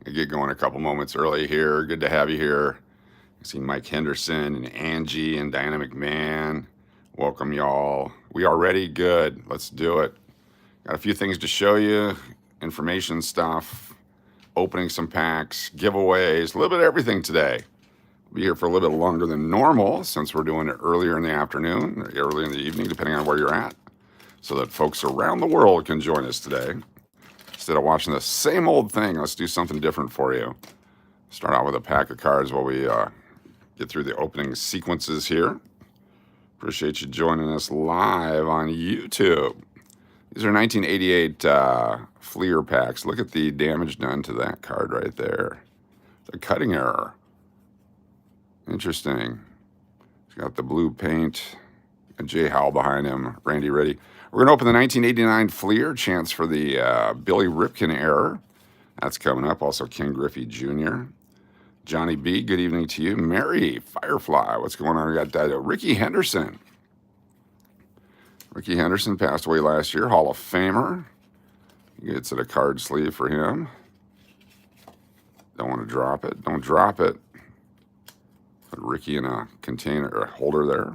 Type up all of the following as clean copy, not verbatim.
I get going a couple moments early here. Good to have you here. I see Mike Henderson and Angie and Diana McMahon. Welcome, y'all. We are ready. Good. Let's do it. Got a few things to show you. Information stuff. Opening some packs. Giveaways. A little bit of everything today. We'll be here for a little bit longer than normal since we're doing it earlier in the afternoon or early in the evening, depending on where you're at, so that folks around the world can join us today. Instead of watching the same old thing, let's do something different for you. Start out with a pack of cards while we get through the opening sequences here. Appreciate you joining us live on YouTube. These are 1988 Fleer packs. Look at the damage done to that card right there. The cutting error. Interesting. He's got the blue paint. And Jay Howell behind him. Randy ready. We're going to open the 1989 Fleer. Chance for the Billy Ripken error. That's coming up. Also, Ken Griffey Jr. Johnny B, good evening to you. Mary Firefly, what's going on? We got Ricky Henderson. Ricky Henderson passed away last year. Hall of Famer. He gets it a card sleeve for him. Don't want to drop it. Don't drop it. Put Ricky in a container or holder there.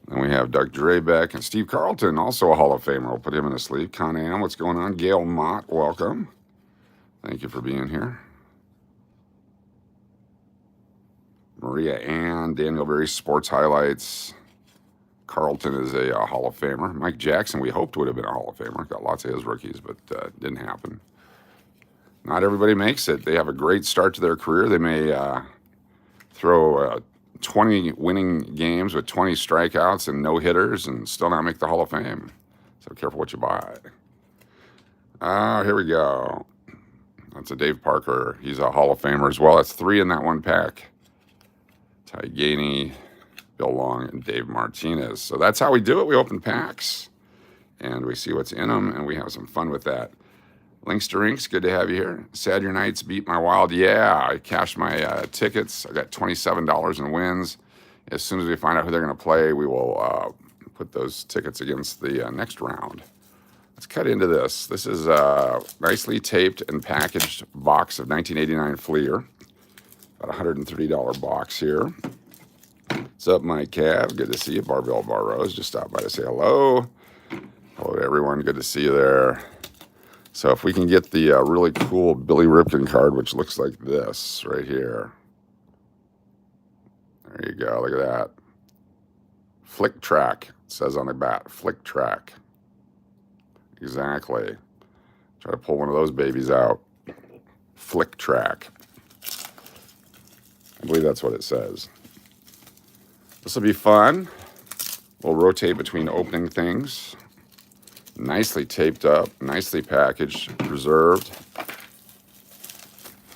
Then we have Doug Drabeck and Steve Carlton, also a Hall of Famer. We'll put him in a sleeve. Con Am, what's going on? Gail Mott, welcome. Thank you for being here. Maria Ann, Daniel Berry, Sports Highlights. Carlton is a Hall of Famer. Mike Jackson, we hoped would have been a Hall of Famer. Got lots of his rookies, but didn't happen. Not everybody makes it. They have a great start to their career. They may throw 20 winning games with 20 strikeouts and no hitters and still not make the Hall of Fame. So careful what you buy. Here we go. That's a Dave Parker. He's a Hall of Famer as well. That's 3 in that one pack. Ty Gainey, Bill Long, and Dave Martinez. So that's how we do it. We open packs, and we see what's in them, and we have some fun with that. Links to Rinks, good to have you here. Sad Your Nights beat my Wild. Yeah, I cashed my tickets. I got $27 in wins. As soon as we find out who they're going to play, we will put those tickets against the next round. Let's cut into this. This is a nicely taped and packaged box of 1989 Fleer. About $130 box here. What's up, Mike Cav? Good to see you. Barbell Bar Rose just stopped by to say hello. Hello to everyone. Good to see you there. So if we can get the really cool Billy Ripken card, which looks like this right here. There you go. Look at that. Flick Track. It says on the bat. Flick Track. Exactly. Try to pull one of those babies out. Flick Track. I believe that's what it says. This will be fun. We'll rotate between opening things. Nicely taped up, nicely packaged, preserved.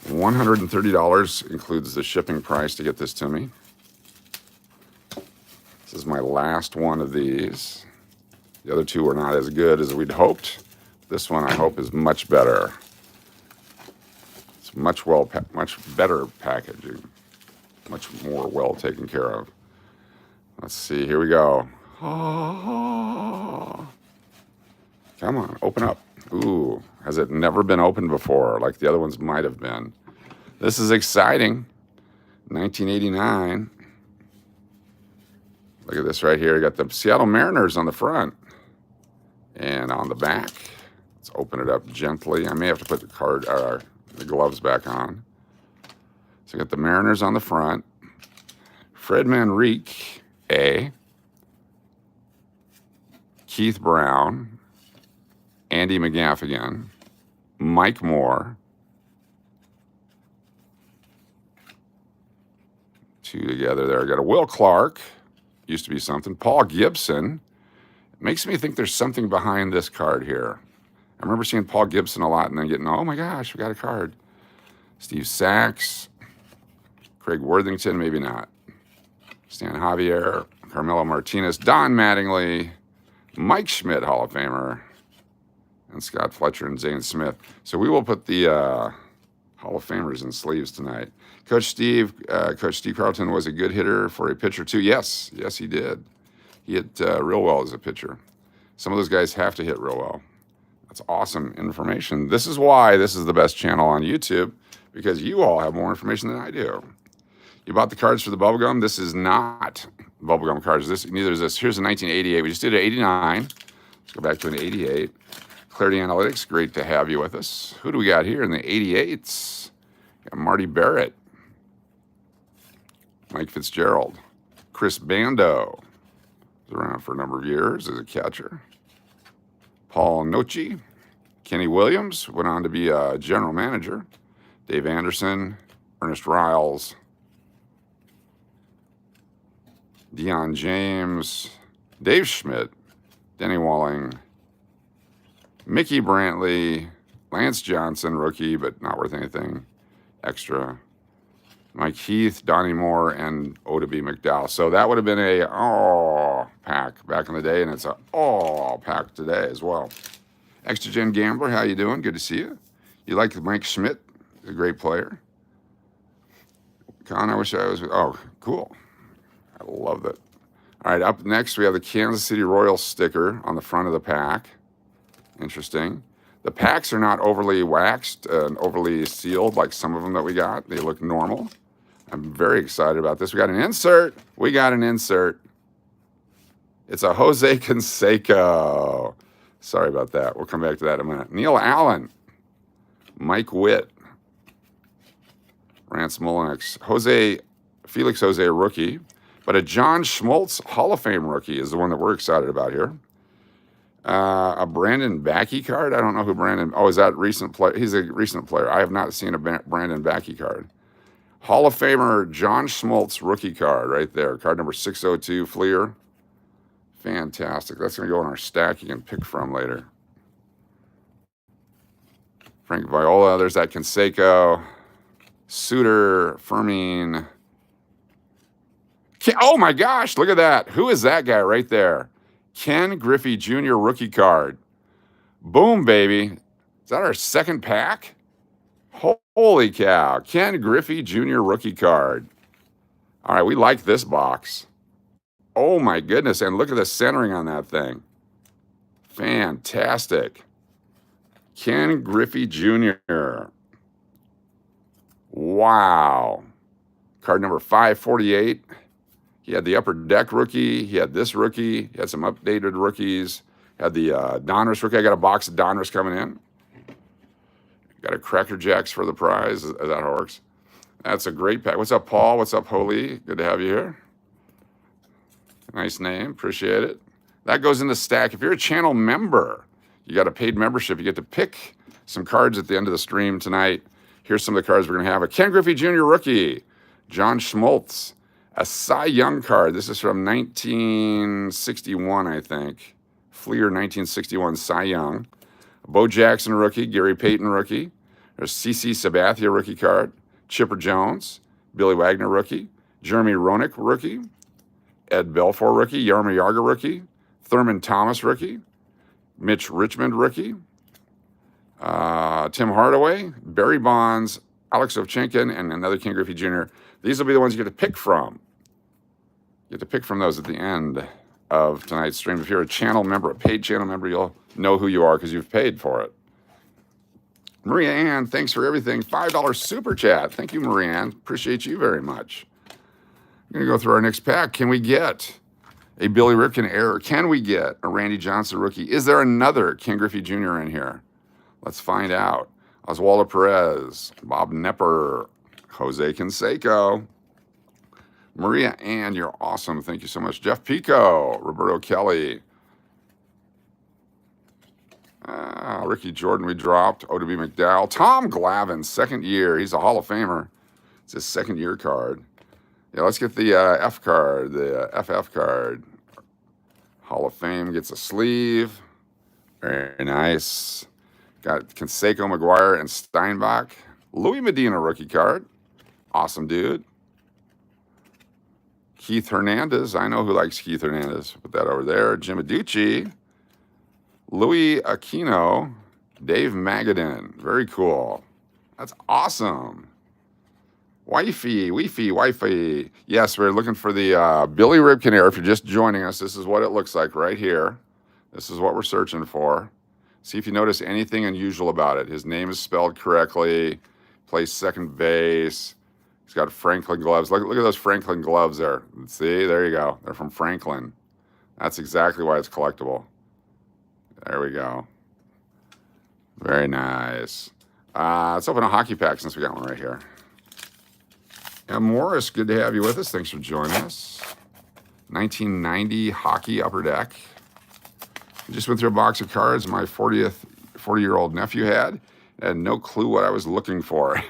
$130 includes the shipping price to get this to me. This is my last one of these. The other two were not as good as we'd hoped. This one, I hope, is much better. It's much better packaging. Much more well taken care of. Let's see, here we go. Oh, come on, open up. Ooh, has it never been opened before, like the other ones might have been? This is exciting. 1989. Look at this right here. You got the Seattle Mariners on the front. And on the back, let's open it up gently. I may have to put the gloves back on. So you got the Mariners on the front. Fred Manrique, A. Keith Brown. Andy McGaffigan. Mike Moore. 2 together there. I got a Will Clark. Used to be something. Paul Gibson. It makes me think there's something behind this card here. I remember seeing Paul Gibson a lot and then getting, oh my gosh, we got a card. Steve Sachs. Craig Worthington, maybe not. Stan Javier, Carmelo Martinez, Don Mattingly, Mike Schmidt, Hall of Famer, and Scott Fletcher and Zane Smith. So we will put the Hall of Famers in sleeves tonight. Coach Steve Carlton was a good hitter for a pitcher too. Yes, he did. He hit real well as a pitcher. Some of those guys have to hit real well. That's awesome information. This is why this is the best channel on YouTube, because you all have more information than I do. You bought the cards for the bubblegum. This is not bubblegum cards. Neither is this. Here's a 1988. We just did an 89. Let's go back to an 88. Clarity Analytics, great to have you with us. Who do we got here in the 88s? Got Marty Barrett, Mike Fitzgerald, Chris Bando, was around for a number of years as a catcher. Paul Nochi, Kenny Williams, went on to be a general manager. Dave Anderson, Ernest Riles, Deion James, Dave Schmidt, Denny Walling, Mickey Brantley, Lance Johnson, rookie, but not worth anything extra. Mike Heath, Donnie Moore, and Odeby McDowell. So that would have been a pack back in the day, and it's a pack today as well. Extra Gen Gambler, how you doing? Good to see you. You like Mike Schmidt? He's a great player. Con, I wish I was. Oh, cool. I love that. All right, up next we have the Kansas City Royals sticker on the front of the pack. Interesting. The packs are not overly waxed and overly sealed like some of them that we got. They look normal. I'm very excited about this. We got an insert. It's a Jose Canseco. Sorry about that. We'll come back to that in a minute. Neil Allen, Mike Witt, Rance Mullinax, Felix Jose, rookie. But a John Schmaltz Hall of Fame rookie is the one that we're excited about here. A Brandon Backey card. I don't know who Brandon. Oh, is that recent player? He's a recent player. I have not seen a Brandon Backey card. Hall of Famer John Schmaltz rookie card right there. Card number 602, Fleer. Fantastic. That's going to go in our stack you can pick from later. Frank Viola. There's that Canseco. Suter. Fermin. Oh my gosh, look at that. Who is that guy right there? Ken Griffey Jr. rookie card. Boom, baby. Is that our second pack? Holy cow. Ken Griffey Jr. rookie card. All right, we like this box. Oh my goodness, and look at the centering on that thing. Fantastic. Ken Griffey Jr. Wow. Card number 548. He had the Upper Deck rookie. He had this rookie. He had some updated rookies. Had the Donruss rookie. I got a box of Donruss coming in. Got a Cracker Jacks for the prize. Is that how it works? That's a great pack. What's up, Paul? What's up, Holy? Good to have you here. Nice name. Appreciate it. That goes in the stack. If you're a channel member, you got a paid membership. You get to pick some cards at the end of the stream tonight. Here's some of the cards we're going to have. A Ken Griffey Jr. rookie. John Schmaltz. A Cy Young card. This is from 1961, I think. Fleer 1961 Cy Young. Bo Jackson rookie. Gary Payton rookie. There's CC Sabathia rookie card. Chipper Jones. Billy Wagner rookie. Jeremy Roenick rookie. Ed Belfour rookie. Yarmer Yager rookie. Thurman Thomas rookie. Mitch Richmond rookie. Tim Hardaway. Barry Bonds. Alex Ovechkin, and another Ken Griffey Jr. These will be the ones you get to pick from. You get to pick from those at the end of tonight's stream. If you're a channel member, a paid channel member, you'll know who you are because you've paid for it. Maria Ann, thanks for everything. $5 super chat. Thank you, Maria Ann. Appreciate you very much. I'm going to go through our next pack. Can we get a Billy Ripken error? Can we get a Randy Johnson rookie? Is there another Ken Griffey Jr. in here? Let's find out. Oswaldo Perez, Bob Nepper, Jose Canseco, Maria Ann, you're awesome. Thank you so much. Jeff Pico, Roberto Kelly, Ricky Jordan we dropped, Odeby McDowell, Tom Glavine, second year. He's a Hall of Famer. It's his second year card. Yeah, let's get the F card, the FF card. Hall of Fame gets a sleeve. Very nice. Got Canseco, McGuire, and Steinbach. Louis Medina rookie card. Awesome dude. Keith Hernandez. I know who likes Keith Hernandez. Put that over there. Jim Aducci. Louis Aquino. Dave Magadan. Very cool. That's awesome. Wifey. Yes, we're looking for the Billy Ripken error. If you're just joining us, this is what it looks like right here. This is what we're searching for. See if you notice anything unusual about it. His name is spelled correctly, plays second base. He's got Franklin gloves. Look at those Franklin gloves there. See, there you go. They're from Franklin. That's exactly why it's collectible. There we go. Very nice. Let's open a hockey pack since we got one right here. And Morris, good to have you with us. Thanks for joining us. 1990 hockey upper deck. I just went through a box of cards my 40-year-old nephew had. I had no clue what I was looking for.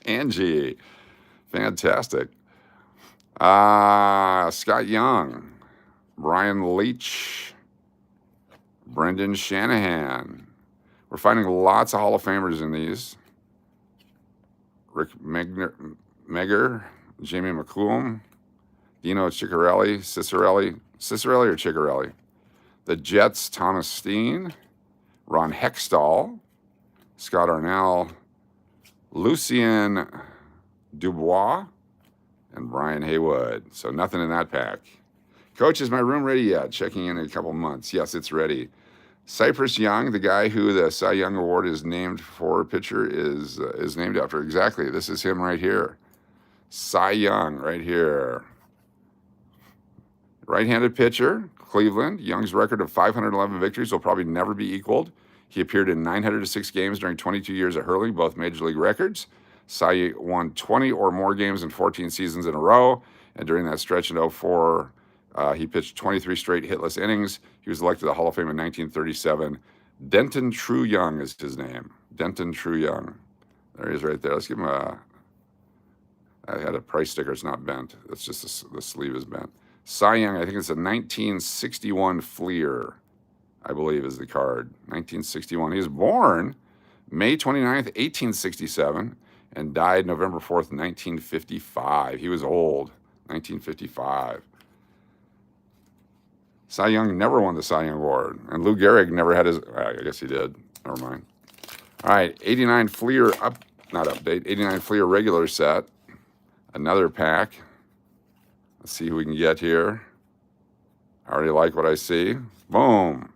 Angie, fantastic. Scott Young, Brian Leach, Brendan Shanahan. We're finding lots of Hall of Famers in these. Rick Megger, Jamie McCoolum, Dino Ciccarelli, Cicerelli or Ciccarelli. The Jets, Thomas Steen, Ron Hextall, Scott Arnell, Lucien Dubois, and Brian Haywood. So nothing in that pack. Coach, is my room ready yet? Checking in a couple months. Yes, it's ready. Cypress Young, the guy who the Cy Young Award is named for, pitcher is named after. Exactly. This is him right here. Cy Young right here. Right-handed pitcher, Cleveland. Young's record of 511 victories will probably never be equaled. He appeared in 906 games during 22 years at hurling, both major league records. Cy won 20 or more games in 14 seasons in a row, and during that stretch in 04, he pitched 23 straight hitless innings. He was elected to the Hall of Fame in 1937. Denton True Young is his name. Denton True Young. There he is right there. Let's give him a... I had a price sticker. It's not bent. It's just the sleeve is bent. Cy Young, I think it's a 1961 Fleer, I believe is the card. 1961. He was born May 29th, 1867, and died November 4th, 1955. He was old. 1955. Cy Young never won the Cy Young Award. And Lou Gehrig never had his... I guess he did. Never mind. All right, 89 Fleer not update. 89 Fleer regular set. Another pack. Let's see who we can get here. I already like what I see. Boom.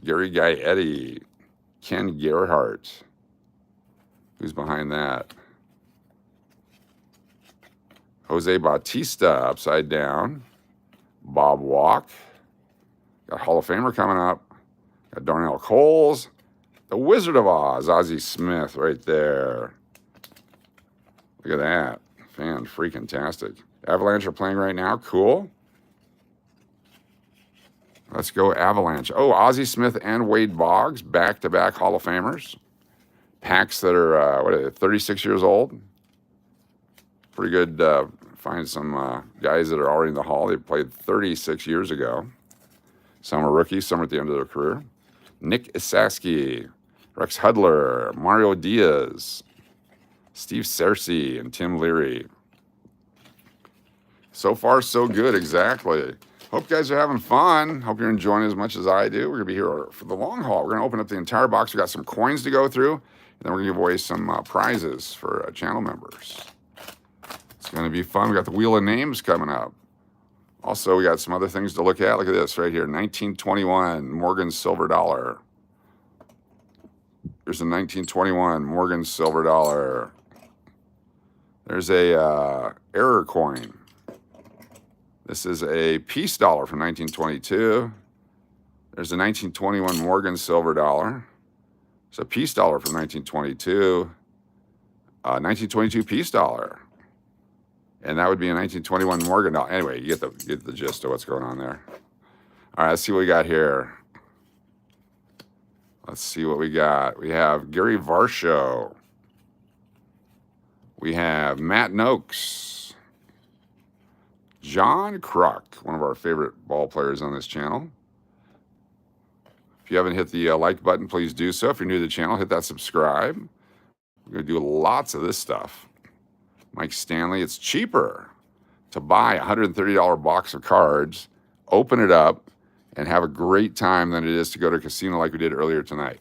Gary Gaetti. Ken Gerhardt. Who's behind that? Jose Bautista upside down. Bob Walk. Got Hall of Famer coming up. Got Darnell Coles. The Wizard of Oz, Ozzie Smith right there. Look at that. Fan-freaking-tastic. Avalanche are playing right now. Cool. Let's go Avalanche. Oh, Ozzie Smith and Wade Boggs, back-to-back Hall of Famers. Packs that are, 36 years old. Pretty good. Find some guys that are already in the Hall. They played 36 years ago. Some are rookies, some are at the end of their career. Nick Isaski, Rex Hudler, Mario Diaz, Steve Cersei, and Tim Leary. So far, so good, exactly. Hope you guys are having fun. Hope you're enjoying as much as I do. We're going to be here for the long haul. We're going to open up the entire box. We got some coins to go through, and then we're going to give away some prizes for channel members. It's going to be fun. We got the Wheel of Names coming up. Also, we got some other things to look at. Look at this right here, 1921 Morgan Silver Dollar. There's a 1921 Morgan Silver Dollar. There's a error coin. This is a peace dollar from 1922. There's a 1921 Morgan Silver Dollar. It's a peace dollar from 1922. 1922 peace dollar. And that would be a 1921 Morgan dollar. Anyway, you get the gist of what's going on there. All right, let's see what we got here. Let's see what we got. We have Gary Varsho. We have Matt Noakes. John Kruk, one of our favorite ball players on this channel. If you haven't hit the like button, please do so. If you're new to the channel, hit that subscribe. We're going to do lots of this stuff. Mike Stanley, it's cheaper to buy a $130 box of cards, open it up, and have a great time than it is to go to a casino like we did earlier tonight,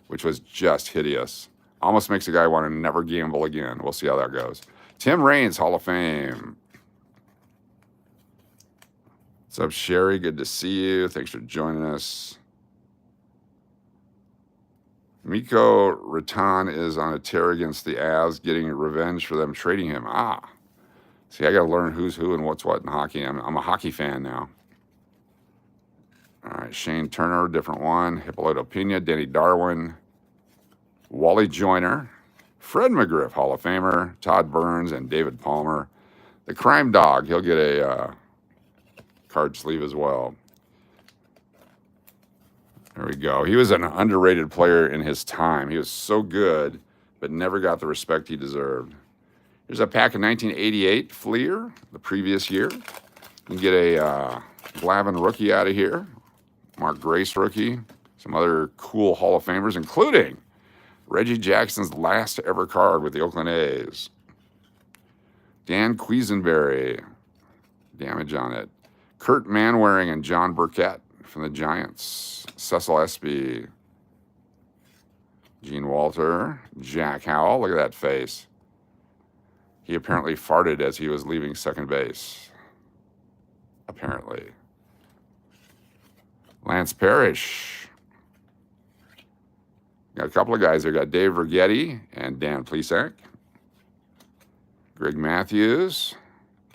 which was just hideous. Almost makes a guy want to never gamble again. We'll see how that goes. Tim Raines, Hall of Fame. What's up, Sherry? Good to see you. Thanks for joining us. Mikko Raton is on a tear against the Avs, getting revenge for them trading him. See, I got to learn who's who and what's what in hockey. I'm a hockey fan now. All right, Shane Turner, different one. Hippolyto Pena, Denny Darwin, Wally Joyner, Fred McGriff, Hall of Famer, Todd Burns, and David Palmer. The Crime Dog, he'll get a card sleeve as well. There we go. He was an underrated player in his time. He was so good, but never got the respect he deserved. Here's a pack of 1988 Fleer, the previous year. You can get a Glavin rookie out of here, Mark Grace rookie, some other cool Hall of Famers, including Reggie Jackson's last ever card with the Oakland A's. Dan Quisenberry, damage on it. Kurt Manwaring and John Burkett from the Giants. Cecil Espy, Gene Walter, Jack Howell. Look at that face. He apparently farted as he was leaving second base. Apparently. Lance Parrish. Got a couple of guys there. Got Dave Righetti and Dan Plesac. Greg Matthews,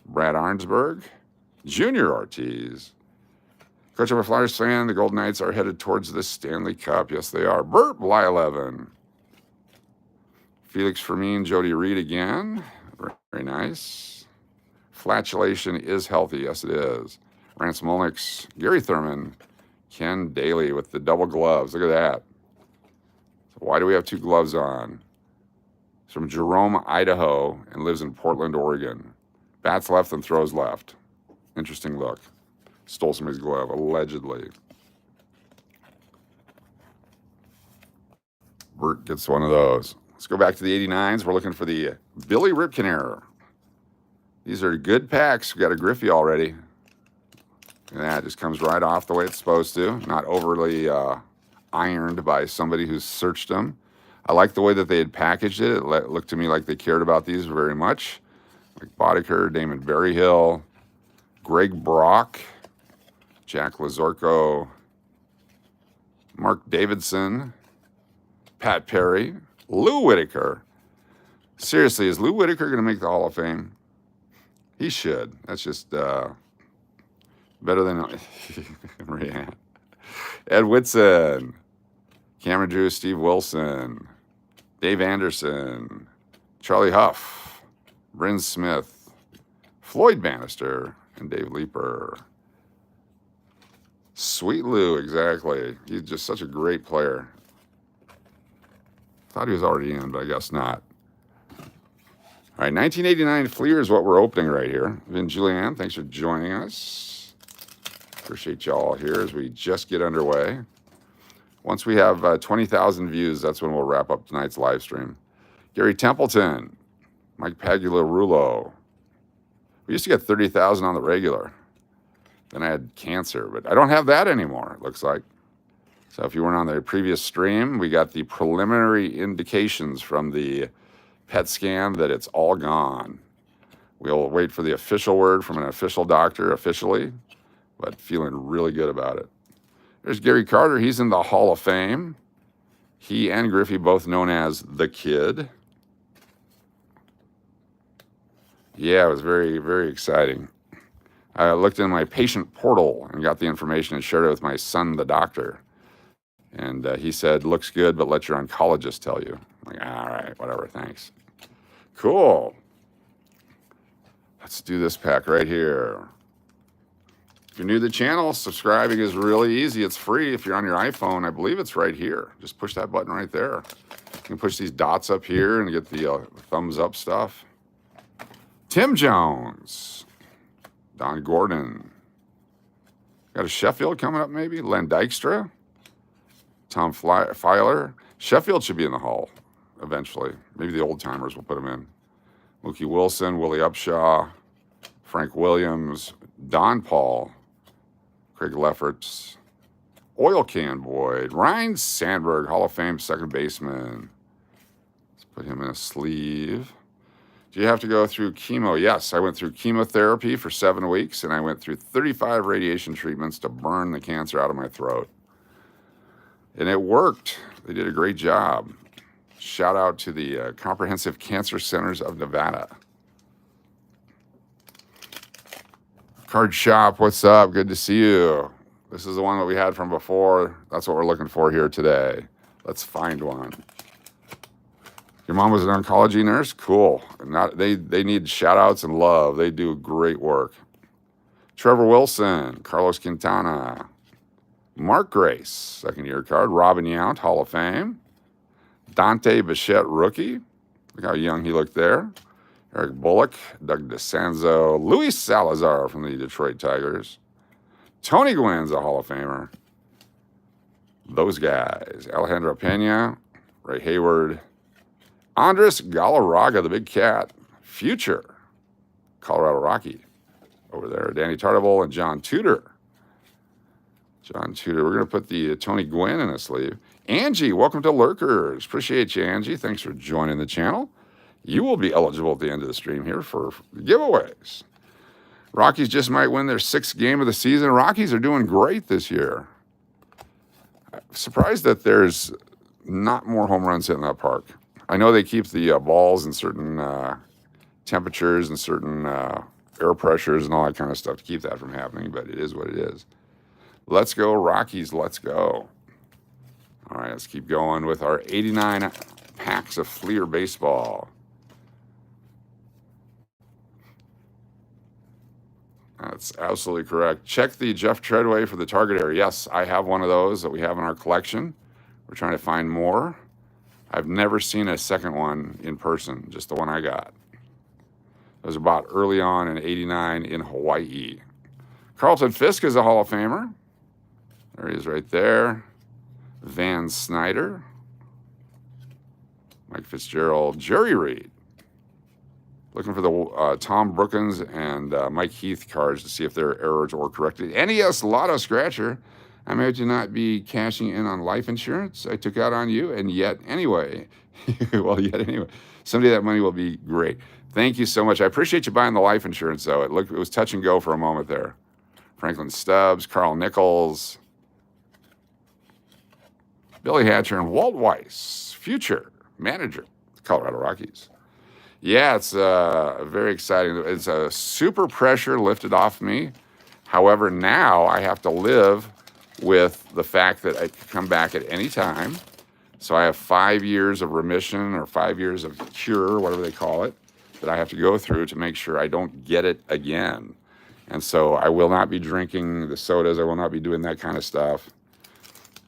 Brad Arnsberg, Junior Ortiz. Coach, I'm a Flyers fan. The Golden Knights are headed towards the Stanley Cup. Yes, they are. Burt Bly11. Felix Fermin, Jody Reed again. Very nice. Flatulation is healthy. Yes, it is. Rance Molnix, Gary Thurman, Ken Daly with the double gloves. Look at that. So why do we have two gloves on? He's from Jerome, Idaho, and lives in Portland, Oregon. Bats left and throws left. Interesting look. Stole somebody's glove, allegedly. Bert gets one of those. Let's go back to the 89s. We're looking for the Billy Ripken. These are good packs. We got a Griffey already. And that just comes right off the way it's supposed to. Not overly ironed by somebody who's searched them. I like the way that they had packaged it. It looked to me like they cared about these very much. Like Boddicker, Damon Berryhill, Greg Brock, Jack Lazorko, Mark Davidson, Pat Perry, Lou Whitaker. Seriously, is Lou Whitaker going to make the Hall of Fame? He should. That's just better than Ed Whitson, Cameron Drew, Steve Wilson, Dave Anderson, Charlie Huff, Bryn Smith, Floyd Bannister, and Dave Leeper. Sweet Lou, exactly. He's just such a great player. Thought he was already in, but I guess not. All right, 1989 Fleer is what we're opening right here. Vin Julian, thanks for joining us. Appreciate y'all here as we just get underway. Once we have 20,000 views, that's when we'll wrap up tonight's live stream. Gary Templeton, Mike Pagliarulo. We used to get 30,000 on the regular. Then I had cancer, but I don't have that anymore, it looks like. So if you weren't on the previous stream, we got the preliminary indications from the PET scan that it's all gone. We'll wait for the official word from an official doctor officially, but feeling really good about it. There's Gary Carter. He's in the Hall of Fame. He and Griffey both known as The Kid. Yeah, it was very, very exciting. I looked in my patient portal and got the information and shared it with my son, the doctor. And he said, looks good, but let your oncologist tell you. I'm like, all right, whatever, thanks. Cool. Let's do this pack right here. If you're new to the channel, subscribing is really easy. It's free. If you're on your iPhone, I believe it's right here. Just push that button right there. You can push these dots up here and get the thumbs up stuff. Tim Jones. Don Gordon. Got a Sheffield coming up maybe. Len Dykstra. Tom Filer. Sheffield should be in the Hall eventually. Maybe the old timers will put him in. Mookie Wilson, Willie Upshaw, Frank Williams, Don Paul, Craig Lefferts, Oil Can Boyd, Ryan Sandberg, Hall of Fame second baseman. Let's put him in a sleeve. Do you have to go through chemo? Yes, I went through chemotherapy for 7 weeks, and I went through 35 radiation treatments to burn the cancer out of my throat. And it worked. They did a great job. Shout out to the Comprehensive Cancer Centers of Nevada. Card Shop, what's up? Good to see you. This is the one that we had from before. That's what we're looking for here today. Let's find one. Your mom was an oncology nurse? Cool. They need shout outs and love. They do great work. Trevor Wilson, Carlos Quintana, Mark Grace, second year card. Robyn Yount, Hall of Fame. Dante Bichette, rookie. Look how young he looked there. Eric Bullock, Doug DeSanzo, Luis Salazar from the Detroit Tigers. Tony Gwynn's a Hall of Famer. Those guys. Alejandro Pena, Ray Hayward. Andres Galarraga, the big cat. Future. Colorado Rocky over there. Danny Tardival and John Tudor. John Tudor. We're going to put the Tony Gwynn in a sleeve. Angie, welcome to Lurkers. Appreciate you, Angie. Thanks for joining the channel. You will be eligible at the end of the stream here for giveaways. Rockies just might win their 6th game of the season. Rockies are doing great this year. I'm surprised that there's not more home runs hit in that park. I know they keep the balls in certain temperatures and certain air pressures and all that kind of stuff to keep that from happening, but it is what it is. Let's go, Rockies. Let's go. All right, let's keep going with our 89 packs of Fleer baseball. That's absolutely correct. Check the Jeff Treadway for the target area. Yes, I have one of those that we have in our collection. We're trying to find more. I've never seen a second one in person, just the one I got. It was about early on in 89 in Hawaii. Carlton Fisk is a Hall of Famer. There he is right there. Van Snider. Mike Fitzgerald. Jerry Reed. Looking for the Tom Brookins and Mike Heath cards to see if there are errors or corrected. NES Lotto Scratcher. I imagine not be cashing in on life insurance I took out on you, and yet anyway. Well, yet anyway. Someday that money will be great. Thank you so much. I appreciate you buying the life insurance, though. It was touch and go for a moment there. Franklin Stubbs, Carl Nichols, Billy Hatcher, and Walt Weiss, future manager, Colorado Rockies. Yeah, it's very exciting. It's a super pressure lifted off me. However, now I have to live with the fact that I can come back at any time. So I have 5 years of remission or 5 years of cure, whatever they call it, that I have to go through to make sure I don't get it again. And so I will not be drinking the sodas. I will not be doing that kind of stuff.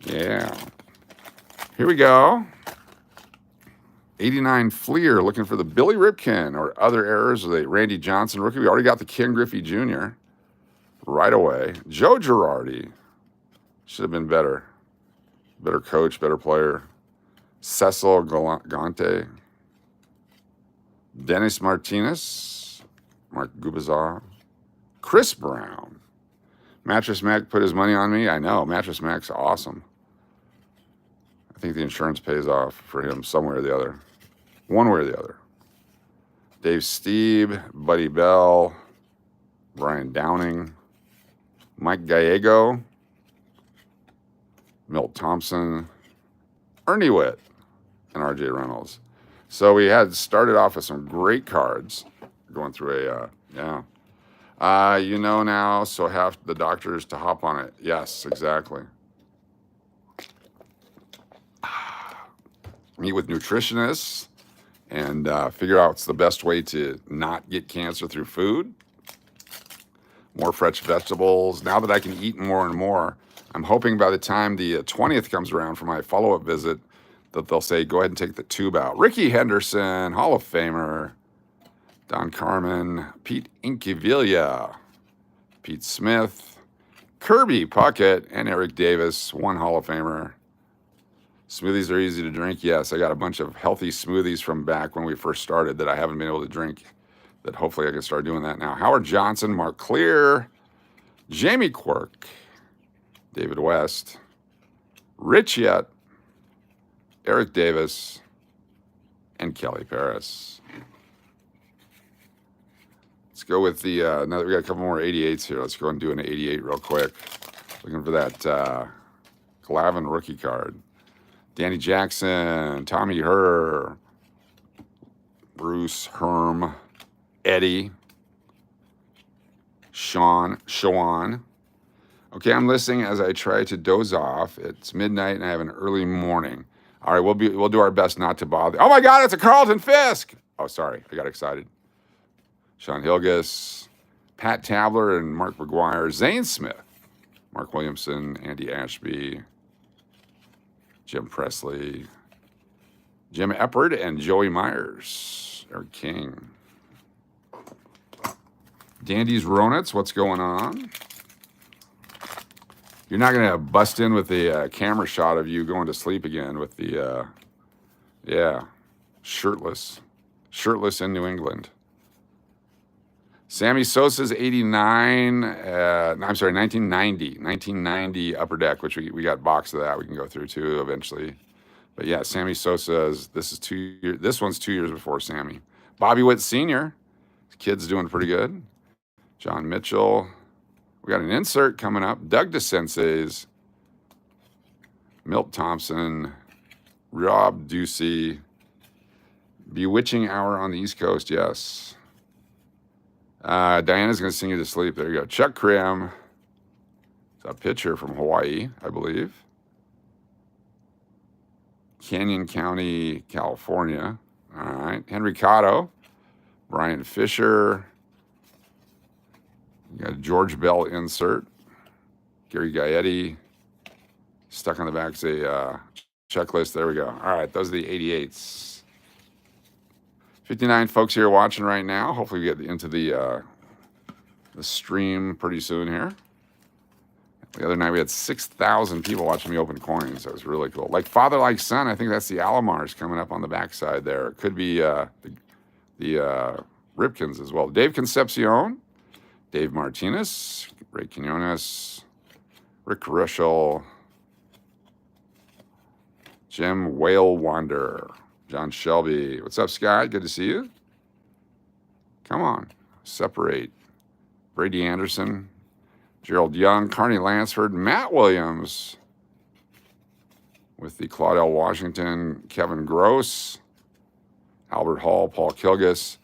Yeah. Here we go. 89 Fleer, looking for the Billy Ripken or other errors of the Randy Johnson rookie. We already got the Ken Griffey Jr. right away. Joe Girardi. Should have been better. Better coach, better player. Cecil Gante. Dennis Martinez. Mark Gubazar. Chris Brown. Mattress Mac put his money on me. I know. Mattress Mac's awesome. I think the insurance pays off for him somewhere or the other. One way or the other. Dave Steeb, Buddy Bell, Brian Downing, Mike Gallego, Milt Thompson, Ernie Witt, and RJ Reynolds. So we had started off with some great cards. Going through you know now, so have the doctors to hop on it. Yes, exactly. Meet with nutritionists and figure out what's the best way to not get cancer through food. More fresh vegetables. Now that I can eat more and more, I'm hoping by the time the 20th comes around for my follow-up visit that they'll say, go ahead and take the tube out. Ricky Henderson, Hall of Famer. Don Carmen, Pete Incaviglia, Pete Smith, Kirby Puckett, and Eric Davis, one Hall of Famer. Smoothies are easy to drink. Yes, I got a bunch of healthy smoothies from back when we first started that I haven't been able to drink, that hopefully I can start doing that now. Howard Johnson, Mark Clear, Jamie Quirk, David West, Rich Yett, Eric Davis, and Kelly Paris. Let's go with the, now that we got a couple more 88s here, let's go and do an 88 real quick. Looking for that Glavin rookie card. Danny Jackson, Tommy Herr, Bruce Herm, Eddie, Sean. Okay, I'm listening as I try to doze off. It's midnight and I have an early morning. All right, we'll do our best not to bother. Oh my God, it's a Carlton Fisk. Oh, sorry, I got excited. Sean Hilgis, Pat Tabler and Mark McGuire, Zane Smith, Mark Williamson, Andy Ashby, Jim Presley, Jim Eppard, and Joey Myers, Eric King. Dandy's Ronitz, what's going on? You're not going to bust in with the camera shot of you going to sleep again with the, shirtless in New England. Sammy Sosa's 1990 Upper Deck, which we got a box of that we can go through too eventually. But yeah, Sammy Sosa's, this one's 2 years before Sammy. Bobby Witt Sr., his kid's doing pretty good. John Mitchell. We got an insert coming up. Doug DeSensei's, Milt Thompson, Rob Ducey, Bewitching Hour on the East Coast, yes. Diana's going to sing you to sleep. There you go. Chuck Cram. It's a pitcher from Hawaii, I believe. Canyon County, California. All right. Henry Cotto. Brian Fisher. You got a George Bell insert. Gary Gaetti. Stuck on the back is a checklist. There we go. All right. Those are the 88s. 59 folks here watching right now. Hopefully we get into the stream pretty soon here. The other night we had 6,000 people watching me open coins. That was really cool. Like Father Like Son, I think that's the Alomars coming up on the backside there. It could be the Ripkins as well. Dave Concepcion, Dave Martinez, Ray Quinones, Rick Rushel, Jim Whale Wander, John Shelby. What's up, Scott? Good to see you. Come on. Separate. Brady Anderson, Gerald Young, Carney Lansford, Matt Williams with the Claudel Washington, Kevin Gross, Albert Hall, Paul Kilgus,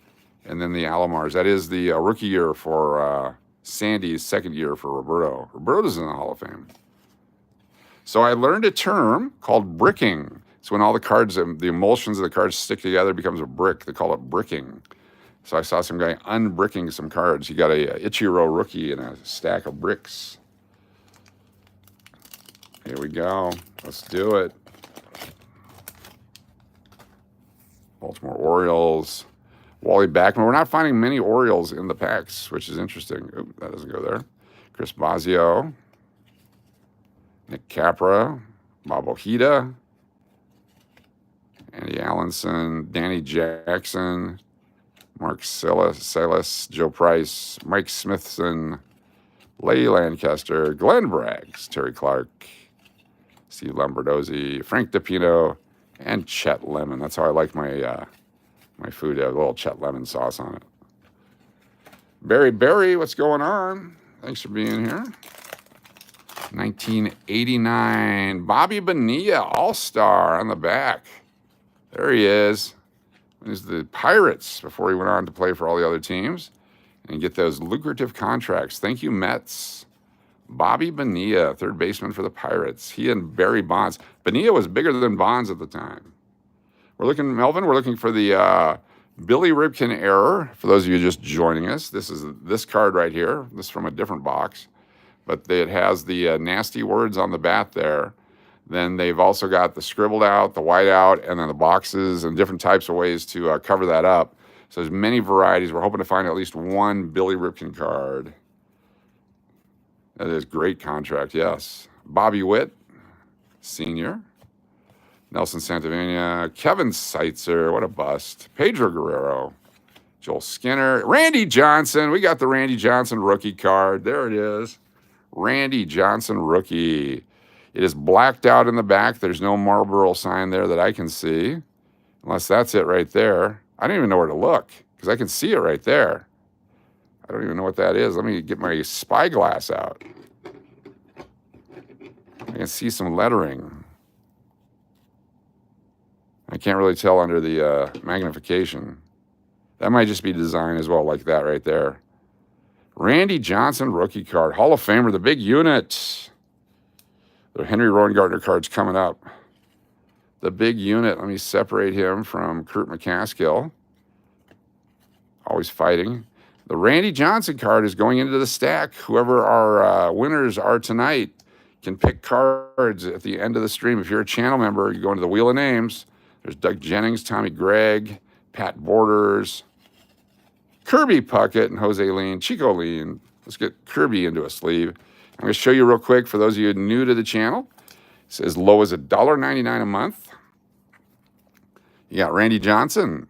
and then the Alomars. That is the rookie year for Sandy's, second year for Roberto. Roberto's in the Hall of Fame. So I learned a term called bricking. It's when all the cards, the emulsions of the cards stick together, becomes a brick. They call it bricking. So I saw some guy unbricking some cards. He got a Ichiro rookie and a stack of bricks. Here we go. Let's do it. Baltimore Orioles. Wally Backman. We're not finding many Orioles in the packs, which is interesting. Oop, that doesn't go there. Chris Bosio. Nick Capra. Bob Ojeda. Andy Allenson. Danny Jackson. Mark Silas, Joe Price, Mike Smithson, Leigh Lancaster, Glenn Braggs, Terry Clark, Steve Lombardozzi, Frank DePino, and Chet Lemon. That's how I like my my food. I have a little Chet Lemon sauce on it. Barry, what's going on? Thanks for being here. 1989, Bobby Bonilla, All-Star on the back. There he is. He's the Pirates before he went on to play for all the other teams and get those lucrative contracts. Thank you, Mets. Bobby Bonilla, third baseman for the Pirates. He and Barry Bonds. Bonilla was bigger than Bonds at the time. Melvin, we're looking for the Billy Ripken error. For those of you just joining us, this is this card right here. This is from a different box. But it has the nasty words on the bat there. Then they've also got the scribbled out, the white out, and then the boxes and different types of ways to cover that up. So there's many varieties. We're hoping to find at least one Billy Ripken card. That is great contract, yes. Bobby Witt, Sr. Nelson Santavania, Kevin Seitzer, what a bust. Pedro Guerrero, Joel Skinner, Randy Johnson. We got the Randy Johnson rookie card. There it is. Randy Johnson rookie. It is blacked out in the back. There's no Marlboro sign there that I can see, unless that's it right there. I don't even know where to look because I can see it right there. I don't even know what that is. Let me get my spyglass out. I can see some lettering. I can't really tell under the magnification. That might just be design as well, like that right there. Randy Johnson rookie card. Hall of Famer, the big unit. The Henry Rowengartner card's coming up. The big unit. Let me separate him from Kurt McCaskill. Always fighting. The Randy Johnson card is going into the stack. Whoever our winners are tonight can pick cards at the end of the stream. If you're a channel member, you go into the Wheel of Names. There's Doug Jennings, Tommy Gregg, Pat Borders, Kirby Puckett, and Jose Lean, Chico Lean. Let's get Kirby into a sleeve. I'm going to show you real quick for those of you new to the channel. It's as low as $1.99 a month. You got Randy Johnson,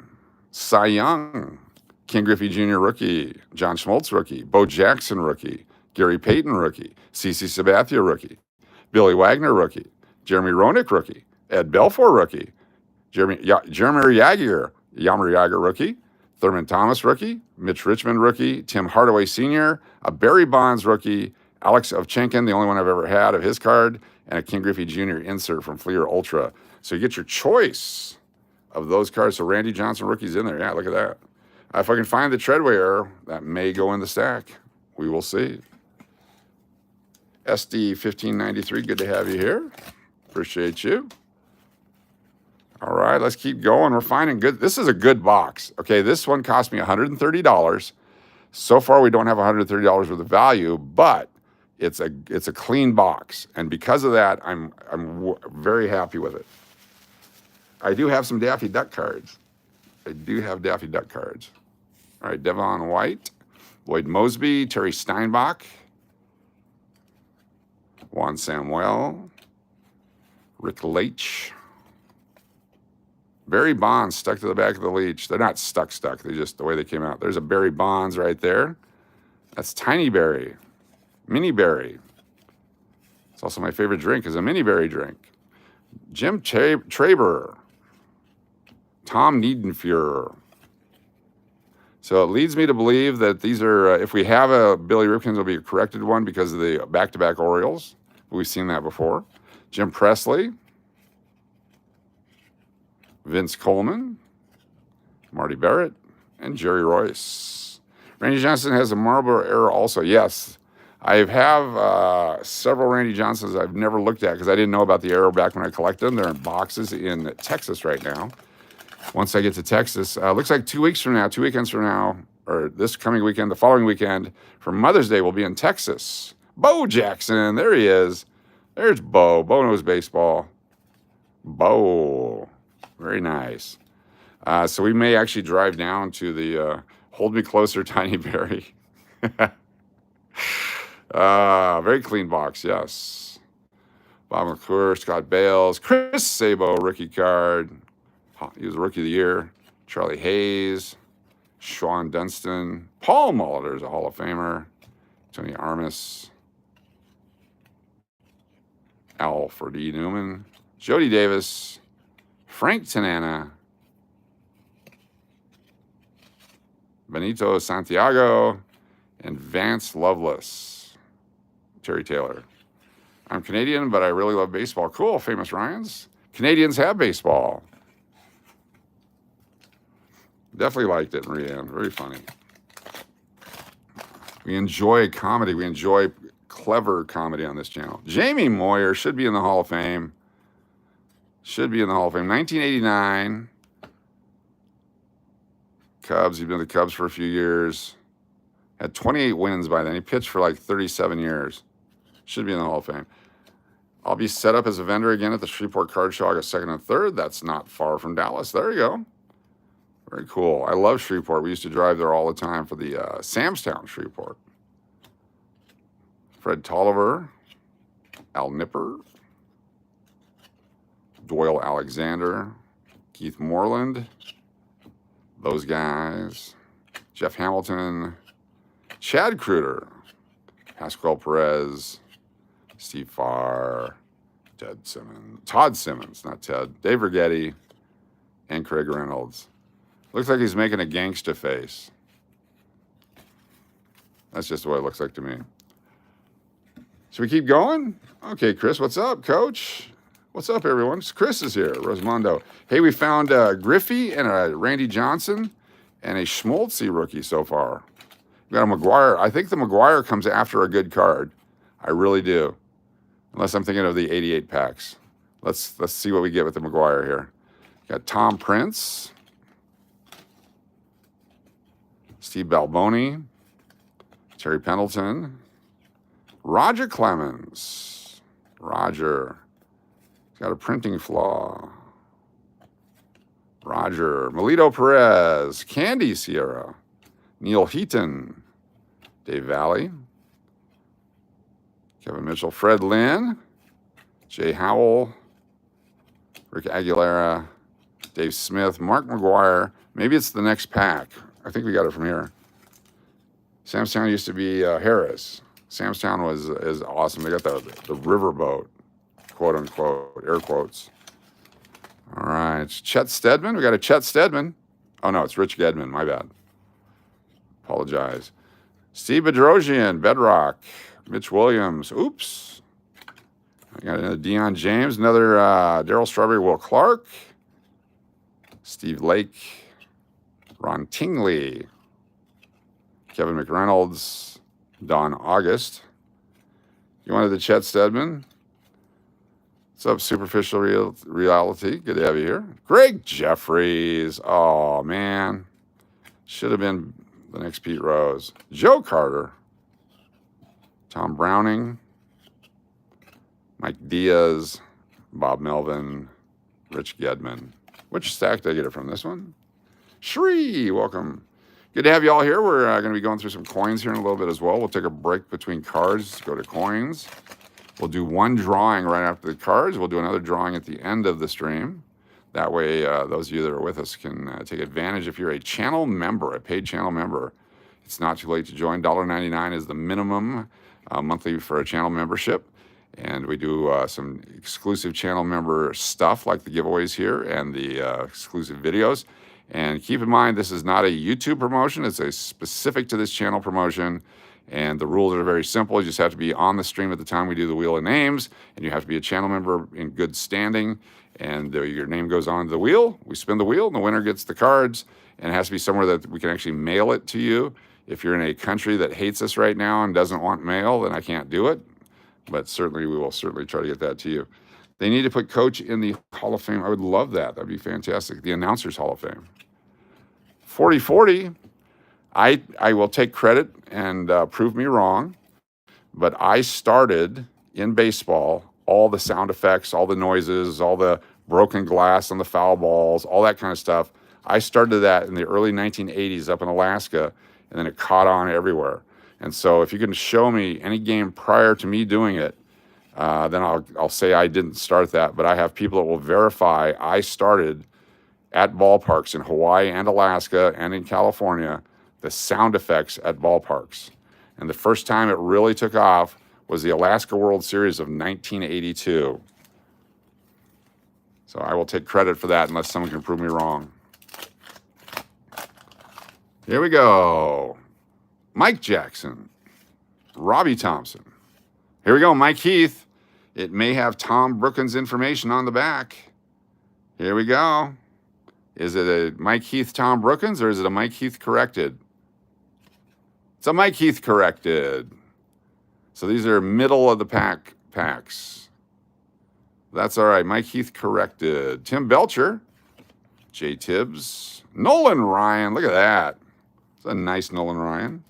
Cy Young, Ken Griffey Jr. rookie, John Schmaltz rookie, Bo Jackson rookie, Gary Payton rookie, CeCe Sabathia rookie, Billy Wagner rookie, Jeremy Roenick rookie, Ed Belfour rookie, Jeremy Jagr rookie, Thurman Thomas rookie, Mitch Richmond rookie, Tim Hardaway Sr., a Barry Bonds rookie, Alex Ovchenkin, the only one I've ever had of his card, and a Ken Griffey Jr. insert from Fleer Ultra. So you get your choice of those cards. So Randy Johnson rookie's in there. Yeah, look at that. If I can find the Treadway error, that may go in the stack. We will see. SD 1593, good to have you here. Appreciate you. All right, let's keep going. We're finding good. This is a good box. Okay, this one cost me $130. So far, we don't have $130 worth of value, but it's a clean box, and because of that, I'm very happy with it. I do have some Daffy Duck cards. All right, Devon White, Lloyd Mosby, Terry Steinbach, Juan Samuel, Rick Leach, Barry Bonds stuck to the back of the leech. They're not stuck. They just the way they came out. There's a Barry Bonds right there. That's Tiny Berry, Mini Berry. It's also my favorite drink is a Mini Berry drink. Jim Traber, Tom Niedenfuhrer. So it leads me to believe that these are, if we have a Billy Ripkins, it'll be a corrected one because of the back-to-back Orioles. We've seen that before. Jim Presley, Vince Coleman, Marty Barrett, and Jerry Royce. Randy Johnson has a Marlboro error also. Yes, I have several Randy Johnsons I've never looked at because I didn't know about the error back when I collected them. They're in boxes in Texas right now. Once I get to Texas, looks like 2 weeks from now, 2 weekends from now, or this coming weekend, the following weekend, for Mother's Day, we'll be in Texas. Bo Jackson, there he is. There's Bo. Bo knows baseball. Bo, very nice. So we may actually drive down to the Hold Me Closer Tiny Berry. Very clean box, yes. Bob McClure, Scott Bales, Chris Sabo, rookie card. He was Rookie of the Year. Charlie Hayes, Sean Dunston, Paul Molitor is a Hall of Famer. Tony Armas, Alfred E. Newman, Jody Davis, Frank Tanana, Benito Santiago, and Vance Loveless. Terry Taylor. I'm Canadian, but I really love baseball. Cool, Famous Ryans. Canadians have baseball. Definitely liked it, Marianne. Very funny. We enjoy comedy. We enjoy clever comedy on this channel. Jamie Moyer should be in the Hall of Fame. 1989. Cubs. He's been with the Cubs for a few years. Had 28 wins by then. He pitched for like 37 years. Should be in the Hall of Fame. I'll be set up as a vendor again at the Shreveport Card Show August 2nd and 3rd. That's not far from Dallas. There you go. Very cool. I love Shreveport. We used to drive there all the time for the Samstown Shreveport. Fred Tolliver, Al Nipper, Doyle Alexander, Keith Moreland, those guys, Jeff Hamilton, Chad Kruder, Pascual Perez, Steve Farr, Todd Simmons, not Ted, Dave Rigetti, and Craig Reynolds. Looks like he's making a gangsta face. That's just what it looks like to me. Should we keep going? Okay, Chris, what's up, Coach? What's up, everyone? Chris is here, Rosmondo. Hey, we found Griffey and a Randy Johnson and a Schmaltzy rookie so far. We got a McGuire. I think the McGuire comes after a good card. I really do. Unless I'm thinking of the 88 packs. Let's see what we get with the McGuire here. Got Tom Prince, Steve Balboni, Terry Pendleton, Roger Clemens. Roger. He's got a printing flaw. Roger. Melito Perez, Candy Sierra, Neil Heaton, Dave Valley, Kevin Mitchell, Fred Lynn, Jay Howell, Rick Aguilera, Dave Smith, Mark McGuire. Maybe it's the next pack. I think we got it from here. Samstown used to be Harris. Samstown is awesome. They got the riverboat, quote unquote, air quotes. All right, Chet Steadman. We got a Chet Steadman. Oh no, it's Rich Gedman. My bad. Apologize. Steve Bedrosian, Bedrock. Mitch Williams. Oops. I got another Deion James, another Darryl Strawberry, Will Clark, Steve Lake, Ron Tingley, Kevin McReynolds, Don August. You wanted the Chet Steadman? What's up, Superficial Reality? Good to have you here. Greg Jeffries. Oh, man. Should have been the next Pete Rose. Joe Carter. Tom Browning. Mike Diaz. Bob Melvin. Rich Gedman. Which stack did I get it from? This one? Shree, welcome. Good to have you all here. We're going to be going through some coins here in a little bit as well. We'll take a break between cards, go to coins. We'll do one drawing right after the cards. We'll do another drawing at the end of the stream. That way, those of you that are with us can take advantage. If you're a channel member, a paid channel member, it's not too late to join. $1.99 is the minimum monthly for a channel membership. And we do some exclusive channel member stuff like the giveaways here and the exclusive videos. And keep in mind, this is not a YouTube promotion. It's a specific to this channel promotion. And the rules are very simple. You just have to be on the stream at the time we do the Wheel of Names. And you have to be a channel member in good standing. And your name goes on the wheel. We spin the wheel, and the winner gets the cards. And it has to be somewhere that we can actually mail it to you. If you're in a country that hates us right now and doesn't want mail, then I can't do it. But certainly, we will certainly try to get that to you. They need to put Coach in the Hall of Fame. I would love that. That'd be fantastic. The Announcers Hall of Fame. 40-40. I will take credit and prove me wrong, but I started in baseball, all the sound effects, all the noises, all the broken glass on the foul balls, all that kind of stuff. I started that in the early 1980s up in Alaska, and then it caught on everywhere. And so if you can show me any game prior to me doing it, then I'll say I didn't start that, but I have people that will verify I started at ballparks in Hawaii and Alaska and in California, the sound effects at ballparks. And the first time it really took off was the Alaska World Series of 1982. So I will take credit for that unless someone can prove me wrong. Here we go. Mike Jackson, Robbie Thompson. Here we go, Mike Heath. It may have Tom Brookins information on the back. Here we go. Is it a Mike Heath Tom Brookins or is it a Mike Heath corrected? It's a Mike Heath corrected. So these are middle of the packs. That's all right. Mike Heath corrected. Tim Belcher, Jay Tibbs, Nolan Ryan. Look at that. It's a nice Nolan Ryan.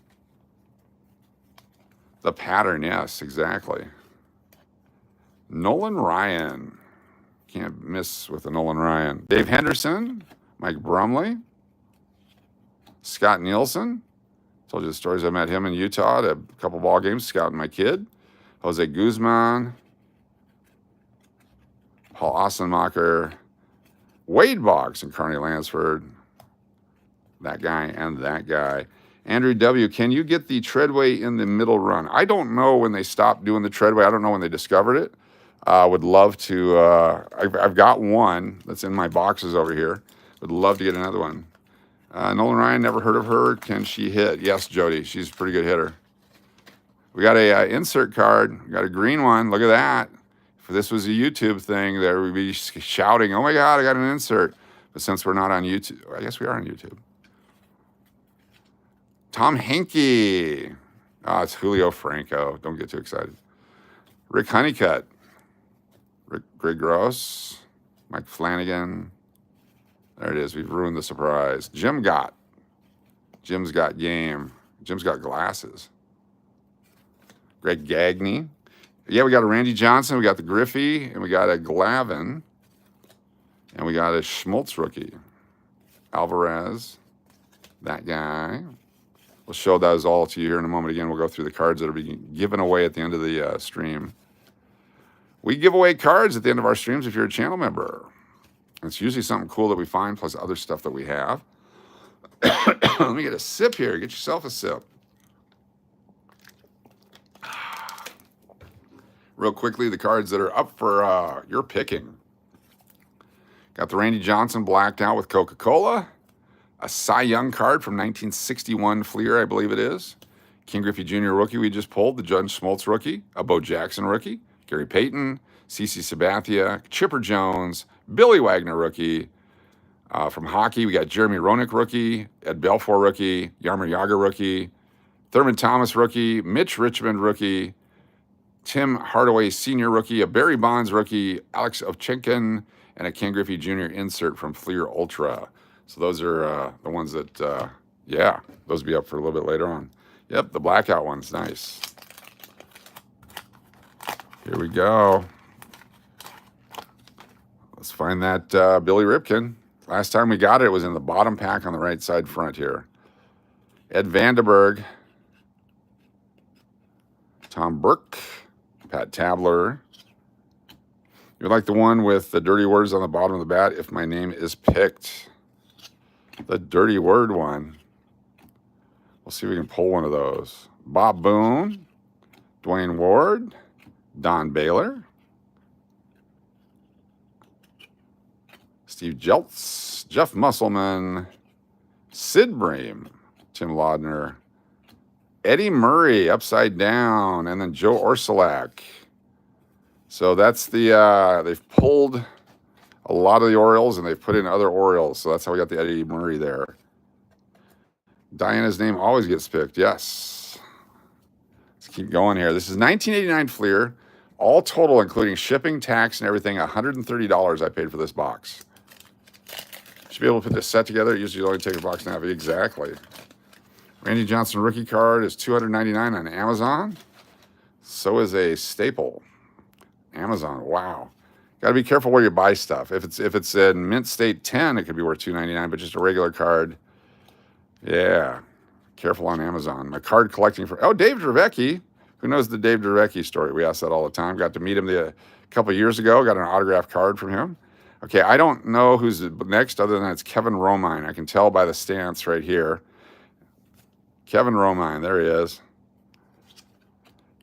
The pattern, yes, exactly. Nolan Ryan. Can't miss with the Nolan Ryan. Dave Henderson, Mike Brumley, Scott Nielsen. Told you the stories. I met him in Utah at a couple ball games, scouting my kid. Jose Guzman, Paul Ossenmacher, Wade Boggs and Carney Lansford. That guy and that guy. Andrew W., can you get the treadway in the middle run? I don't know when they stopped doing the treadway. I don't know when they discovered it. Would love to. I've got one that's in my boxes over here. Would love to get another one. Nolan Ryan, never heard of her. Can she hit? Yes, Jody. She's a pretty good hitter. We got a insert card. We got a green one. Look at that. If this was a YouTube thing, there would be shouting, "Oh my God, I got an insert!" But since we're not on YouTube, I guess we are on YouTube. Tom Henke. Oh, it's Julio Franco. Don't get too excited. Rick Honeycutt. Greg Gross. Mike Flanagan. There it is. We've ruined the surprise. Jim's got game. Jim's got glasses. Greg Gagne. Yeah, we got a Randy Johnson. We got the Griffey. And we got a Glavin. And we got a Schmaltz rookie. Alvarez. That guy. We'll show those all to you here in a moment. Again, we'll go through the cards that are being given away at the end of the stream. We give away cards at the end of our streams if you're a channel member. It's usually something cool that we find, plus other stuff that we have. Let me get a sip here. Get yourself a sip. Real quickly, the cards that are up for your picking. Got the Randy Johnson blacked out with Coca-Cola. A Cy Young card from 1961 Fleer, I believe it is. King Griffey Jr. rookie we just pulled. The Judge Schmaltz rookie. A Bo Jackson rookie. Gary Payton. CeCe Sabathia. Chipper Jones. Billy Wagner rookie. From hockey, we got Jeremy Roenick rookie. Ed Belfour rookie. Jaromir Jagr rookie. Thurman Thomas rookie. Mitch Richmond rookie. Tim Hardaway Sr. rookie. A Barry Bonds rookie. Alex Ovechkin. And a Ken Griffey Jr. insert from Fleer Ultra. So those are the ones that, yeah, those will be up for a little bit later on. Yep, the blackout one's nice. Here we go. Let's find that Billy Ripken. Last time we got it, it was in the bottom pack on the right side front here. Ed Vandenberg. Tom Burke. Pat Tabler. You like the one with the dirty words on the bottom of the bat, if my name is picked. The dirty word one. We'll see if we can pull one of those. Bob Boone. Dwayne Ward. Don Baylor. Steve Jeltz. Jeff Musselman. Sid Bream. Tim Laudner. Eddie Murray, upside down. And then Joe Orsulak. So that's the, they've pulled a lot of the Orioles, and they've put in other Orioles. So that's how we got the Eddie Murray there. Diana's name always gets picked. Yes. Let's keep going here. This is 1989 Fleer. All total, including shipping, tax, and everything, $130 I paid for this box. Should be able to put this set together. It usually only takes a box and a half. Exactly. Randy Johnson rookie card is $299 on Amazon. So is a staple. Amazon, wow. Got to be careful where you buy stuff. If it's in Mint State 10, it could be worth $2.99, but just a regular card, yeah. Careful on Amazon. My card collecting for, oh, Dave Dravecky. Who knows the Dave Dravecky story? We ask that all the time. Got to meet him a couple years ago. Got an autographed card from him. Okay, I don't know who's next other than it's Kevin Romine. I can tell by the stance right here. Kevin Romine, there he is.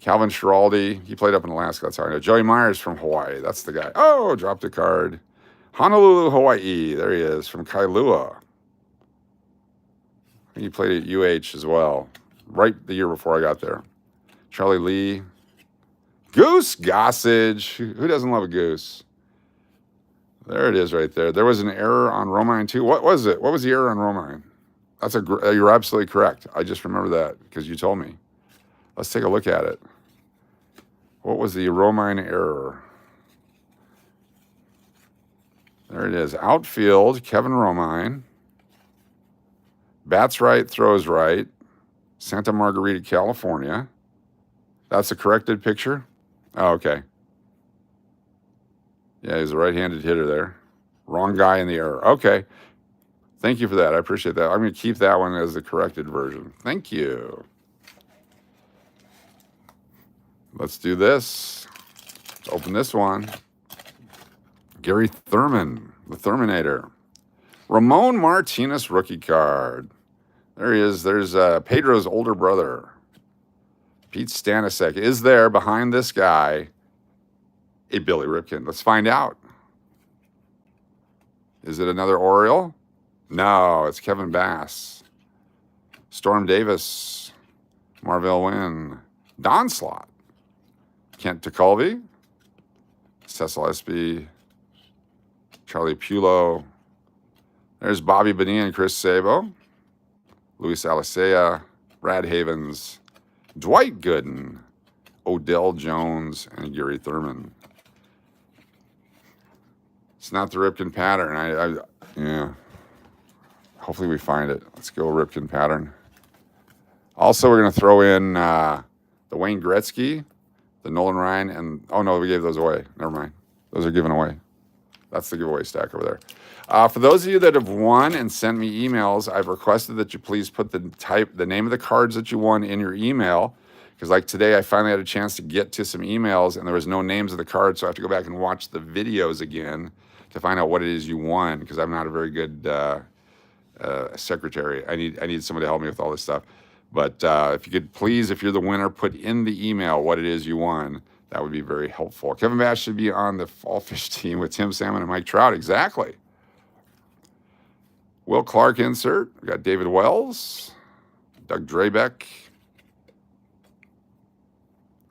Calvin Schiraldi, he played up in Alaska, that's how I know. Joey Myers from Hawaii, that's the guy. Oh, dropped a card. Honolulu, Hawaii, there he is, from Kailua. He played at UH as well, right the year before I got there. Charlie Lee. Goose Gossage, who doesn't love a goose? There it is right there. There was an error on Romine too. What was it? What was the error on Romine? You're absolutely correct. I just remember that because you told me. Let's take a look at it. What was the Romine error? There it is. Outfield, Kevin Romine. Bats right, throws right. Santa Margarita, California. That's a corrected picture? Oh, okay. Yeah, he's a right-handed hitter there. Wrong guy in the error. Okay. Thank you for that. I appreciate that. I'm going to keep that one as the corrected version. Thank you. Let's do this. Let's open this one. Gary Thurman, the Thurminator. Ramon Martinez rookie card. There he is. There's Pedro's older brother. Pete Stanisek is there behind this guy. A Billy Ripken. Let's find out. Is it another Oriole? No, it's Kevin Bass. Storm Davis. Marvell Wynn. Don Slott, Kent DeCulvey, Cecil Espy, Charlie Pulo. There's Bobby Bonilla and Chris Sabo, Luis Alicea, Brad Havens, Dwight Gooden, Odell Jones, and Gary Thurman. It's not the Ripken pattern. Yeah. Hopefully we find it. Let's go Ripken pattern. Also, we're going to throw in the Wayne Gretzky, the Nolan Ryan, and oh no, we gave those away. Never mind. Those are given away. That's the giveaway stack over there. For those of you that have won and sent me emails, I've requested that you please put the name of the cards that you won in your email. Because like today, I finally had a chance to get to some emails and there was no names of the cards, so I have to go back and watch the videos again to find out what it is you won. Because I'm not a very good secretary. I need somebody to help me with all this stuff. But if you could please, if you're the winner, put in the email what it is you won. That would be very helpful. Kevin Bash should be on the fall fish team with Tim Salmon and Mike Trout. Exactly. Will Clark insert. We got David Wells, Doug Drabeck.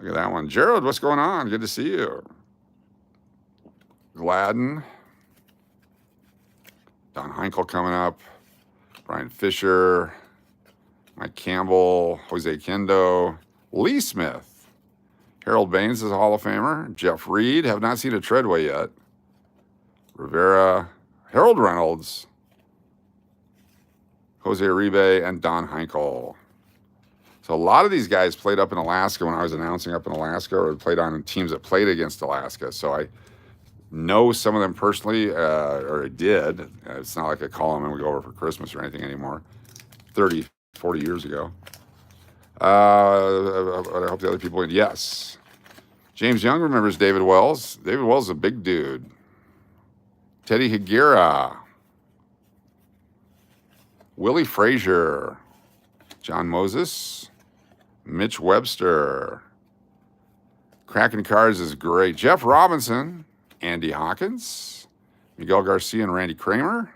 Look at that one. Gerald, what's going on? Good to see you. Gladden. Don Heinkel coming up. Brian Fisher. Mike Campbell. Jose Kendo. Lee Smith. Harold Baines is a Hall of Famer. Jeff Reed. Have not seen a Treadway yet. Rivera. Harold Reynolds. Jose Uribe. And Don Heinkel. So a lot of these guys played up in Alaska when I was announcing up in Alaska, or played on teams that played against Alaska. So I know some of them personally, or I did. It's not like I call them and we go over for Christmas or anything anymore. 30, 40 years ago. I hope the other people win. Yes. James Young remembers David Wells. David Wells is a big dude. Teddy Higuera. Willie Frazier. John Moses. Mitch Webster. Cracking cards is great. Jeff Robinson. Andy Hawkins. Miguel Garcia and Randy Kramer.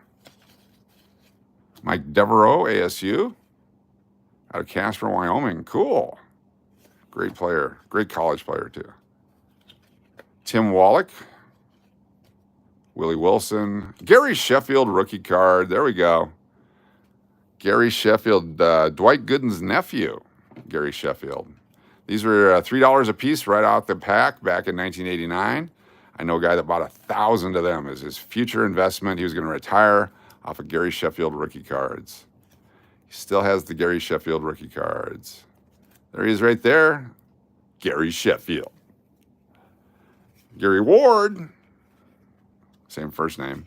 Mike Devereaux, ASU. Out of Casper, Wyoming. Cool. Great player. Great college player, too. Tim Wallach. Willie Wilson. Gary Sheffield, rookie card. There we go. Gary Sheffield, Dwight Gooden's nephew, Gary Sheffield. These were $3 a piece right out the pack back in 1989. I know a guy that bought 1,000 of them as his future investment. He was going to retire off of Gary Sheffield rookie cards. He still has the Gary Sheffield rookie cards. There he is right there. Gary Sheffield. Gary Ward. Same first name.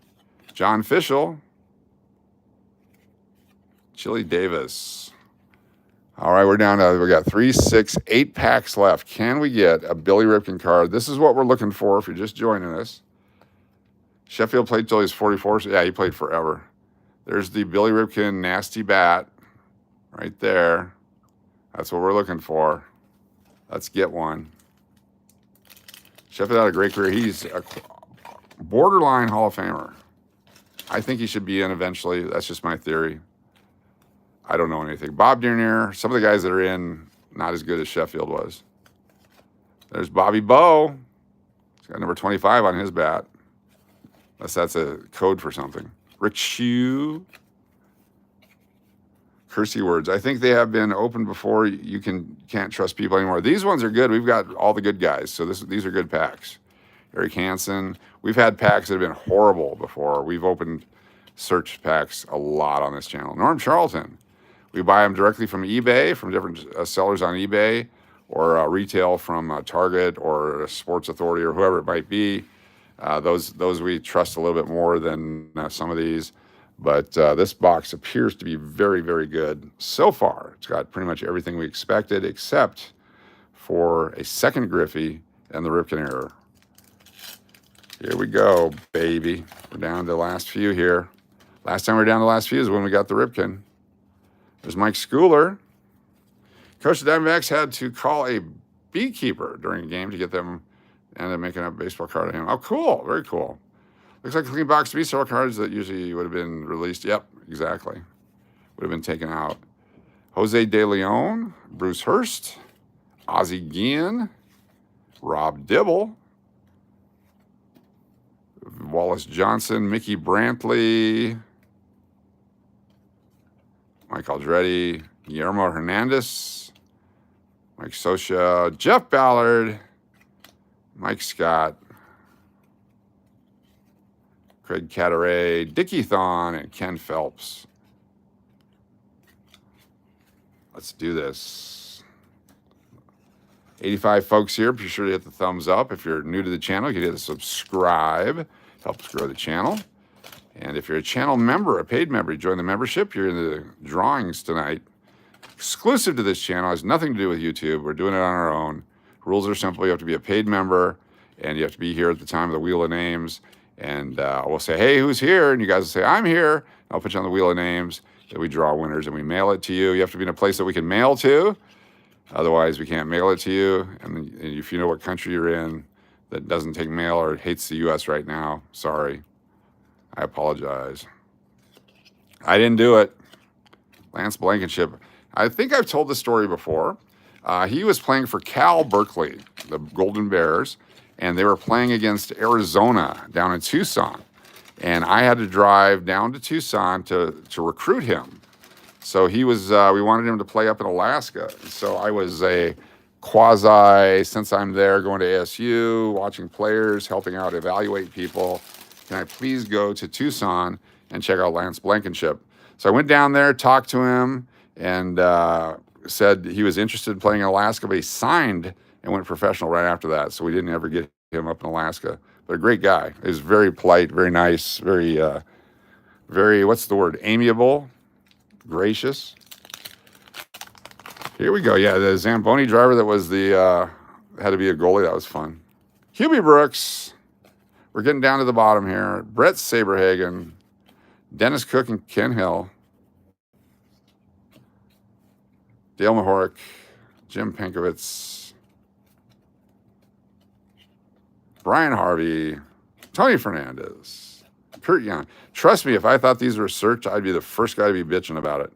John Fishel. Chili Davis. All right, we're down to, we got 3, 6, 8 packs left. Can we get a Billy Ripken card? This is what we're looking for if you're just joining us. Sheffield played till he was 44. So yeah, he played forever. There's the Billy Ripken nasty bat right there. That's what we're looking for. Let's get one. Sheffield had a great career. He's a borderline Hall of Famer. I think he should be in eventually. That's just my theory. I don't know anything. Bob Dernier, some of the guys that are in, not as good as Sheffield was. There's Bobby Bowe. He's got number 25 on his bat. Unless that's a code for something. Rick Shue. Cursey words. I think they have been opened before. You can't trust people anymore. These ones are good. We've got all the good guys. So these are good packs. Eric Hansen. We've had packs that have been horrible before. We've opened search packs a lot on this channel. Norm Charlton. We buy them directly from eBay, from different sellers on eBay, or retail from Target or Sports Authority or whoever it might be. Those we trust a little bit more than some of these. But this box appears to be very, very good so far. It's got pretty much everything we expected, except for a second Griffey and the Ripken error. Here we go, baby. We're down to the last few here. Last time we were down to the last few is when we got the Ripken. There's Mike Schooler. Coach of the Diamondbacks had to call a beekeeper during a game to get them, and then making a baseball card of him. Oh, cool. Very cool. Looks like a clean box to be several cards that usually would have been released. Yep, exactly. Would have been taken out. Jose De Leon, Bruce Hurst, Ozzie Guillen, Rob Dibble, Wallace Johnson, Mickey Brantley, Mike Aldretti, Guillermo Hernandez, Mike Sosha, Jeff Ballard, Mike Scott, Craig Cataray, Dickie Thon, and Ken Phelps. Let's do this. 85 folks here. Be sure to hit the thumbs up. If you're new to the channel, you can hit the subscribe. Helps grow the channel. And if you're a channel member, a paid member, you join the membership. You're in the drawings tonight. Exclusive to this channel. Has nothing to do with YouTube. We're doing it on our own. Rules are simple. You have to be a paid member, and you have to be here at the time of the Wheel of Names. And we'll say, hey, who's here? And you guys will say, I'm here. And I'll put you on the Wheel of Names. Then we draw winners, and we mail it to you. You have to be in a place that we can mail to. Otherwise, we can't mail it to you. And if you know what country you're in that doesn't take mail or hates the U.S. right now, sorry. I apologize. I didn't do it. Lance Blankenship. I think I've told this story before. He was playing for Cal Berkeley, the Golden Bears, and they were playing against Arizona down in Tucson. And I had to drive down to Tucson to recruit him. So he was, we wanted him to play up in Alaska. So I was a quasi, since I'm there, going to ASU, watching players, helping out evaluate people. Can I please go to Tucson and check out Lance Blankenship? So I went down there, talked to him, and said he was interested in playing in Alaska, but he signed and went professional right after that. So we didn't ever get him up in Alaska. But a great guy. He was very polite, very nice, very, what's the word, amiable, gracious. Here we go. Yeah, the Zamboni driver that was the, had to be a goalie. That was fun. Hubie Brooks. We're getting down to the bottom here. Brett Saberhagen, Dennis Cook and Ken Hill, Dale Mahorick, Jim Penkovitz, Brian Harvey, Tony Fernandez, Kurt Young. Trust me, if I thought these were searched, I'd be the first guy to be bitching about it.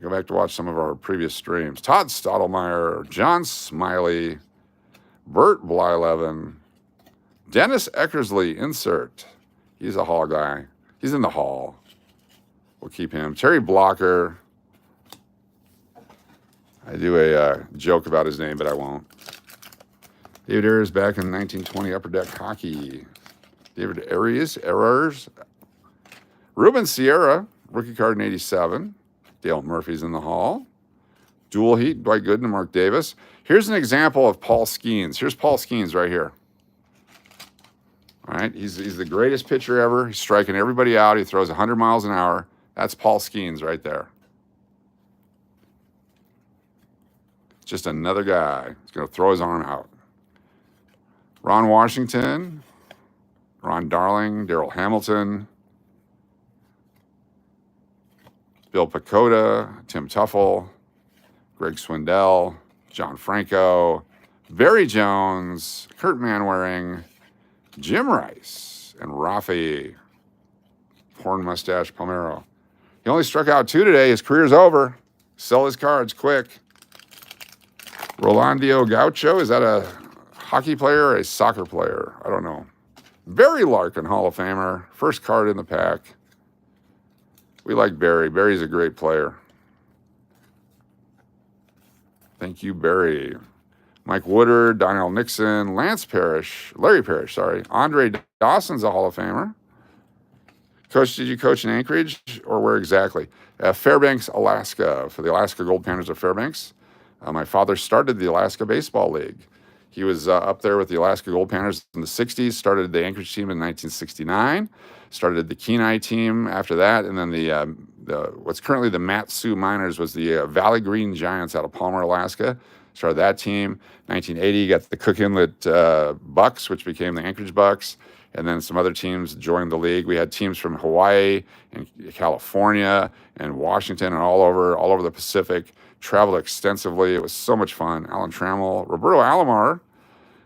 Go back to watch some of our previous streams. Todd Stottlemyre, John Smiley, Bert Blyleven, Dennis Eckersley, insert. He's a Hall guy. He's in the Hall. We'll keep him. Terry Blocker. I do a joke about his name, but I won't. David Ayers back in 1920 Upper Deck Hockey. David Ayers. Ruben Sierra, rookie card in 87. Dale Murphy's in the Hall. Dual Heat, Dwight Gooden and Mark Davis. Here's an example of Paul Skeens. Here's Paul Skeens right here. All right, he's the greatest pitcher ever. He's striking everybody out. He throws 100 miles an hour. That's Paul Skeens right there. Just another guy. He's going to throw his arm out. Ron Washington, Ron Darling, Darrell Hamilton, Bill Pacoda, Tim Tuffle, Greg Swindell, John Franco, Barry Jones, Kurt Manwaring, Jim Rice, and Rafi Porn Mustache Palmero. He only struck out 2 today. His career's over. Sell his cards quick. Rolandio Gaucho, is that a hockey player or a soccer player? I don't know. Barry Larkin, Hall of Famer. First card in the pack. We like Barry. Barry's a great player. Thank you, Barry. Mike Woodard, Donnell Nixon, Larry Parrish, sorry. Andre Dawson's a Hall of Famer. Coach, did you coach in Anchorage or where exactly? Fairbanks, Alaska, for the Alaska Gold Panthers of Fairbanks. My father started the Alaska Baseball League. He was up there with the Alaska Gold Panthers in the 60s, started the Anchorage team in 1969, started the Kenai team after that, and then the what's currently the Mat-Su Miners was the Valley Green Giants out of Palmer, Alaska. Started that team. 1980, got the Cook Inlet Bucks, which became the Anchorage Bucks, and then some other teams joined the league. We had teams from Hawaii and California and Washington and all over the Pacific. Traveled extensively. It was so much fun. Alan Trammell, Roberto Alomar.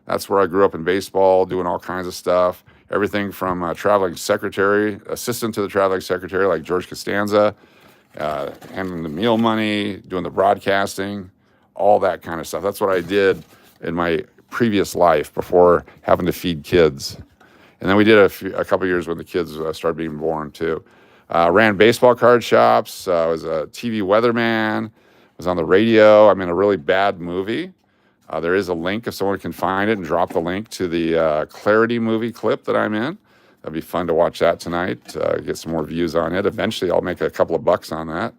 That's where I grew up in baseball, doing all kinds of stuff. Everything from traveling secretary, assistant to the traveling secretary like George Costanza, handling the meal money, doing the broadcasting, all that kind of stuff. That's what I did in my previous life before having to feed kids. And then we did a couple years when the kids started being born too. Ran baseball card shops. Was a TV weatherman. Was on the radio. I'm in a really bad movie. There is a link if someone can find it and drop the link to the Clarity movie clip that I'm in. That'd be fun to watch that tonight. Get some more views on it. Eventually, I'll make a couple of bucks on that.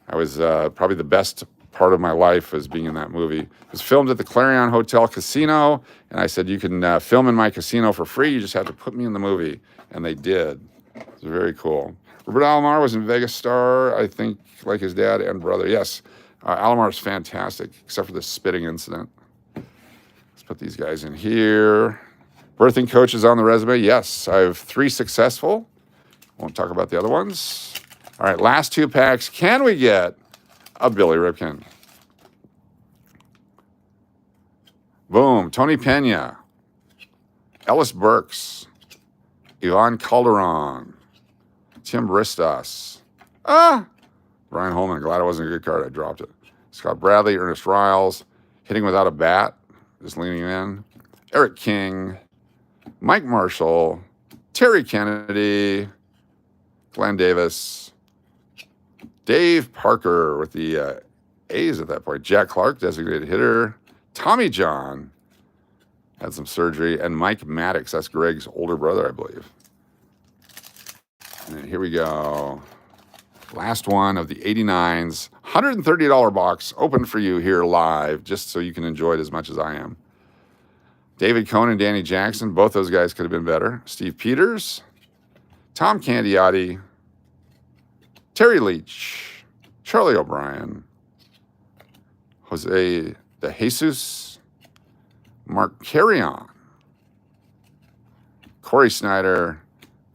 I was probably the best part of my life was being in that movie. It was filmed at the Clarion Hotel Casino, and I said, you can film in my casino for free. You just have to put me in the movie. And they did. It was very cool. Robert Alomar was in Vegas Star, I think, like his dad and brother. Yes, Alomar is fantastic, except for the spitting incident. Let's put these guys in here. Birthing coaches on the resume. Yes, I have 3 successful. Won't talk about the other ones. All right, last 2 packs. Can we get a Billy Ripken? Boom. Tony Pena. Ellis Burks. Ivan Calderon. Tim Bristos. Brian Holman. Glad it wasn't a good card. I dropped it. Scott Bradley. Ernest Riles. Hitting without a bat. Just leaning in. Eric King. Mike Marshall. Terry Kennedy. Glenn Davis. Dave Parker with the A's at that point. Jack Clark, designated hitter. Tommy John had some surgery. And Mike Maddox, that's Greg's older brother, I believe. And then here we go. Last one of the 89s. $130 box open for you here live, just so you can enjoy it as much as I am. David Cohn and Danny Jackson, both those guys could have been better. Steve Peters, Tom Candiotti, Terry Leach, Charlie O'Brien, Jose De Jesus, Mark Carrion, Corey Snider,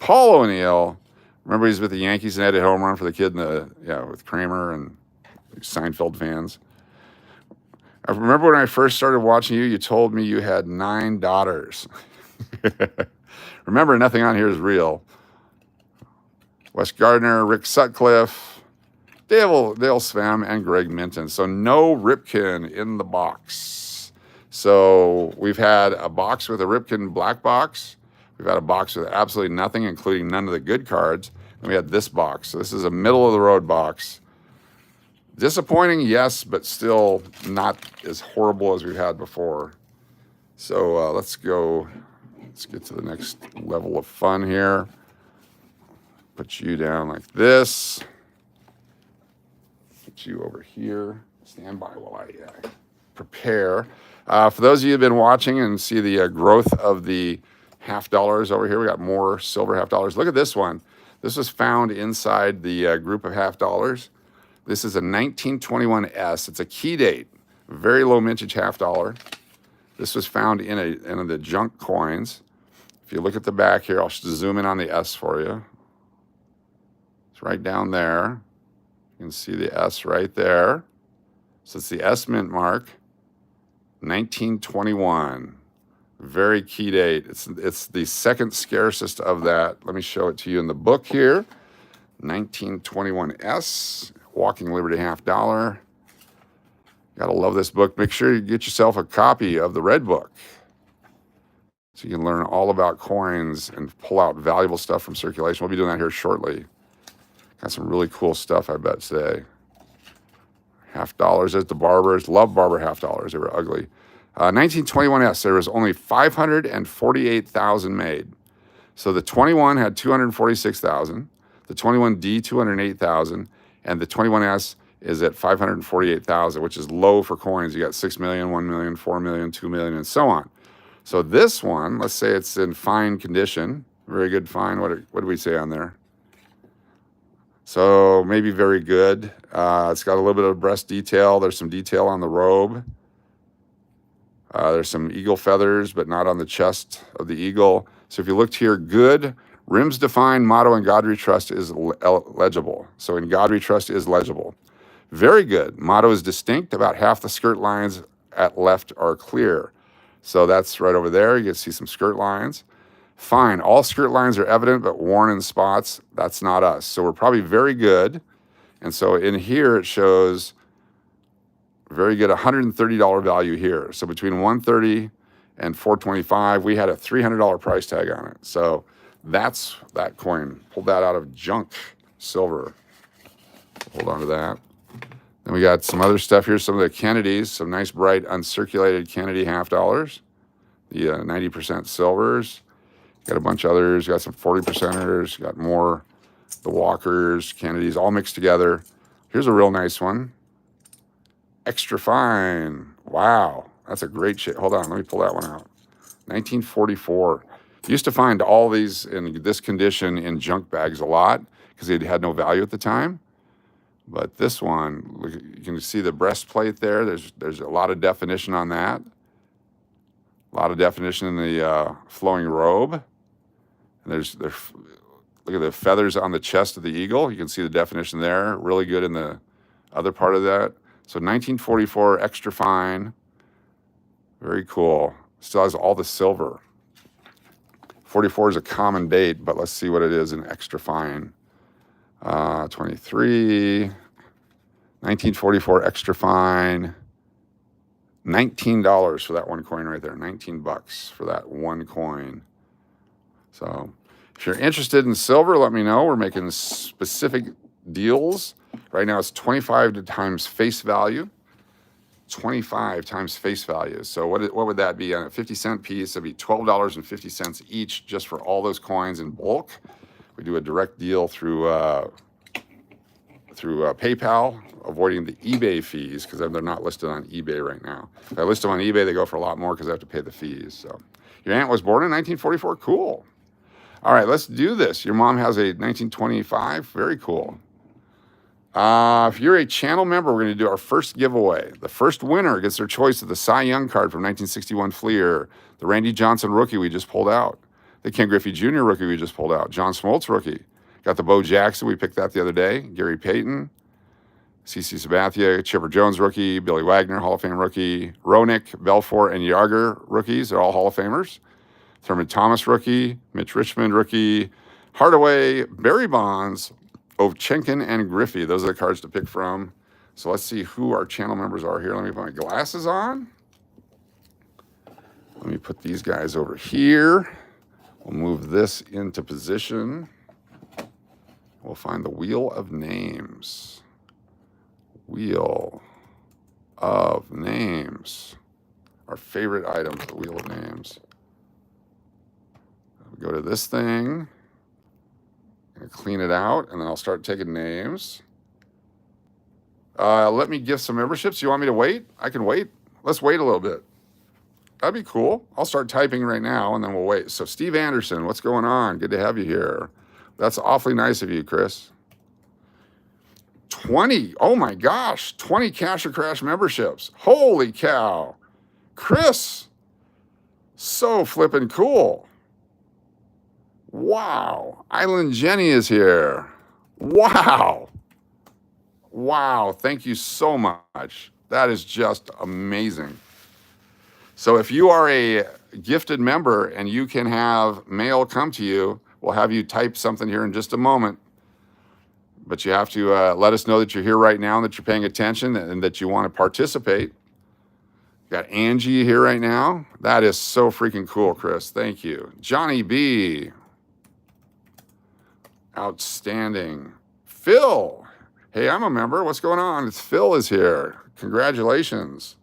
Paul O'Neill. Remember he's with the Yankees and had a home run for the kid with Kramer and Seinfeld fans. I remember when I first started watching you, you told me you had 9 daughters. Remember, nothing on here is real. Wes Gardner, Rick Sutcliffe, Dale Svem, and Greg Minton. So no Ripken in the box. So we've had a box with a Ripken black box. We've had a box with absolutely nothing, including none of the good cards. And we had this box. So this is a middle-of-the-road box. Disappointing, yes, but still not as horrible as we've had before. So let's get to the next level of fun here. Put you down like this. Put you over here. Stand by while I prepare. For those of you who have been watching and see the growth of the $50 over here, we got more silver $50. Look at this one. This was found inside the group of $50. This is a 1921S. It's a key date, very low mintage $50. This was found in the junk coins. If you look at the back here, I'll zoom in on the S for you. It's right down there. You can see the S right there. So it's the S mint mark, 1921. Very key date. It's the second scarcest of that. Let me show it to you in the book here. 1921S. Walking Liberty $50. Gotta love this book. Make sure you get yourself a copy of the Red Book so you can learn all about coins and pull out valuable stuff from circulation. We'll be doing that here shortly. Got some really cool stuff, I bet, today. $50 at the Barbers. Love Barber $50. They were ugly. 1921S, there was only 548,000 made. So the 21 had 246,000. The 21D, 208,000. And the 21S is at 548,000, which is low for coins. You got 6 million, 1 million, 4 million, 2 million, and so on. So this one, let's say it's in fine condition, very good fine. What do we say on there? So maybe very good. It's got a little bit of breast detail. There's some detail on the robe. There's some eagle feathers, but not on the chest of the eagle. So if you looked here, good. Rims defined, motto in God We Trust is legible. So in God We Trust is legible. Very good. Motto is distinct. About half the skirt lines at left are clear. So that's right over there. You can see some skirt lines. Fine. All skirt lines are evident, but worn in spots. That's not us. So we're probably very good. And so in here it shows Very good, $130 value here. So between $130 and $425, we had a $300 price tag on it. So that's that coin. Pulled that out of junk silver. Hold on to that. Then we got some other stuff here, some of the Kennedys, some nice bright uncirculated Kennedy half dollars, the 90% silvers. Got a bunch of others, got some 40%ers, got more, the Walkers, Kennedys, all mixed together. Here's a real nice one. Extra fine. Wow, that's a great shape. Hold on, let me pull that one out. 1944. Used to find all these in this condition in junk bags a lot because they had no value at the time. But this one, look, you can see the breastplate there. There's a lot of definition on that. A lot of definition in the flowing robe. And there's look at the feathers on the chest of the eagle. You can see the definition there. Really good in the other part of that. So 1944, extra fine. Very cool. Still has all the silver. 44 is a common date, but let's see what it is in extra fine. 23, 1944 extra fine. $19 for that one coin right there. 19 bucks for that one coin. So if you're interested in silver, let me know. We're making specific deals. Right now it's 25 times face value. 25 times face value. So what would that be on a 50-cent piece? It'd be $12.50 each just for all those coins in bulk. We do a direct deal through PayPal, avoiding the eBay fees because they're not listed on eBay right now. If I list them on eBay, they go for a lot more because I have to pay the fees. So your aunt was born in 1944. Cool. All right, let's do this. Your mom has a 1925. Very cool. If you're a channel member, we're going to do our first giveaway. The first winner gets their choice of the Cy Young card from 1961 Fleer, the Randy Johnson rookie we just pulled out, the Ken Griffey Jr. rookie we just pulled out, John Smoltz rookie. Got the Bo Jackson, we picked that the other day, Gary Payton, CeCe Sabathia, Chipper Jones rookie, Billy Wagner, Hall of Fame rookie, Roenick, Belfour, and Yager rookies. They're all Hall of Famers. Thurman Thomas rookie, Mitch Richmond rookie, Hardaway, Barry Bonds, Ovchenkin, and Griffey. Those are the cards to pick from. So let's see who our channel members are here. Let me put my glasses on. Let me put these guys over here. We'll move this into position. We'll find the Wheel of Names. Wheel of Names. Our favorite item, the Wheel of Names. We go to this thing. Clean it out, and then I'll start taking names. Let me give some memberships. You want me to wait? I can wait. Let's wait a little bit. That'd be cool. I'll start typing right now, and then we'll wait. So Steve Anderson, what's going on? Good to have you here. That's awfully nice of you, Chris. 20. Oh, my gosh. 20 Cash or Crash memberships. Holy cow. Chris. So flippin' cool. Wow. Island Jenny is here. Wow. Wow. Thank you so much. That is just amazing. So if you are a gifted member and you can have mail come to you, we'll have you type something here in just a moment. But you have to let us know that you're here right now and that you're paying attention and that you want to participate. Got Angie here right now. That is so freaking cool, Chris. Thank you. Johnny B. Outstanding. Phil. Hey, I'm a member. What's going on? It's Phil is here. Congratulations.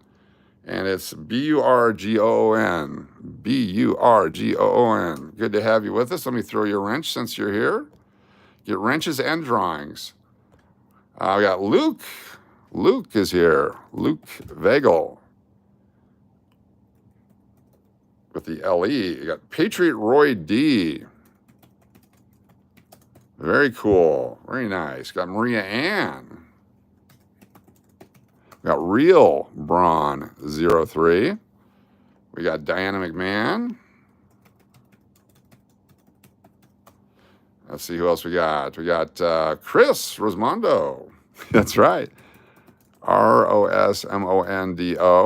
And it's B-U-R-G-O-O-N. B-U-R-G-O-O-N. Good to have you with us. Let me throw you a wrench since you're here. Get wrenches and drawings. We got Luke. Luke is here. Luke Vagel. With the L-E. You got Patriot Roy D. Very cool. Very nice. Got Maria Ann. We got Real Braun 03. We got Diana McMahon. Let's see who else we got. We got Chris Rosmondo. That's right. R-O-S-M-O-N-D-O.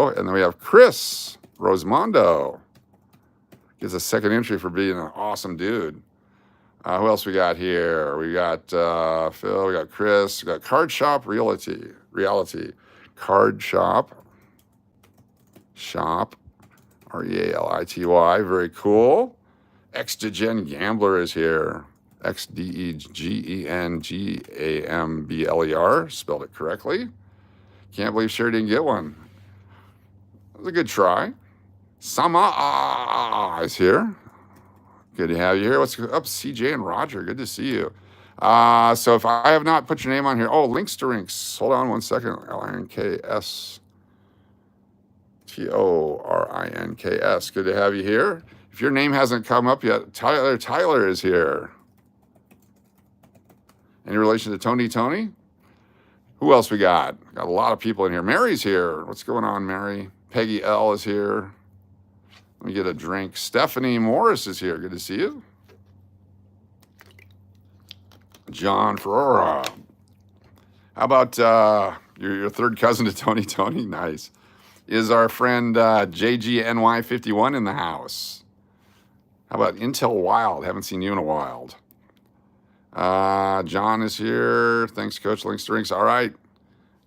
And then we have Chris Rosmondo. Gives a second entry for being an awesome dude. Who else we got here? We got Phil, we got Chris, we got Card Shop Reality. Card Shop. Shop. R-E-A-L-I-T-Y. Very cool. Xdegen Gambler is here. Xdegengambler. Spelled it correctly. Can't believe Sherry didn't get one. That was a good try. Sama is here. Good to have you here. What's up, CJ and Roger? Good to see you. So if I have not put your name on here, links to rinks. Hold on one second. LINKSTORINKS. Good to have you here. If your name hasn't come up yet, Tyler is here. Any relation to Tony? Who else we got? Got a lot of people in here. Mary's here. What's going on, Mary? Peggy L is here. Let me get a drink. Stephanie Morris is here. Good to see you. John Ferrara. How about your third cousin to Tony? Nice. Is our friend JGNY51 in the house? How about Intel Wild? Haven't seen you in a while. John is here. Thanks, Coach. Links to rinks. All right.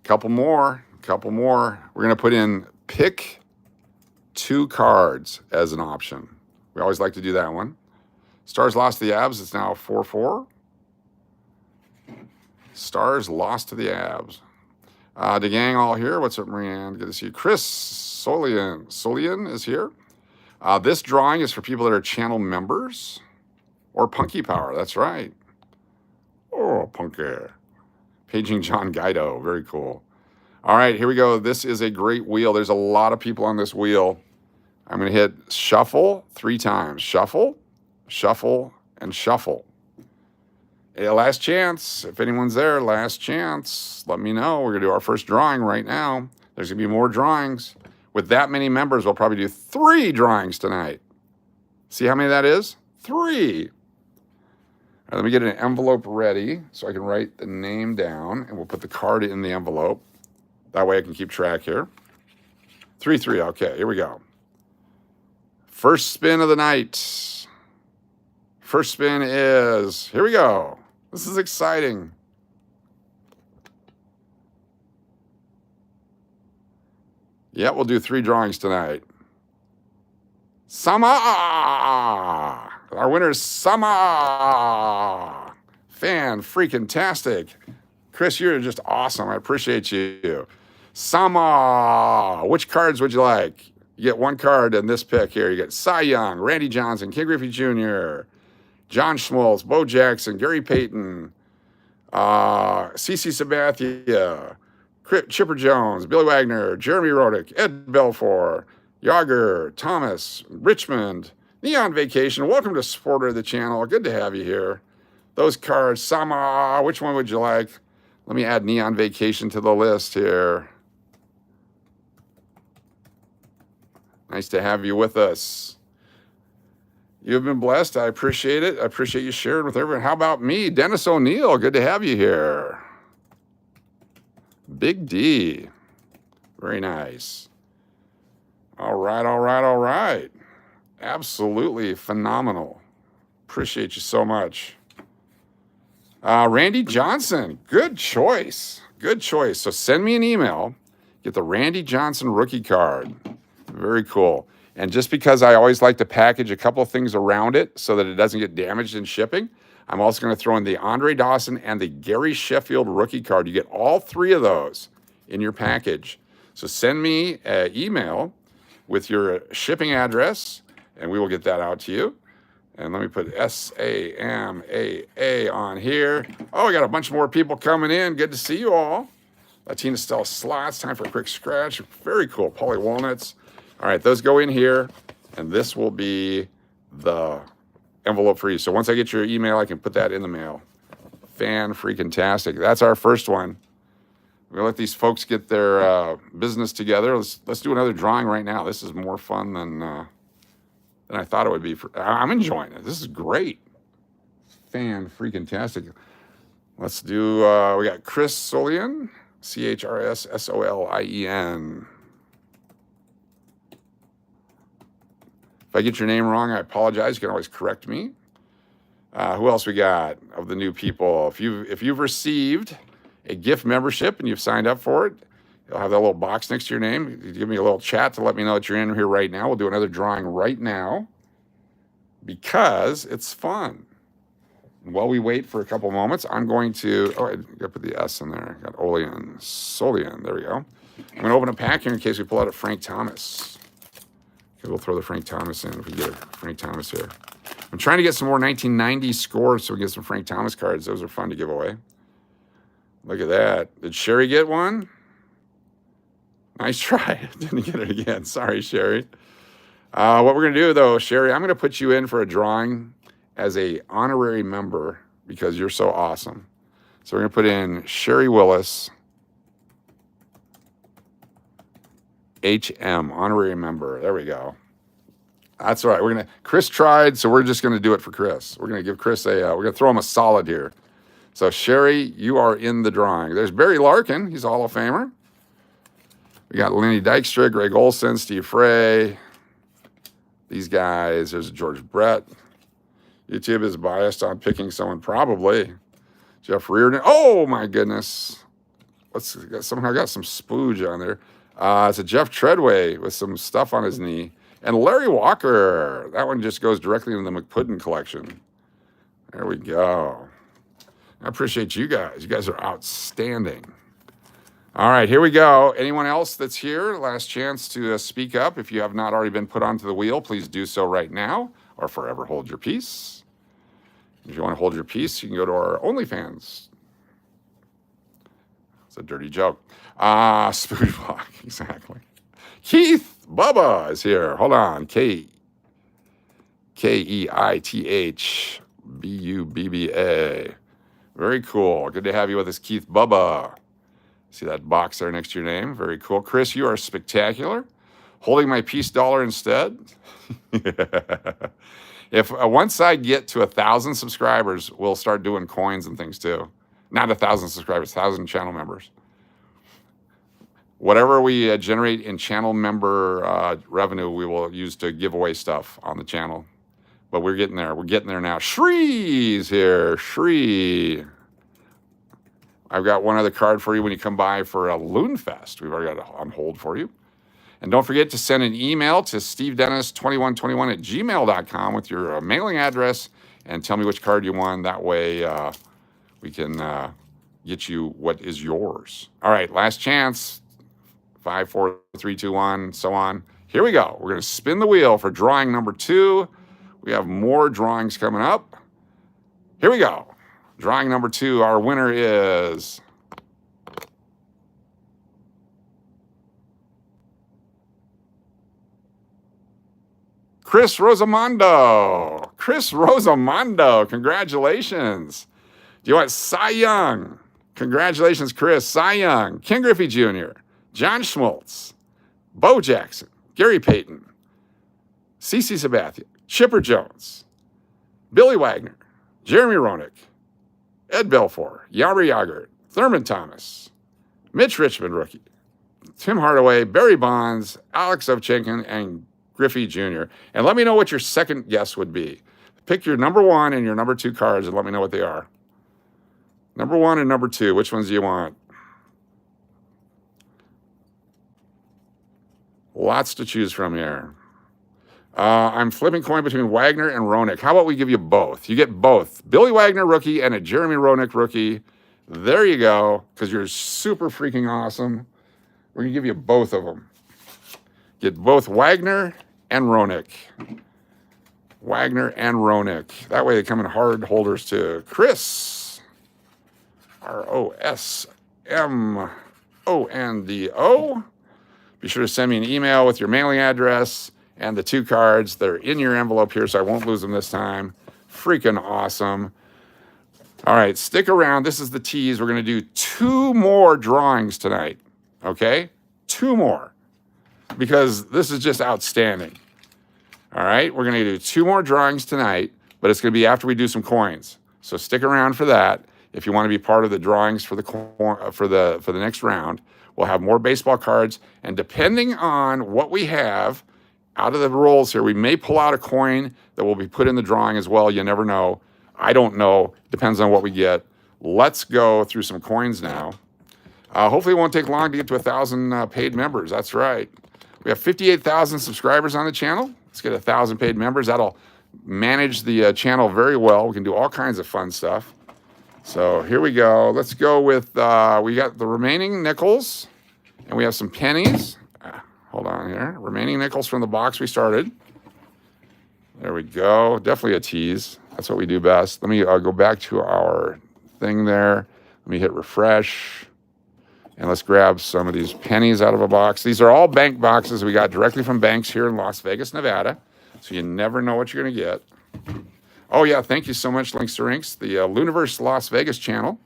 Couple more. We're going to put in pick 2 cards as an option. We always like to do that one. Stars lost to the Abs. It's now 4-4. Stars lost to the Abs. The gang all here. What's up, Marianne? Good to see you. Chris Solian is here. This drawing is for people that are channel members or Punky Power. That's right. Oh, Punky. Paging John Guido. Very cool. All right, here we go. This is a great wheel. There's a lot of people on this wheel. I'm going to hit shuffle 3 times. Shuffle, shuffle, and shuffle. Hey, last chance. If anyone's there, last chance. Let me know. We're going to do our first drawing right now. There's going to be more drawings. With that many members, we'll probably do 3 drawings tonight. See how many that is? 3. All right, let me get an envelope ready so I can write the name down, and we'll put the card in the envelope. That way I can keep track here. 3-3. Okay, here we go. First spin of the night. First spin is, here we go. This is exciting. Yeah, we'll do 3 drawings tonight. Sama! Our winner is Sama! Fan-freaking-tastic. Chris, you're just awesome. I appreciate you. Sama! Which cards would you like? You get 1 card in this pick here. You get Cy Young, Randy Johnson, King Griffey Jr., John Schmaltz, Bo Jackson, Gary Payton, CC Sabathia, Chipper Jones, Billy Wagner, Jeremy Rodick, Ed Belfour, Yager, Thomas, Richmond, Neon Vacation. Welcome to Supporter of the channel. Good to have you here. Those cards, Sama, which one would you like? Let me add Neon Vacation to the list here. Nice to have you with us. You've been blessed. I appreciate it. I appreciate you sharing with everyone. How about me? Dennis O'Neill. Good to have you here. Big D. Very nice. All right. Absolutely phenomenal. Appreciate you so much. Randy Johnson. Good choice. So send me an email. Get the Randy Johnson rookie card. Very cool. And just because I always like to package a couple of things around it so that it doesn't get damaged in shipping, I'm also going to throw in the Andre Dawson and the Gary Sheffield rookie card. You get all 3 of those in your package. So send me an email with your shipping address, and we will get that out to you. And let me put SAMAA on here. Oh, we got a bunch more people coming in. Good to see you all. Latina Stella Slots. Time for a quick scratch. Very cool. Polly Walnuts. All right, those go in here, and this will be the envelope for you. So once I get your email, I can put that in the mail. Fan-freaking-tastic. That's our first one. We're going to let these folks get their business together. Let's do another drawing right now. This is more fun than I thought it would be. I'm enjoying it. This is great. Fan-freaking-tastic. Let's do, we got Chris Solian, CHRSSOLIEN. If I get your name wrong, I apologize. You can always correct me. Who else we got of the new people? If you've received a gift membership and you've signed up for it, You'll have that little box next to your name. You give me a little chat to let me know that you're in here right now. We'll do another drawing right now because it's fun. While we wait for a couple moments, I'm going to, I got to put the S in there. Got Olean, Solian, there we go. I'm going to open a pack here in case we pull out a Frank Thomas. Okay, we'll throw the Frank Thomas in if we get a Frank Thomas here. I'm trying to get some more 1990 scores so we get some Frank Thomas cards. Those are fun to give away. Look at that. Did Sherry get one? Nice try. Didn't get it again. Sorry, Sherry. What we're going to do, though, Sherry, I'm going to put you in for a drawing as a honorary member because you're so awesome. So we're going to put in Sherry Willis, HM, honorary member. There we go. That's all right. Chris tried, so we're just going to do it for Chris. We're going to give Chris we're going to throw him a solid here. So Sherry, you are in the drawing. There's Barry Larkin. He's a Hall of Famer. We got Lenny Dykstra, Greg Olson, Steve Frey. These guys. There's George Brett. YouTube is biased on picking someone, probably. Jeff Reardon. Oh, my goodness. Somehow got some spooge on there. It's a Jeff Treadway with some stuff on his knee. And Larry Walker. That one just goes directly into the McPuddin collection. There we go. I appreciate you guys. You guys are outstanding. All right, here we go. Anyone else that's here? Last chance to speak up. If you have not already been put onto the wheel, please do so right now or forever hold your peace. If you want to hold your peace, you can go to our OnlyFans. It's a dirty joke. Spooge Block, exactly. Keith Bubba is here. Hold on. Keithbubba. Very cool. Good to have you with us, Keith Bubba. See that box there next to your name? Very cool. Chris, you are spectacular. Holding my peace dollar instead. If once I get to 1,000 subscribers, we'll start doing coins and things too. Not 1,000 subscribers, 1,000 channel members. Whatever we generate in channel member revenue, we will use to give away stuff on the channel. But we're getting there. We're getting there now. Shree's here. Shree. I've got one other card for you when you come by for a Loon Fest. We've already got it on hold for you. And don't forget to send an email to stevedennis2121@gmail.com with your mailing address and tell me which card you won. That way we can get you what is yours. All right, last chance. 5, 4, 3, 2, 1, so on. Here we go. We're going to spin the wheel for drawing number 2. We have more drawings coming up. Here we go. Drawing number 2. Our winner is Chris Rosamondo. Chris Rosamondo. Congratulations. Do you want Cy Young? Congratulations, Chris. Cy Young. Ken Griffey Jr., John Schmoltz, Bo Jackson, Gary Payton, CeCe Sabathia, Chipper Jones, Billy Wagner, Jeremy Roenick, Ed Belfour, Yari Yagert, Thurman Thomas, Mitch Richmond, rookie, Tim Hardaway, Barry Bonds, Alex Ovchenkin, and Griffey Jr. And let me know what your second guess would be. Pick your number 1 and your number 2 cards and let me know what they are. Number 1 and number 2, which ones do you want? Lots to choose from here. I'm flipping coin between Wagner and Roenick. How about we give you both? You get both. Billy Wagner rookie and a Jeremy Roenick rookie. There you go, because you're super freaking awesome. We're going to give you both of them. Get both Wagner and Roenick. Wagner and Roenick. That way they come in hard holders too. Chris. ROSMONDO. Be sure to send me an email with your mailing address and the 2 cards. They're in your envelope here, so I won't lose them this time. Freaking awesome. All right, stick around. This is the tease. We're going to do 2 more drawings tonight, okay? 2 more, because this is just outstanding. All right, we're going to do 2 more drawings tonight, but it's going to be after we do some coins. So stick around for that. If you want to be part of the drawings for the next round, we'll have more baseball cards, and depending on what we have out of the rolls here, we may pull out a coin that will be put in the drawing as well. You never know. I don't know. Depends on what we get. Let's go through some coins now. Hopefully it won't take long to get to 1,000 paid members. That's right. We have 58,000 subscribers on the channel. Let's get 1,000 paid members. That'll manage the channel very well. We can do all kinds of fun stuff. So here we go. Let's go with, we got the remaining nickels, and we have some pennies. Hold on here. Remaining nickels from the box we started. There we go. Definitely a tease. That's what we do best. Let me go back to our thing there. Let me hit refresh. And let's grab some of these pennies out of a box. These are all bank boxes we got directly from banks here in Las Vegas, Nevada. So you never know what you're going to get. Oh, yeah. Thank you so much, Links to Rinks. The Luniverse Las Vegas channel.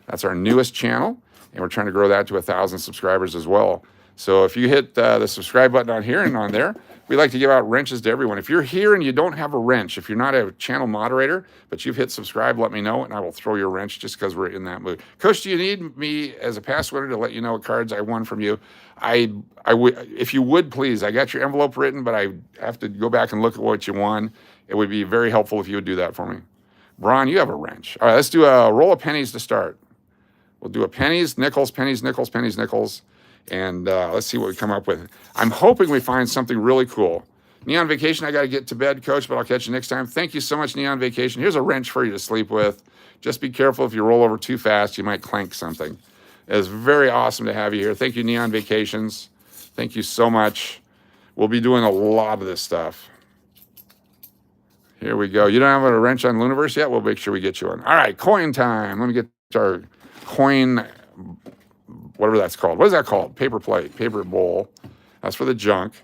That's our newest channel. And we're trying to grow that to 1,000 subscribers as well. So if you hit the subscribe button on here and on there, we like to give out wrenches to everyone. If you're here and you don't have a wrench, if you're not a channel moderator, but you've hit subscribe, let me know, and I will throw you a wrench just because we're in that mood. Coach, do you need me as a past winner to let you know what cards I won from you? I would, if you would, please. I got your envelope written, but I have to go back and look at what you won. It would be very helpful if you would do that for me. Braun, you have a wrench. All right, let's do a roll of pennies to start. We'll do a pennies, nickels, pennies, nickels, pennies, nickels. And let's see what we come up with. I'm hoping we find something really cool. Neon Vacation, I got to get to bed, Coach, but I'll catch you next time. Thank you so much, Neon Vacation. Here's a wrench for you to sleep with. Just be careful if you roll over too fast, you might clank something. It's very awesome to have you here. Thank you, Neon Vacations. Thank you so much. We'll be doing a lot of this stuff. Here we go. You don't have a wrench on Luniverse yet? We'll make sure we get you one. All right, coin time. Let me get our coin, whatever that's called. What is that called? Paper plate, paper bowl. That's for the junk.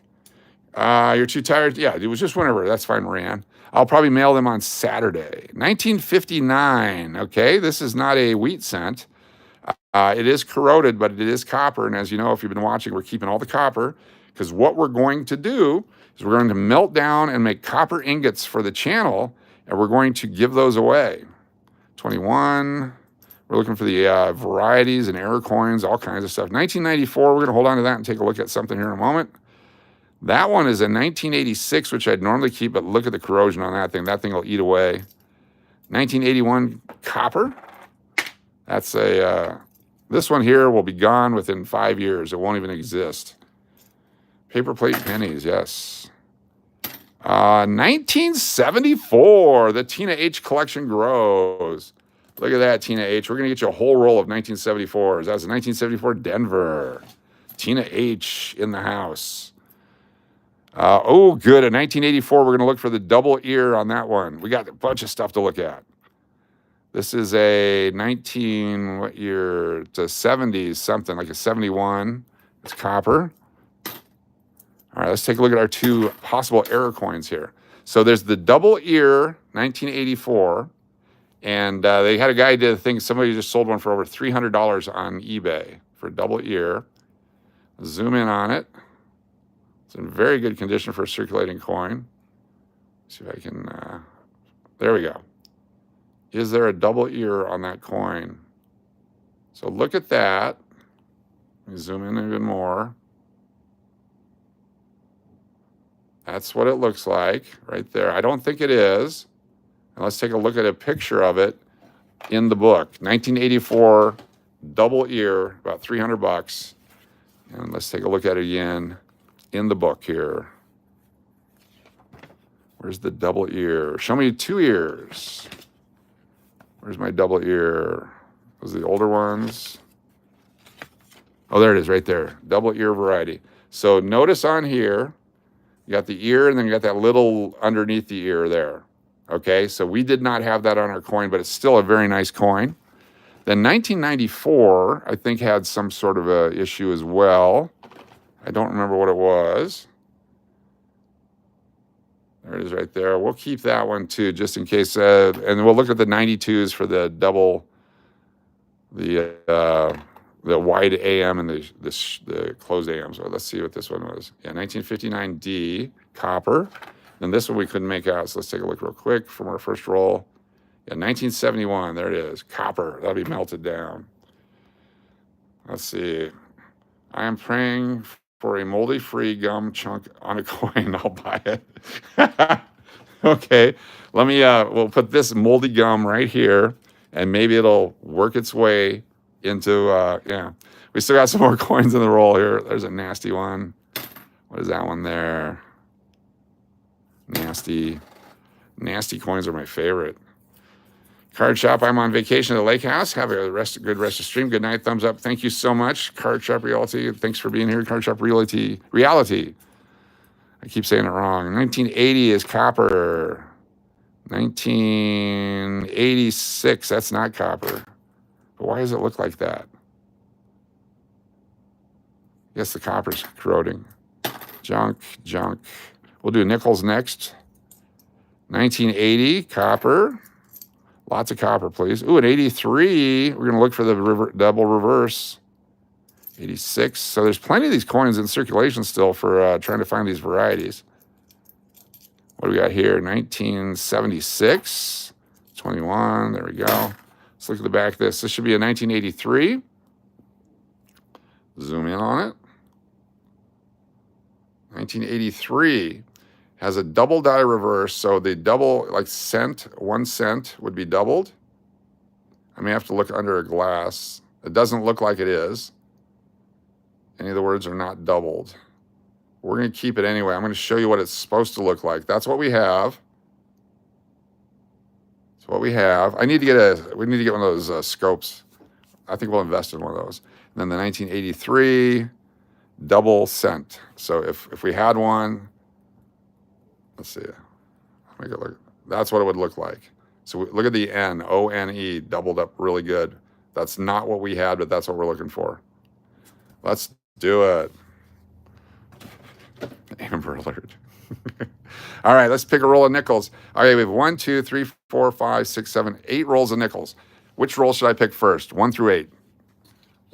You're too tired? Yeah, it was just whenever. That's fine, Marianne. I'll probably mail them on Saturday. 1959, okay? This is not a wheat cent. It is corroded, but it is copper. And as you know, if you've been watching, we're keeping all the copper because what we're going to do is we're going to melt down and make copper ingots for the channel, and we're going to give those away. 21. We're looking for the varieties and error coins, all kinds of stuff. 1994, we're going to hold on to that and take a look at something here in a moment. That one is a 1986, which I'd normally keep, but look at the corrosion on that thing. That thing will eat away. 1981 copper. That's a, this one here will be gone within 5 years. It won't even exist. Paper plate pennies, yes. 1974, the Tina H collection grows. Look at that, Tina H. We're going to get you a whole roll of 1974s. That's a 1974 Denver. Tina H in the house. Oh, good. In 1984, we're going to look for the double ear on that one. We got a bunch of stuff to look at. This is a 19, what year? It's a 70s something, like a 71. It's copper. All right, let's take a look at our two possible error coins here. So there's the double ear, 1984. And they had a guy did a thing. Somebody just sold one for over $300 on eBay for a double ear. Zoom in on it. It's in very good condition for a circulating coin. See if I can, there we go. Is there a double ear on that coin? So look at that. Let me zoom in even more. That's what it looks like right there. I don't think it is. And let's take a look at a picture of it in the book. 1984 double ear, about $300. And let's take a look at it again in the book here. Where's the double ear? Show me two ears. Where's my double ear? Those are the older ones. Oh, there it is right there. Double ear variety. So notice on here, you got the ear and then you got that little underneath the ear there. Okay, so we did not have that on our coin, but it's still a very nice coin. Then 1994, I think, had some sort of a issue as well. I don't remember what it was. There it is right there. We'll keep that one too, just in case. And we'll look at the 92s for the double, the wide AM and the closed AM. So let's see what this one was. Yeah, 1959D, copper. And this one we couldn't make out, so let's take a look real quick from our first roll. Yeah, 1971, there it is, copper. That'll be melted down. Let's see. I am praying for a moldy-free gum chunk on a coin. I'll buy it. Okay, let me, we'll put this moldy gum right here, and maybe it'll work its way into, yeah. We still got some more coins in the roll here. There's a nasty one. What is that one there? Nasty. Nasty coins are my favorite. Card Shop, I'm on vacation at the lake house. Have a good rest of stream. Good night. Thumbs up. Thank you so much. Card Shop Realty. Thanks for being here. Card Shop Realty. I keep saying it wrong. 1980 is copper. 1986, that's not copper. But why does it look like that? I guess the copper's corroding. Junk. We'll do nickels next. 1980, copper. Lots of copper, please. Ooh, an 83. We're going to look for the double reverse. 86. So there's plenty of these coins in circulation still for trying to find these varieties. What do we got here? 1976. 21. There we go. Let's look at the back of this. This should be a 1983. Zoom in on it. 1983 has a double die reverse. So the double, like cent, 1 cent would be doubled. I may have to look under a glass. It doesn't look like it is. Any of the words are not doubled. We're going to keep it anyway. I'm going to show you what it's supposed to look like. That's what we have. That's what we have. We need to get one of those scopes. I think we'll invest in one of those. And then the 1983 double cent. So if we had one, let's see. Make it look. That's what it would look like. So look at the N, O-N-E, doubled up really good. That's not what we had, but that's what we're looking for. Let's do it. Amber Alert. All right, let's pick a roll of nickels. Okay, we have 1, 2, 3, 4, 5, 6, 7, 8 rolls of nickels. Which roll should I pick first? 1 through 8.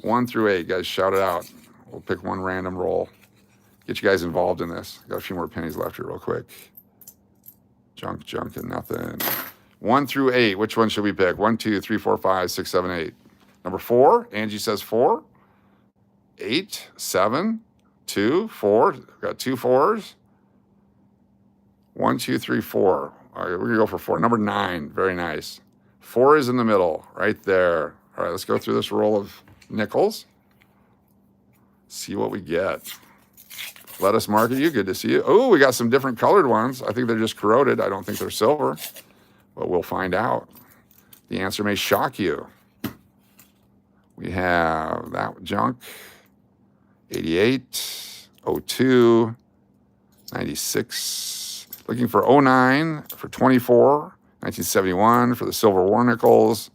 1 through 8, guys, shout it out. We'll pick one random roll. Get you guys involved in this. Got a few more pennies left here real quick. Junk, and nothing. 1 through 8, which one should we pick? 1, 2, 3, 4, 5, 6, 7, 8. Number 4, Angie says 4. 8, 7, 2, 4. Got 2 4s. 1, 2, 3, 4. All right, we're gonna go for 4. Number 9, very nice. 4 is in the middle, right there. All right, let's go through this roll of nickels. See what we get. Let us market you. Good to see you. Oh, we got some different colored ones. I think they're just corroded. I don't think they're silver, but we'll find out. The answer may shock you. We have that junk. 88, 02, 96. Looking for 09 for 24, 1971 for the silver war nickels.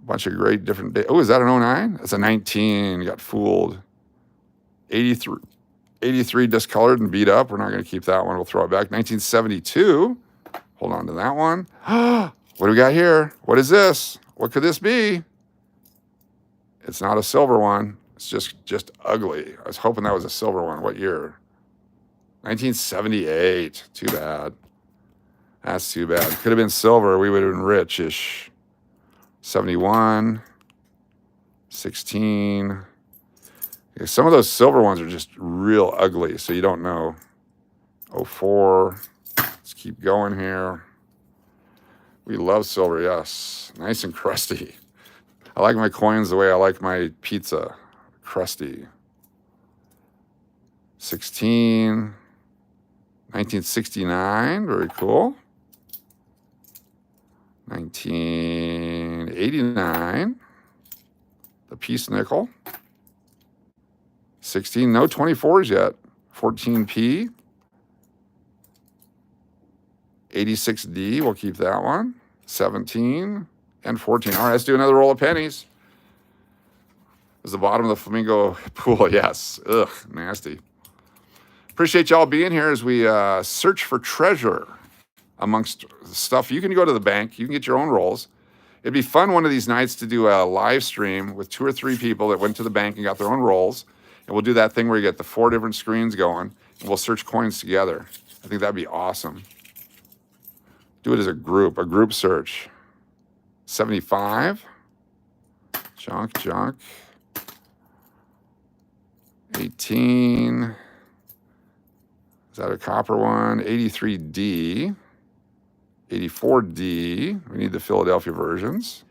A bunch of great different days. Oh, is that an 09? That's a 19. You got fooled. 83 discolored and beat up. We're not going to keep that one. We'll throw it back. 1972. Hold on to that one. What do we got here? What is this? What could this be? It's not a silver one. It's just ugly. I was hoping that was a silver one. What year? 1978. Too bad. That's too bad. Could have been silver. We would have been rich-ish. 71. 16. Okay, some of those silver ones are just real ugly, so you don't know. 04. Let's keep going here. We love silver, yes. Nice and crusty. I like my coins the way I like my pizza. Crusty. 16. 1969, very cool. 1989, the piece nickel. 16, no 24s yet. 14p. 86D, we'll keep that one. 17 and 14. All right, let's do another roll of pennies. This is the bottom of the flamingo pool, yes. Ugh, nasty. Appreciate y'all being here as we search for treasure amongst stuff. You can go to the bank. You can get your own rolls. It'd be fun one of these nights to do a live stream with 2 or 3 people that went to the bank and got their own rolls. And we'll do that thing where you get the 4 different screens going, and we'll search coins together. I think that'd be awesome. Do it as a group search. 75. Junk. 18. Is that a copper one? 83D. 84D. We need the Philadelphia versions.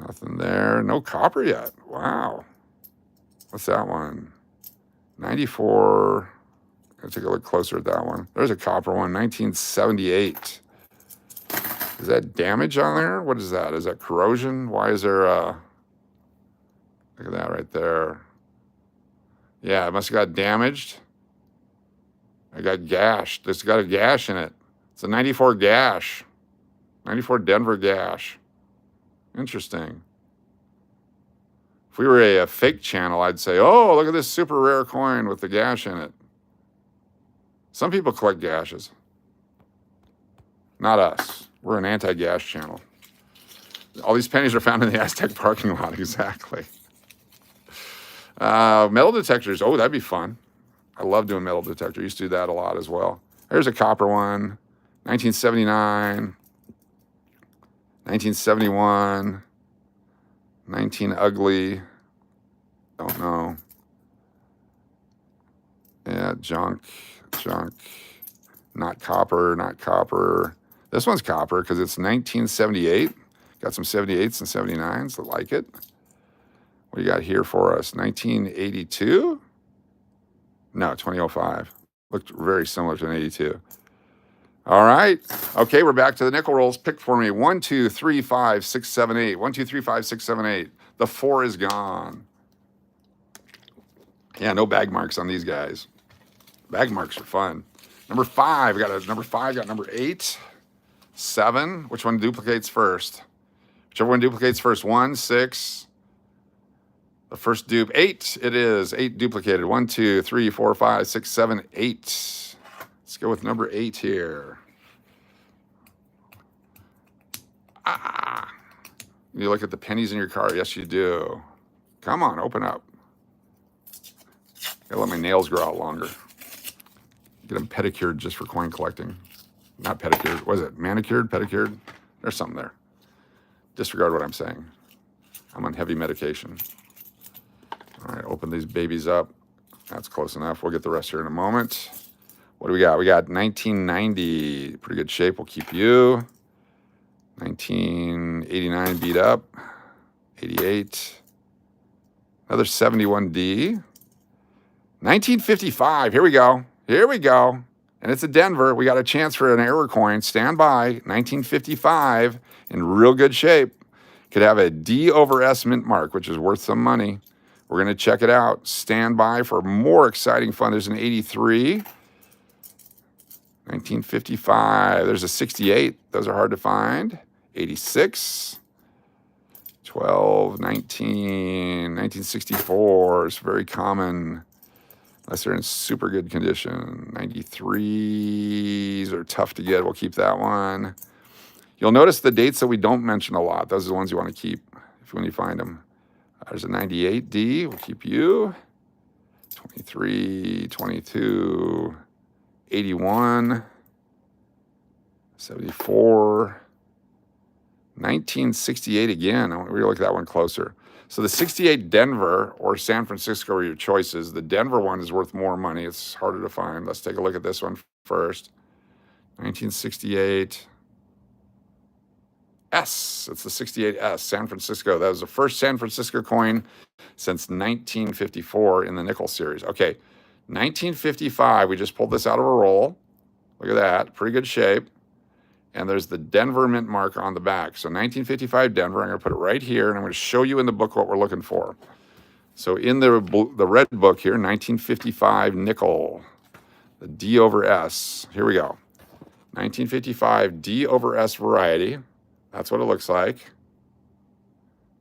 Nothing there. No copper yet. Wow. What's that one? 94. Let's take a look closer at that one. There's a copper one, 1978. Is that damage on there? What is that? Is that corrosion? Why is there look at that right there. Yeah, it must have got damaged. I got gashed. It's got a gash in it. It's a 94 gash. 94 Denver gash. Interesting. If we were a fake channel, I'd say, oh, look at this super rare coin with the gash in it. Some people collect gashes. Not us. We're an anti-gash channel. All these pennies are found in the Aztec parking lot, exactly. Metal detectors. Oh, that'd be fun. I love doing metal detector. Used to do that a lot as well. There's a copper one. 1979. 1971. 19 ugly. Don't know. Yeah, junk. Not copper, not copper. This one's copper because it's 1978. Got some 78s and 79s that like it. What do you got here for us? 1982? No, 2005. Looked very similar to an 82. All right. Okay, we're back to the nickel rolls. Pick for me. 1, 2, 3, 5, 6, 7, 8. 1, 2, 3, 5, 6, 7, 8. The 4 is gone. Yeah, no bag marks on these guys. Bag marks are fun. Number 5. Got number 5. Got number 8. 7. Which one duplicates first? Whichever one duplicates first. 1, 6. The first dupe. 8. It is. 8 duplicated. 1, 2, 3, 4, 5, 6, 7, 8. Let's go with number 8 here. You look at the pennies in your car. Yes, you do. Come on, open up. Gotta let my nails grow out longer. Get them pedicured just for coin collecting. Not pedicured. What is it? Manicured? Pedicured? There's something there. Disregard what I'm saying. I'm on heavy medication. All right, open these babies up. That's close enough. We'll get the rest here in a moment. What do we got? We got 1990. Pretty good shape. We'll keep you. 1989 beat up. 88. Another 71D. 1955. Here we go. Here we go. And it's a Denver. We got a chance for an error coin. Stand by. 1955 in real good shape. Could have a D over S mint mark, which is worth some money. We're going to check it out. Stand by for more exciting fun. There's an 83. 1955. There's a 68. Those are hard to find. 86. 12. 19. 1964 is very common. Unless they're in super good condition. 93s are tough to get. We'll keep that one. You'll notice the dates that we don't mention a lot. Those are the ones you want to keep when you find them. There's a 98D. We'll keep you. 23, 22, 81, 74, 1968 again. I want to look at that one closer. So the 68 Denver or San Francisco are your choices. The Denver one is worth more money. It's harder to find. Let's take a look at this one first. 1968 S. It's the 68S, San Francisco. That was the first San Francisco coin since 1954 in the nickel series. Okay, 1955. We just pulled this out of a roll. Look at that. Pretty good shape. And there's the Denver mint mark on the back. So 1955 Denver. I'm going to put it right here, and I'm going to show you in the book what we're looking for. So in the red book here, 1955 nickel, the D over S. Here we go. 1955 D over S variety. That's what it looks like.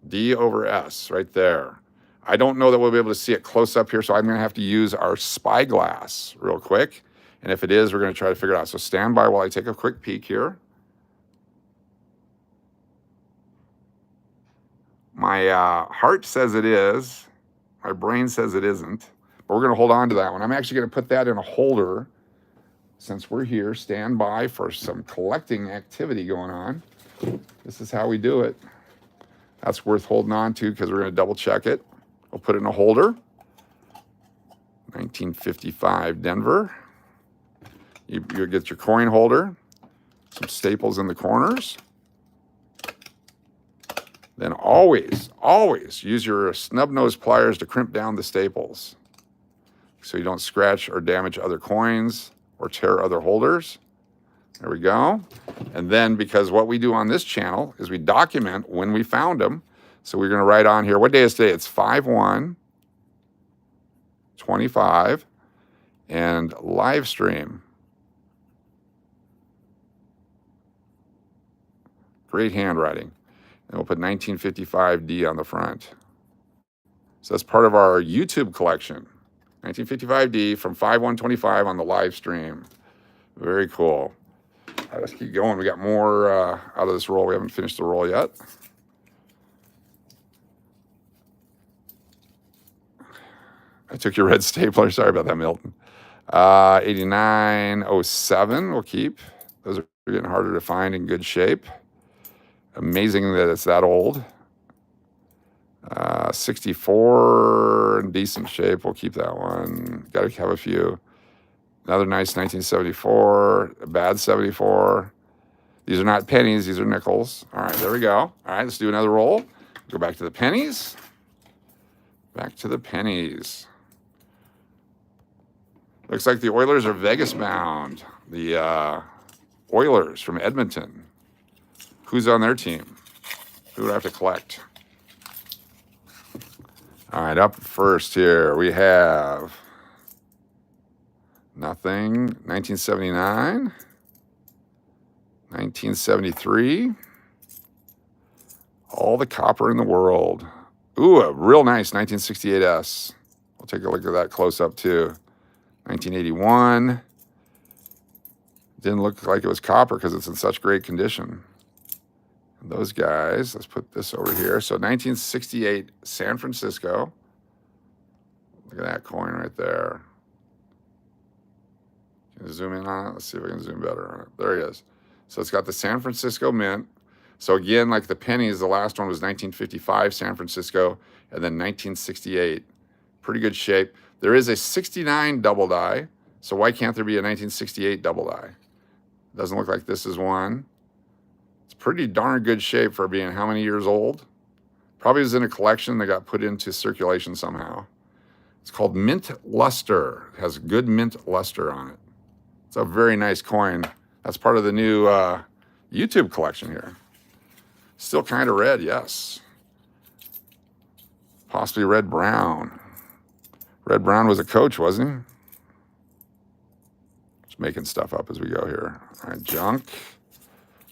D over S right there. I don't know that we'll be able to see it close up here, so I'm going to have to use our spyglass real quick. And if it is, we're going to try to figure it out. So stand by while I take a quick peek here. My heart says it is. My brain says it isn't. But we're going to hold on to that one. I'm actually going to put that in a holder since we're here. Stand by for some collecting activity going on. This is how we do it. That's worth holding on to because we're going to double check it. We'll put it in a holder. 1955 Denver. You get your coin holder, some staples in the corners. Then always use your snub-nosed pliers to crimp down the staples so you don't scratch or damage other coins or tear other holders. There we go. And then, because what we do on this channel is we document when we found them. So we're going to write on here, what day is today? It's 5/1/25 and live stream. Great handwriting. And we'll put 1955D on the front. So that's part of our YouTube collection. 1955D from 5/1/25 on the live stream. Very cool. All right, let's keep going. We got more out of this roll. We haven't finished the roll yet. I took your red stapler. Sorry about that, Milton. 8907 we'll keep. Those are getting harder to find in good shape. Amazing that it's that old. 64 in decent shape. We'll keep that one. Got to have a few. Another nice 1974. A bad 74. These are not pennies. These are nickels. All right, there we go. All right, let's do another roll. Go back to the pennies. Back to the pennies. Looks like the Oilers are Vegas bound. The Oilers from Edmonton. Who's on their team? Who would I have to collect? All right, up first here we have nothing. 1979. 1973. All the copper in the world. Ooh, a real nice 1968S. We'll take a look at that close up too. 1981. Didn't look like it was copper because it's in such great condition. And those guys, let's put this over here. So 1968 San Francisco. Look at that coin right there. Can you zoom in on it? Let's see if I can zoom better on it. There it is. So it's got the San Francisco Mint. So again, like the pennies, the last one was 1955 San Francisco and then 1968. Pretty good shape. There is a 69 double die. So why can't there be a 1968 double die? Doesn't look like this is one. It's pretty darn good shape for being how many years old? Probably was in a collection that got put into circulation somehow. It's called Mint Luster. It has good mint luster on it. It's a very nice coin. That's part of the new YouTube collection here. Still kind of red, yes. Possibly Red Brown. Red Brown was a coach, wasn't he? Just making stuff up as we go here. All right, junk.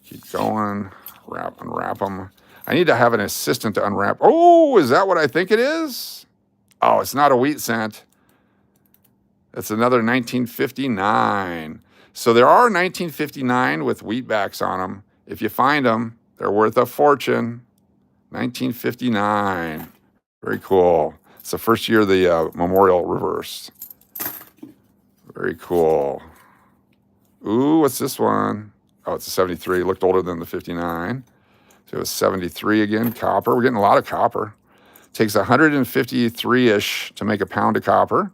Keep going. Unwrap them. I need to have an assistant to unwrap. Oh, is that what I think it is? Oh, it's not a wheat cent. It's another 1959. So there are 1959 with wheat backs on them. If you find them, they're worth a fortune. 1959. Very cool. It's the first year the memorial reversed. Very cool. Ooh, what's this one? Oh, it's a 73. Looked older than the 59. So it was 73 again. Copper. We're getting a lot of copper. Takes 153-ish to make a pound of copper.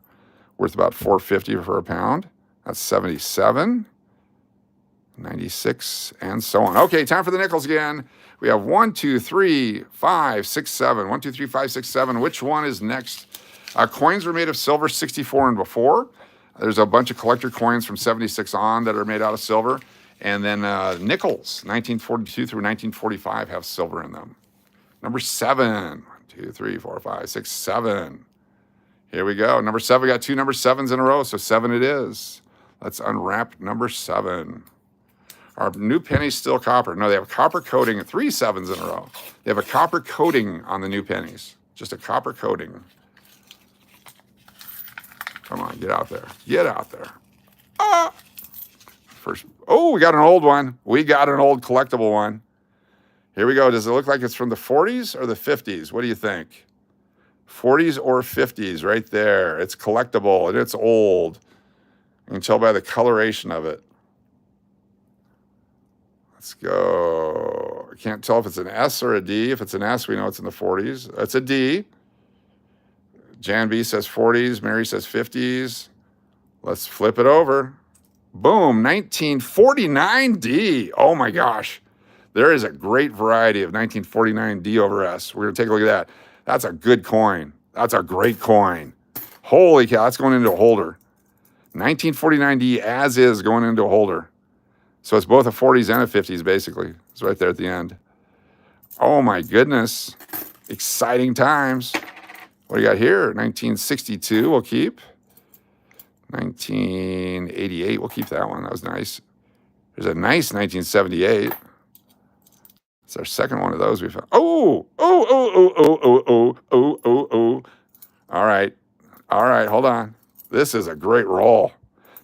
Worth about $4.50 for a pound. That's 77. 96, and so on. Okay, time for the nickels again. We have 1, 2, 3, 5, 6, 7. 1, 2, 3, 5, 6, 7. Which one is next? Coins were made of silver 64 and before. There's a bunch of collector coins from 76 on that are made out of silver. And then nickels, 1942 through 1945, have silver in them. Number 7. 1, 2, 3, 4, 5, 6, 7. Here we go. Number 7, we got 2 number 7s in a row, so 7 it is. Let's unwrap number 7. Our new pennies still copper. No, they have a copper coating, 3 7s in a row. They have a copper coating on the new pennies. Just a copper coating. Come on, get out there. Get out there. Ah! First, oh, we got an old one. We got an old collectible one. Here we go. Does it look like it's from the 40s or the 50s? What do you think? 40s or 50s right there. It's collectible and it's old. You can tell by the coloration of it. Let's go. I can't tell if it's an S or a D. If it's an S, we know it's in the 40s. It's a D. Jan B says 40s. Mary says 50s. Let's flip it over. Boom, 1949 D. Oh my gosh. There is a great variety of 1949 D over S. We're going to take a look at that. That's a good coin. That's a great coin. Holy cow, that's going into a holder. 1949 D as is going into a holder. So it's both a 40s and a 50s, basically. It's right there at the end. Oh, my goodness. Exciting times. What do you got here? 1962, we'll keep. 1988, we'll keep that one. That was nice. There's a nice 1978. It's our second one of those we found. Oh, oh, oh, oh, oh, oh, oh, oh, oh, oh. All right. All right, hold on. This is a great roll.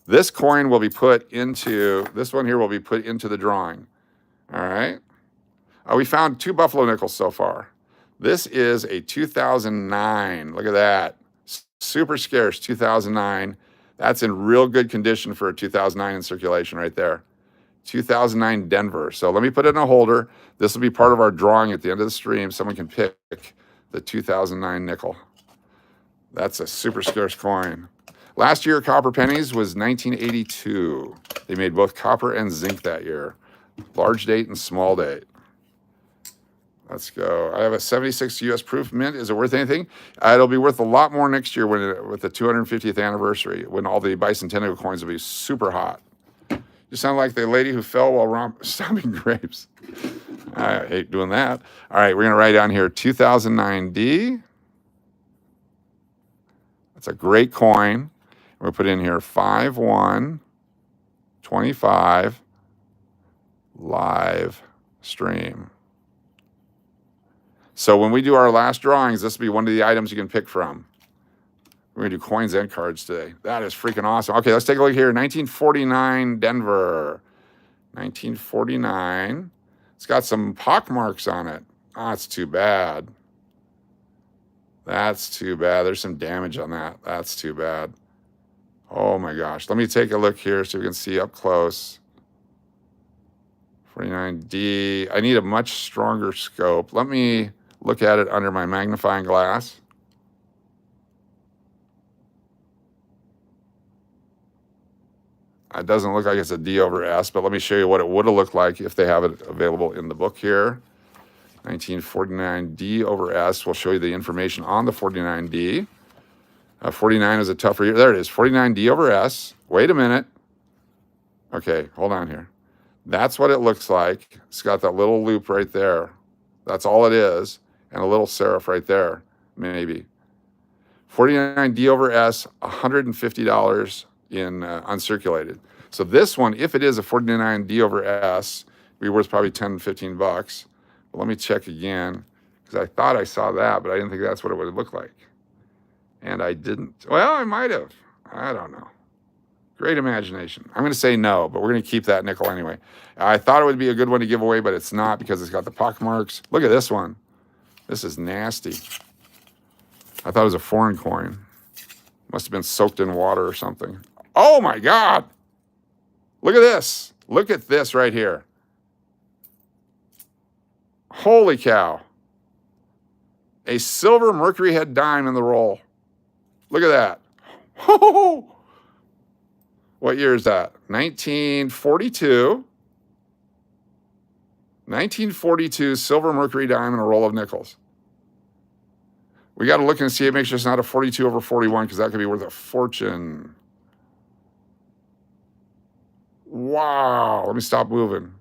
This coin will be put into, this one here will be put into the drawing. All right. We found 2 buffalo nickels so far. This is a 2009. Look at that. Super scarce 2009. That's in real good condition for a 2009 in circulation right there. 2009 Denver. So let me put it in a holder. This will be part of our drawing at the end of the stream. Someone can pick the 2009 nickel. That's a super scarce coin. Last year, copper pennies was 1982. They made both copper and zinc that year. Large date and small date. Let's go. I have a 76 U.S. proof mint. Is it worth anything? It'll be worth a lot more next year with the 250th anniversary, when all the bicentennial coins will be super hot. You sound like the lady who fell while stomping grapes. I hate doing that. All right, we're going to write down here 2009D. That's a great coin. We'll put in here 5/1/25 live stream. So when we do our last drawings, this will be one of the items you can pick from. We're going to do coins and cards today. That is freaking awesome. Okay, let's take a look here. 1949 Denver. 1949. It's got some pockmarks on it. Oh, that's too bad. That's too bad. There's some damage on that. That's too bad. Oh my gosh. Let me take a look here so we can see up close. 49D. I need a much stronger scope. Let me look at it under my magnifying glass. It doesn't look like it's a D over S, but let me show you what it would have looked like if they have it available in the book here. 1949 D over S. We'll show you the information on the 49D. 49 is a tougher year. There it is, 49D over S. Wait a minute. Okay, hold on here. That's what it looks like. It's got that little loop right there. That's all it is. And a little serif right there, maybe. 49D over S, $150 in uncirculated. So this one, if it is a 49D over S, will be worth probably 10, 15 bucks. But let me check again, because I thought I saw that, but I didn't think that's what it would look like. And I didn't. Well, I might have. I don't know. Great imagination. I'm going to say no, but we're going to keep that nickel anyway. I thought it would be a good one to give away, but it's not, because it's got the pock marks. Look at this one. This is nasty. I thought it was a foreign coin. Must have been soaked in water or something. Oh my God. Look at this. Look at this right here. Holy cow. A silver mercury head dime in the roll. Look at that. What year is that? 1942. 1942 silver mercury dime in a roll of nickels. We got to look and see it, make sure it's not a 42 over 41, because that could be worth a fortune. Wow. Let me stop moving.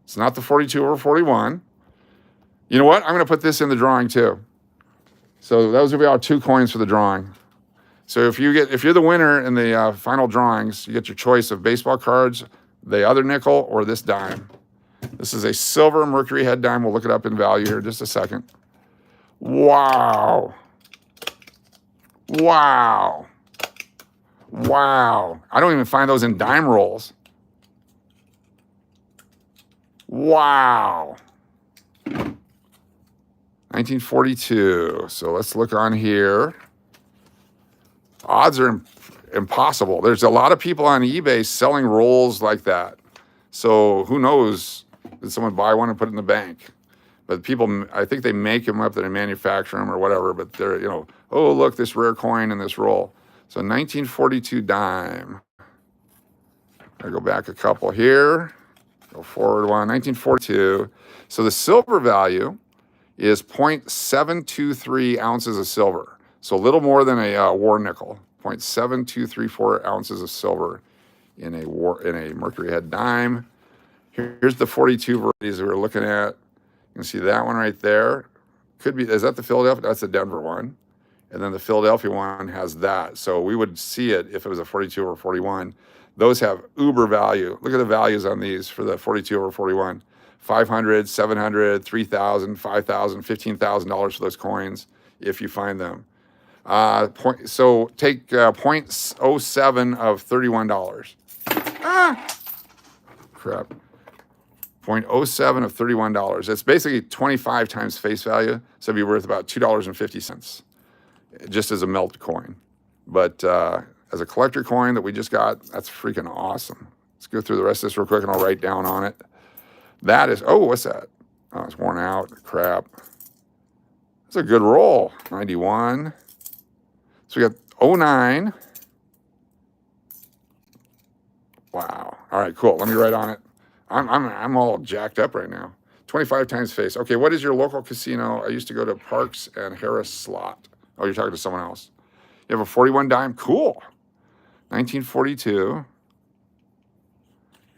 It's not the 42 over 41. You know what? I'm going to put this in the drawing too. So those will be our 2 coins for the drawing. So if you're the winner in the final drawings, you get your choice of baseball cards, the other nickel, or this dime. This is a silver mercury head dime. We'll look it up in value here in just a second. Wow. Wow. Wow. I don't even find those in dime rolls. Wow. 1942. So let's look on here. Odds are impossible. There's a lot of people on eBay selling rolls like that. So who knows? Did someone buy one and put it in the bank? But people, I think they make them up, they manufacture them or whatever. But they're, oh, look, this rare coin in this roll. So 1942 dime. I go back a couple here. Go forward one, 1942. So the silver value is 0.723 ounces of silver. So a little more than a war nickel. 0.7234 ounces of silver in a Mercury head dime. Here's the 42 varieties that we're looking at. You can see that one right there. Could be, is that the Philadelphia? That's the Denver one. And then the Philadelphia one has that. So we would see it if it was a 42 or 41. Those have uber value. Look at the values on these for the 42 or 41. 500, 700, 3,000, 5,000, $15,000 for those coins if you find them. So take 0.07 of $31. Crap. 0.07 of $31. That's basically 25 times face value, so it'd be worth about $2.50 just as a melt coin. But as a collector coin that we just got, that's freaking awesome. Let's go through the rest of this real quick and I'll write down on it. That is, oh, what's that? Oh, it's worn out. Crap. That's a good roll. 91. So we got 09. Wow. All right, cool. Let me write on it. I'm all jacked up right now. 25 times face. Okay, what is your local casino? I used to go to Parks and Harris Slot. Oh, you're talking to someone else. You have a 41 dime? Cool. 1942.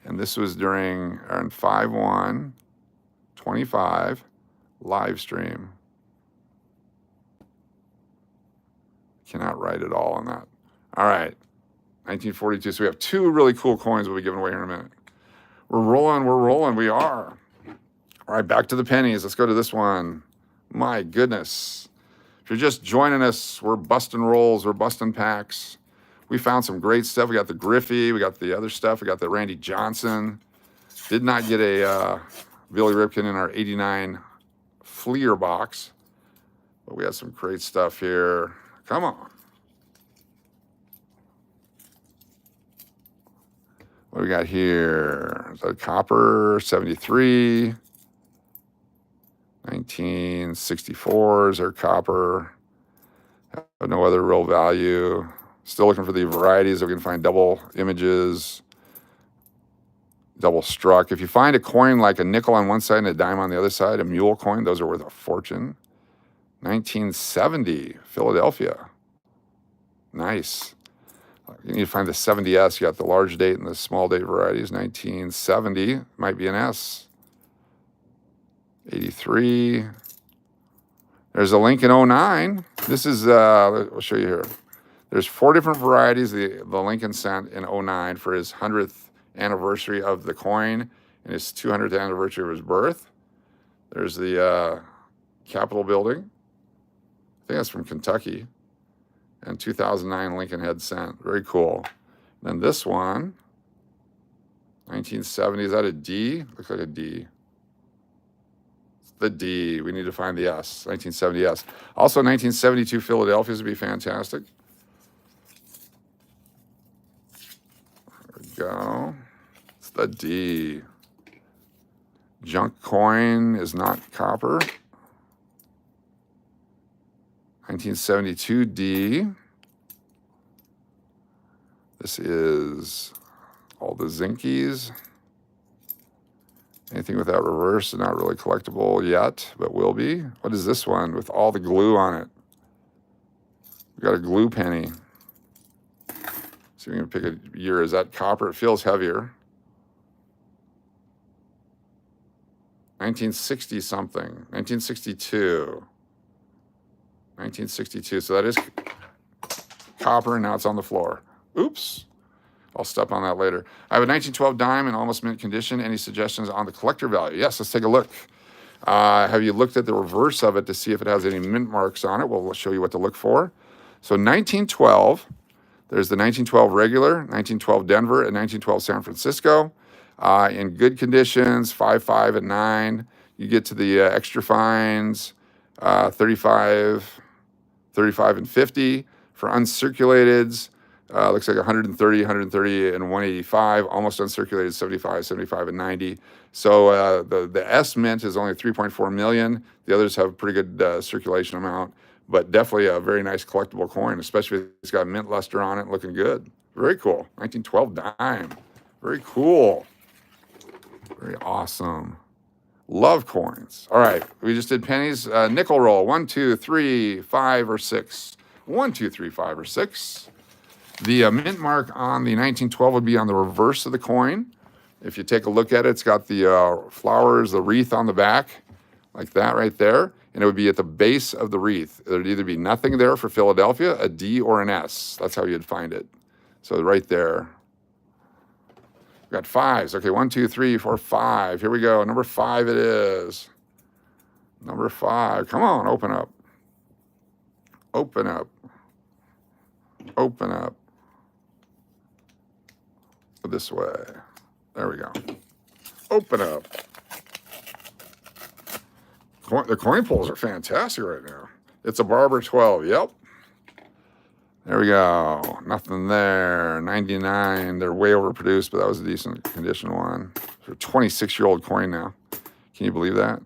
And this was during 5/1/25 live stream. Cannot write it all on that. All right. 1942. So we have two really cool coins we'll be giving away here in a minute. We're rolling, we are. All right, back to the pennies. Let's go to this one. My goodness. If you're just joining us, we're busting rolls, we're busting packs. We found some great stuff. We got the Griffey, we got the other stuff, we got the Randy Johnson. Did not get a Billy Ripken in our 89 Fleer box, but we had some great stuff here. Come on. What do we got here? Is that copper, 73. 1964s are copper. Have no other real value. Still looking for the varieties. We can find double images, double struck. If you find a coin like a nickel on one side and a dime on the other side, a mule coin, those are worth a fortune. 1970, Philadelphia. Nice. You need to find the 70S. You got the large date and the small date varieties. 1970 might be an S. 83. There's a Lincoln 09. This is, I'll show you here. There's 4 different varieties the Lincoln sent in 09 for his 100th anniversary of the coin and his 200th anniversary of his birth. There's the Capitol building. I think that's from Kentucky. And 2009 Lincoln head cent. Very cool. Then this one, 1970. Is that a D? Looks like a D. It's the D. We need to find the S. 1970S. Also, 1972 Philadelphia's would be fantastic. There we go. It's the D. Junk coin is not copper. 1972 D. This is all the Zinkies. Anything with that reverse is not really collectible yet, but will be. What is this one with all the glue on it? We got a glue penny. So we can pick a year. Is that copper? It feels heavier. 1960 something. 1962. 1962. So that is copper, and now it's on the floor. Oops. I'll step on that later. I have a 1912 dime in almost mint condition. Any suggestions on the collector value? Yes, let's take a look. Have you looked at the reverse of it to see if it has any mint marks on it? We'll show you what to look for. So 1912, there's the 1912 regular, 1912 Denver, and 1912 San Francisco. In good conditions, 5, 5, and 9. You get to the extra fines, 35, 35, and 50. For uncirculateds, looks like 130, 130, and 185. Almost uncirculated, 75, 75, and 90. So the S mint is only 3.4 million. The others have a pretty good circulation amount, but definitely a very nice collectible coin, especially if it's got mint luster on it, looking good. Very cool. 1912 dime. Very cool. Very awesome. Love coins. All right, we just did pennies. Nickel roll. 1, 2, 3, 5, or 6. 1, 2, 3, 5, or 6. The mint mark on the 1912 would be on the reverse of the coin. If you take a look at it, it's got the flowers, the wreath on the back, like that right there. And it would be at the base of the wreath. There'd either be nothing there for Philadelphia, a D, or an S. That's how you'd find it. So right there. We got 5s. Okay, 1, 2, 3, 4, 5. Here we go. Number 5 it is. Number 5. Come on, open up. Open up. Open up. This way. There we go. Open up. The coin pulls are fantastic right now. It's a Barber 12. Yep. There we go. Nothing there. 99. They're way overproduced, but that was a decent condition one. For a 26-year-old coin now. Can you believe that?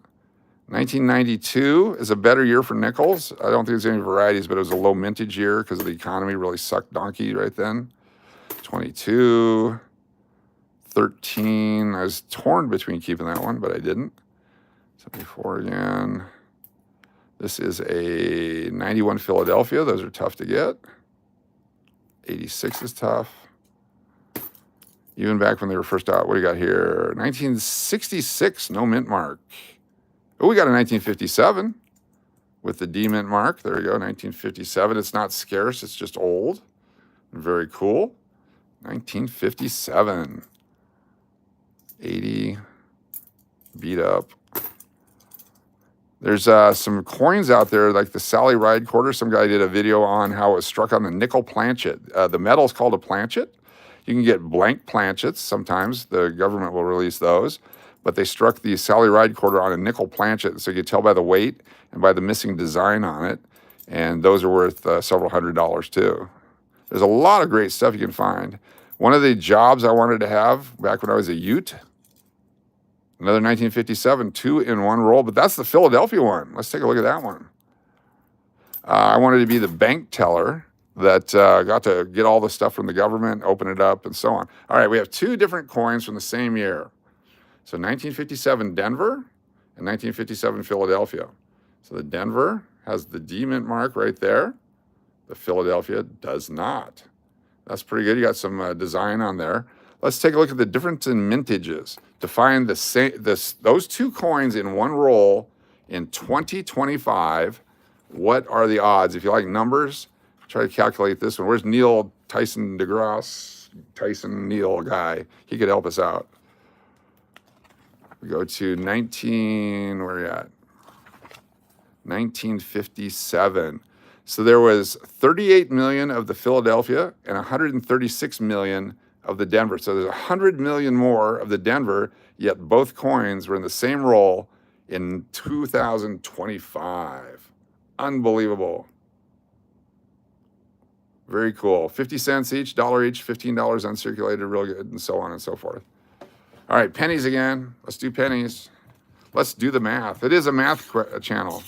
1992 is a better year for nickels. I don't think there's any varieties, but it was a low mintage year because the economy really sucked donkey right then. 22. 13. I was torn between keeping that one, but I didn't. 74 again. This is a 91 Philadelphia. Those are tough to get. 86 is tough. Even back when they were first out. What do you got here? 1966, no mint mark. Oh, we got a 1957 with the D mint mark. There we go, 1957. It's not scarce, it's just old. Very cool. 1957. 80. Beat up. There's some coins out there like the Sally Ride quarter. Some guy did a video on how it was struck on the nickel planchet. The metal's called a planchet. You can get blank planchets sometimes. The government will release those. But they struck the Sally Ride quarter on a nickel planchet. So you could tell by the weight and by the missing design on it. And those are worth several $100s too. There's a lot of great stuff you can find. One of the jobs I wanted to have back when I was a Ute, another 1957, 2 in 1 roll, but that's the Philadelphia one. Let's take a look at that one. I wanted to be the bank teller that got to get all the stuff from the government, open it up, and so on. All right, we have 2 different coins from the same year. So 1957 Denver and 1957 Philadelphia. So the Denver has the D mint mark right there. The Philadelphia does not. That's pretty good. You got some design on there. Let's take a look at the difference in mintages to find those 2 coins in 1 roll in 2025. What are the odds? If you like numbers, try to calculate this one. Where's Neil Tyson DeGrasse? Tyson Neil guy. He could help us out. We go to where are you at? 1957. So there was 38 million of the Philadelphia and 136 million of the Denver. So there's 100 million more of the Denver, yet both coins were in the same roll in 2025. Unbelievable. Very cool. 50 cents each, $1 each, $15 uncirculated, real good, and so on and so forth. All right, pennies again. Let's do pennies. Let's do the math. It is a math channel.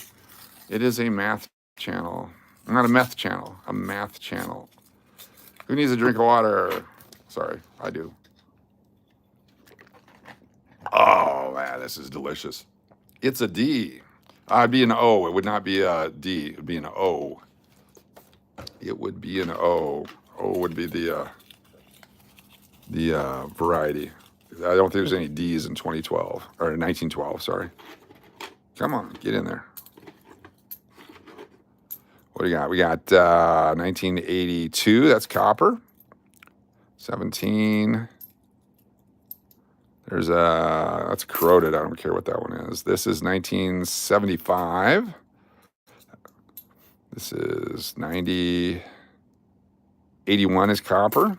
It is a math channel. Not a meth channel, a math channel. Who needs a drink of water? Sorry, I do. Oh, man, this is delicious. It's a D. It'd be an O. It would not be a D. It would be an O. It would be an O. O would be the variety. I don't think there's any D's in 2012, or 1912, sorry. Come on, get in there. What do you got? We got 1982, that's copper. 17. That's corroded, I don't care what that one is. This is 1975. This is 90. 81 is copper.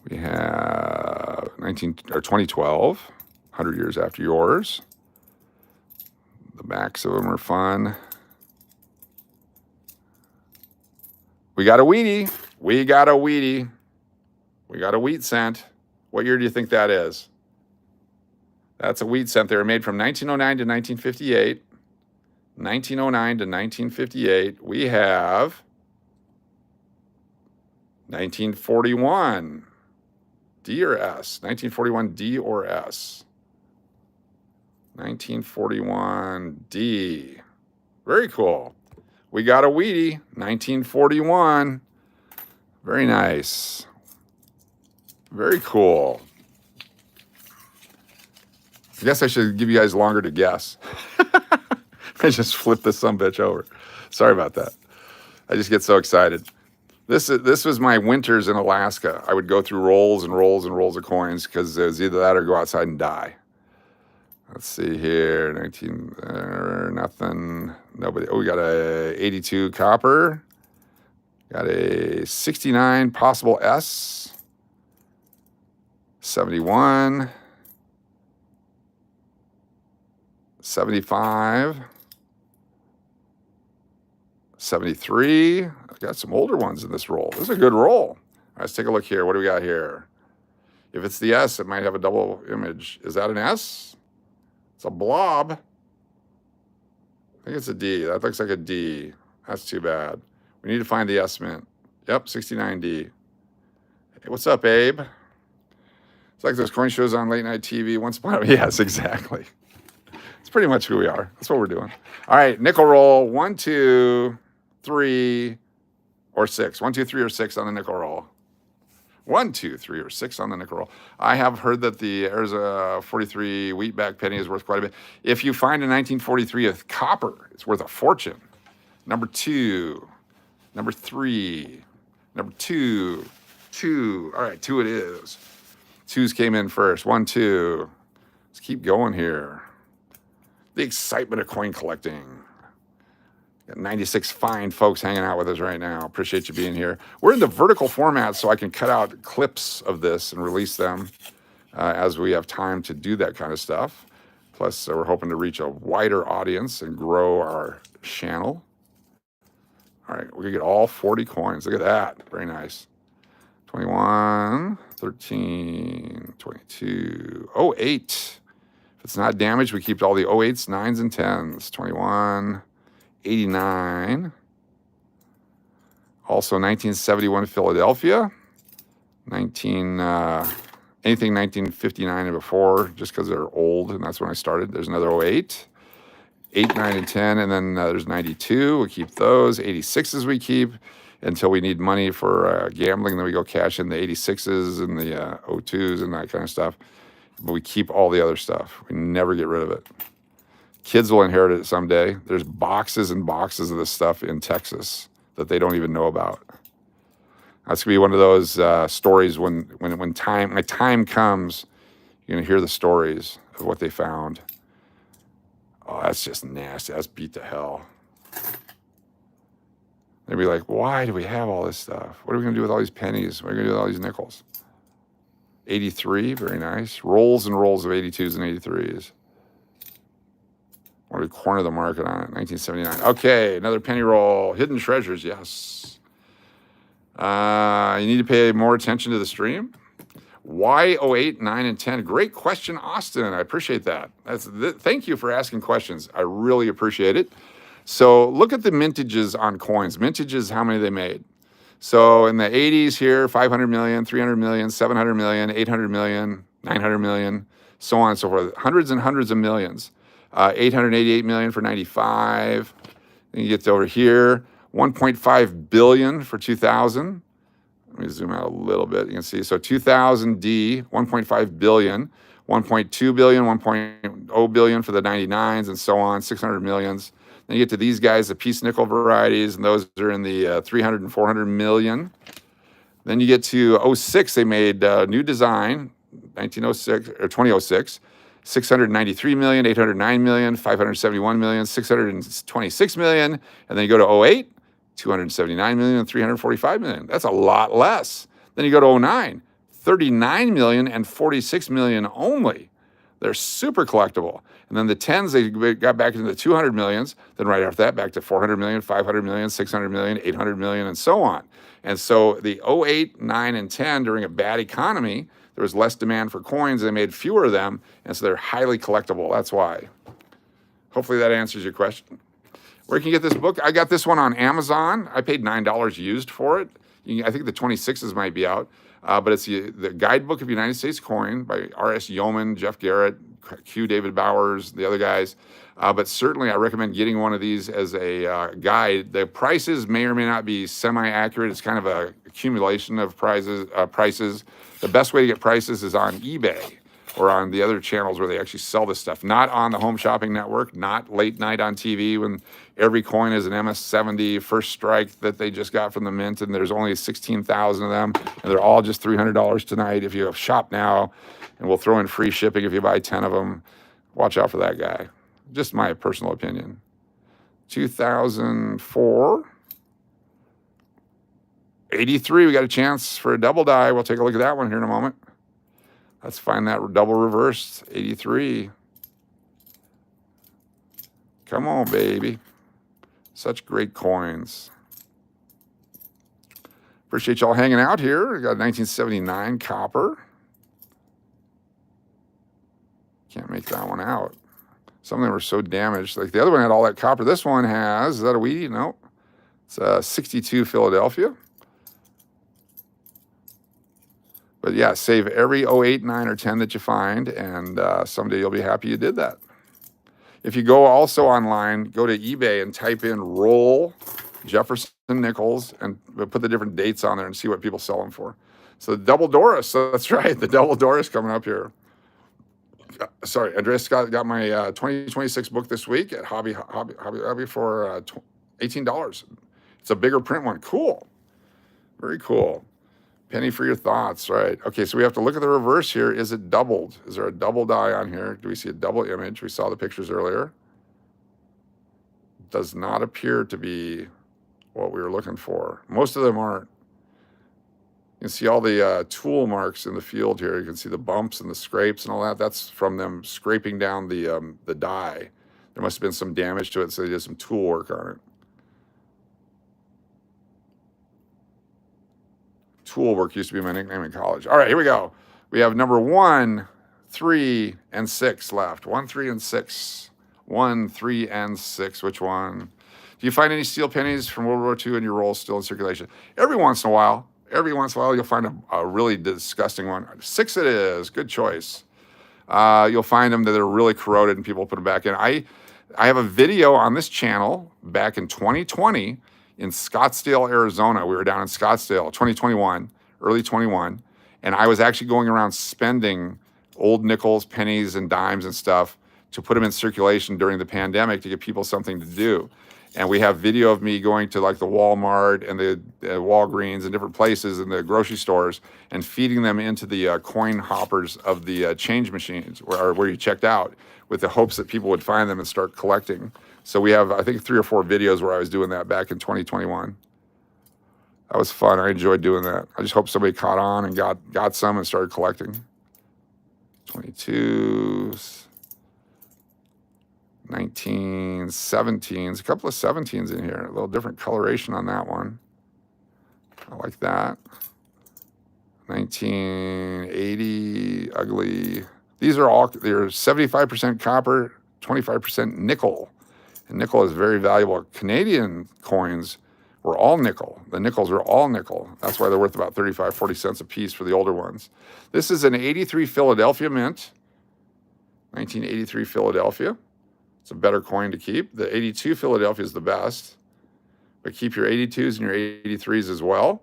We have 2012, 100 years after yours. The backs of them are fun. We got a Wheatie. We got a Wheatie. We got a wheat cent. What year do you think that is? That's a wheat cent. They were made from 1909 to 1958. 1909 to 1958. We have 1941. D or S? 1941 D or S? 1941 D. Very cool. We got a Wheatie, 1941. Very nice. Very cool. I guess I should give you guys longer to guess. I just flipped this sumbitch over. Sorry about that. I just get so excited. This was my winters in Alaska. I would go through rolls and rolls and rolls of coins because it was either that or go outside and die. Let's see here, 19, nothing, nobody. Oh, we got a 82 copper. Got a 69 possible S. 71. 75. 73. I've got some older ones in this roll. This is a good roll. All right, let's take a look here. What do we got here? If it's the S, it might have a double image. Is that an S? It's a blob. I think it's a D. That looks like a D. That's too bad. We need to find the S mint. Yep, 69D. Hey, what's up, Abe? It's like those coin shows on late night TV. Once upon a yes, exactly. It's pretty much who we are. That's what we're doing. All right, nickel roll. 1, 2, 3, or 6. 1, 2, 3, or 6 on the nickel roll. 1, 2, 3, or 6 on the nickel roll. I have heard that there's a 43 wheatback penny is worth quite a bit. If you find a 1943 with copper, it's worth a fortune. Number 2, number 3, number 2, 2. All right, 2 it is. 2s came in first. 1, 2. Let's keep going here. The excitement of coin collecting. Got 96 fine folks hanging out with us right now. Appreciate you being here. We're in the vertical format, so I can cut out clips of this and release them as we have time to do that kind of stuff. Plus, we're hoping to reach a wider audience and grow our channel. All right, we're going to get all 40 coins. Look at that. Very nice. 21, 13, 22, 08. If it's not damaged, we keep all the 08s, 9s, and 10s. 21, 89. Also 1971 Philadelphia. Anything 1959 and before, just because they're old, and that's when I started. There's another 08. 8, 9, and 10, and then there's 92. We keep those. 86s we keep until we need money for gambling. Then we go cash in the 86s and the 02s and that kind of stuff. But we keep all the other stuff. We never get rid of it. Kids will inherit it someday. There's boxes and boxes of this stuff in Texas that they don't even know about. That's gonna be one of those stories when my time comes, you're gonna hear the stories of what they found. Oh, that's just nasty. That's beat to hell. They'd be like, why do we have all this stuff? What are we gonna do with all these pennies? What are we gonna do with all these nickels? 83, very nice. Rolls and rolls of 82s and 83s. Want to corner the market on it, 1979. Okay, another penny roll. Hidden treasures, yes. You need to pay more attention to the stream. Why 08, 9, and 10? Great question, Austin. I appreciate that. Thank you for asking questions. I really appreciate it. So look at the mintages on coins. Mintages, how many they made. So in the 80s here, 500 million, 300 million, 700 million, 800 million, 900 million, so on and so forth. Hundreds and hundreds of millions. 888 million for 95. Then you get to over here, 1.5 billion for 2000. Let me zoom out a little bit. You can see, so 2000 D, 1.5 billion, 1.2 billion, 1.0 billion for the 99s, and so on, 600 millions. Then you get to these guys, the piece nickel varieties, and those are in the 300 and 400 million. Then you get to 06, they made a new design, 1906 or 2006, 693 million, 809 million, 571 million, 626 million, and then you go to 08, 279 million, and 345 million. That's a lot less. Then you go to 09, 39 million and 46 million only. They're super collectible. And then the 10s, they got back into the 200 millions. Then right after that, back to 400 million, 500 million, 600 million, 800 million, and so on. And so the 08, 9, and 10, during a bad economy, there was less demand for coins. They made fewer of them, and so they're highly collectible. That's why. Hopefully that answers your question. Where can you get this book? I got this one on Amazon. I paid $9 used for it. I think the 26s might be out. But it's the Guidebook of United States Coin by R.S. Yeoman, Jeff Garrett, Q. David Bowers, the other guys. But certainly I recommend getting one of these as a guide. The prices may or may not be semi-accurate. It's kind of a accumulation of prices. The best way to get prices is on eBay or on the other channels where they actually sell this stuff. Not on the Home Shopping Network, not late night on TV when every coin is an MS-70 first strike that they just got from the mint and there's only 16,000 of them and they're all just $300 tonight. If you shop now, and we'll throw in free shipping if you buy 10 of them, watch out for that guy. Just my personal opinion. 2004. 83, we got a chance for a double die. We'll take a look at that one here in a moment. Let's find that double reversed. 83. Come on, baby. Such great coins. Appreciate y'all hanging out here. We got 1979 copper. Can't make that one out. Some of them were so damaged. Like the other one had all that copper. This one has, is that a Weedy? No. It's a 62 Philadelphia. But yeah, save every 08, 9, or 10 that you find, and someday you'll be happy you did that. If you go also online, go to eBay and type in roll Jefferson nickels and put the different dates on there and see what people sell them for. So the double Doris, so that's right, the double Doris coming up here. Sorry, Andreas Scott got my 2026 book this week at Hobby for $18. It's a bigger print one. Cool. Very cool. Penny for your thoughts, right? Okay, so we have to look at the reverse here. Is it doubled? Is there a double die on here? Do we see a double image? We saw the pictures earlier. Does not appear to be what we were looking for. Most of them aren't. You can see all the tool marks in the field here. You can see the bumps and the scrapes and all that. That's from them scraping down the die. There must have been some damage to it, so they did some tool work on it. Tool work used to be my nickname in college. All right, here we go. We have number 1, 3, and 6 left. 1, 3, and 6. 1, 3, and 6. Which one? Do you find any steel pennies from World War II in your rolls still in circulation? Every once in a while. Every once in a while, you'll find a really disgusting one. 6 it is. Good choice. You'll find them that are really corroded and people put them back in. I have a video on this channel back in 2020 in Scottsdale, Arizona. We were down in Scottsdale, 2021, early 21. And I was actually going around spending old nickels, pennies, and dimes and stuff to put them in circulation during the pandemic to give people something to do. And we have video of me going to like the Walmart and the Walgreens and different places in the grocery stores and feeding them into the coin hoppers of the change machines where you checked out with the hopes that people would find them and start collecting. So we have, I think, 3 or 4 videos where I was doing that back in 2021. That was fun. I enjoyed doing that. I just hope somebody caught on and got some and started collecting. 22s. 1917s, a couple of 17s in here, a little different coloration on that one. I like that. 1980, ugly. These are all, they're 75% copper, 25% nickel. And nickel is very valuable. Canadian coins were all nickel. The nickels are all nickel. That's why they're worth about 35, 40 cents a piece for the older ones. This is an 83 Philadelphia mint, 1983 Philadelphia. It's a better coin to keep. The 82 Philadelphia is the best, but keep your 82s and your 83s as well.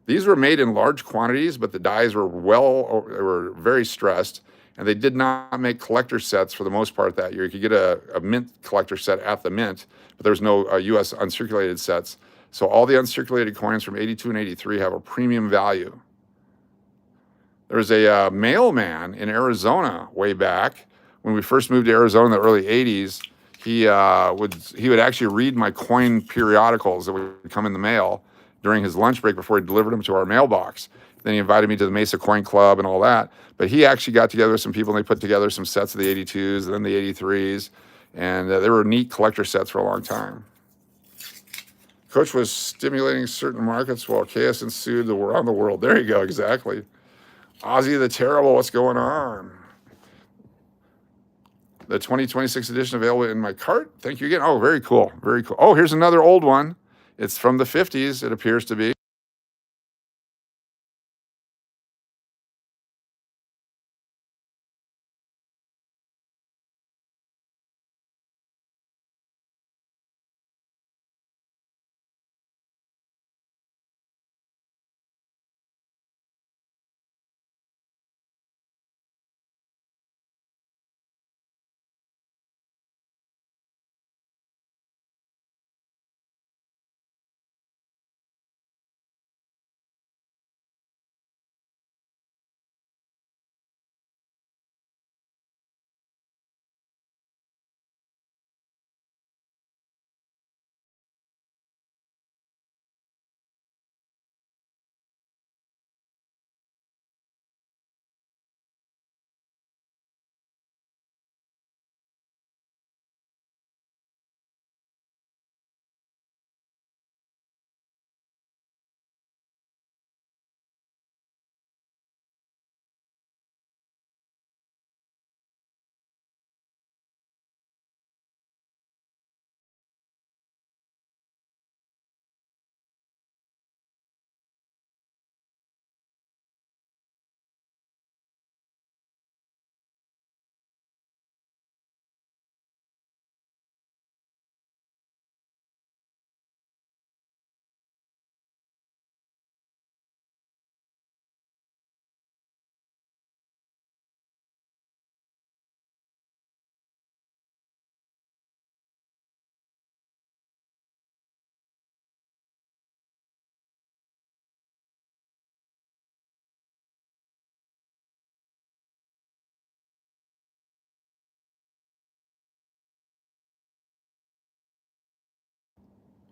These were made in large quantities, but the dies were were very stressed, and they did not make collector sets for the most part that year. You could get a mint collector set at the mint, but there's no U.S. uncirculated sets. So all the uncirculated coins from 82 and 83 have a premium value. There was a mailman in Arizona way back. When we first moved to Arizona in the early 80s, he would actually read my coin periodicals that would come in the mail during his lunch break before he delivered them to our mailbox. Then he invited me to the Mesa Coin Club and all that. But he actually got together with some people and they put together some sets of the 82s and then the 83s. And they were neat collector sets for a long time. Coach was stimulating certain markets while chaos ensued around the world. There you go, exactly. Ozzy the Terrible, what's going on? The 2026 edition available in my cart. Thank you again. Oh, very cool. Very cool. Oh, here's another old one. It's from the 50s, it appears to be.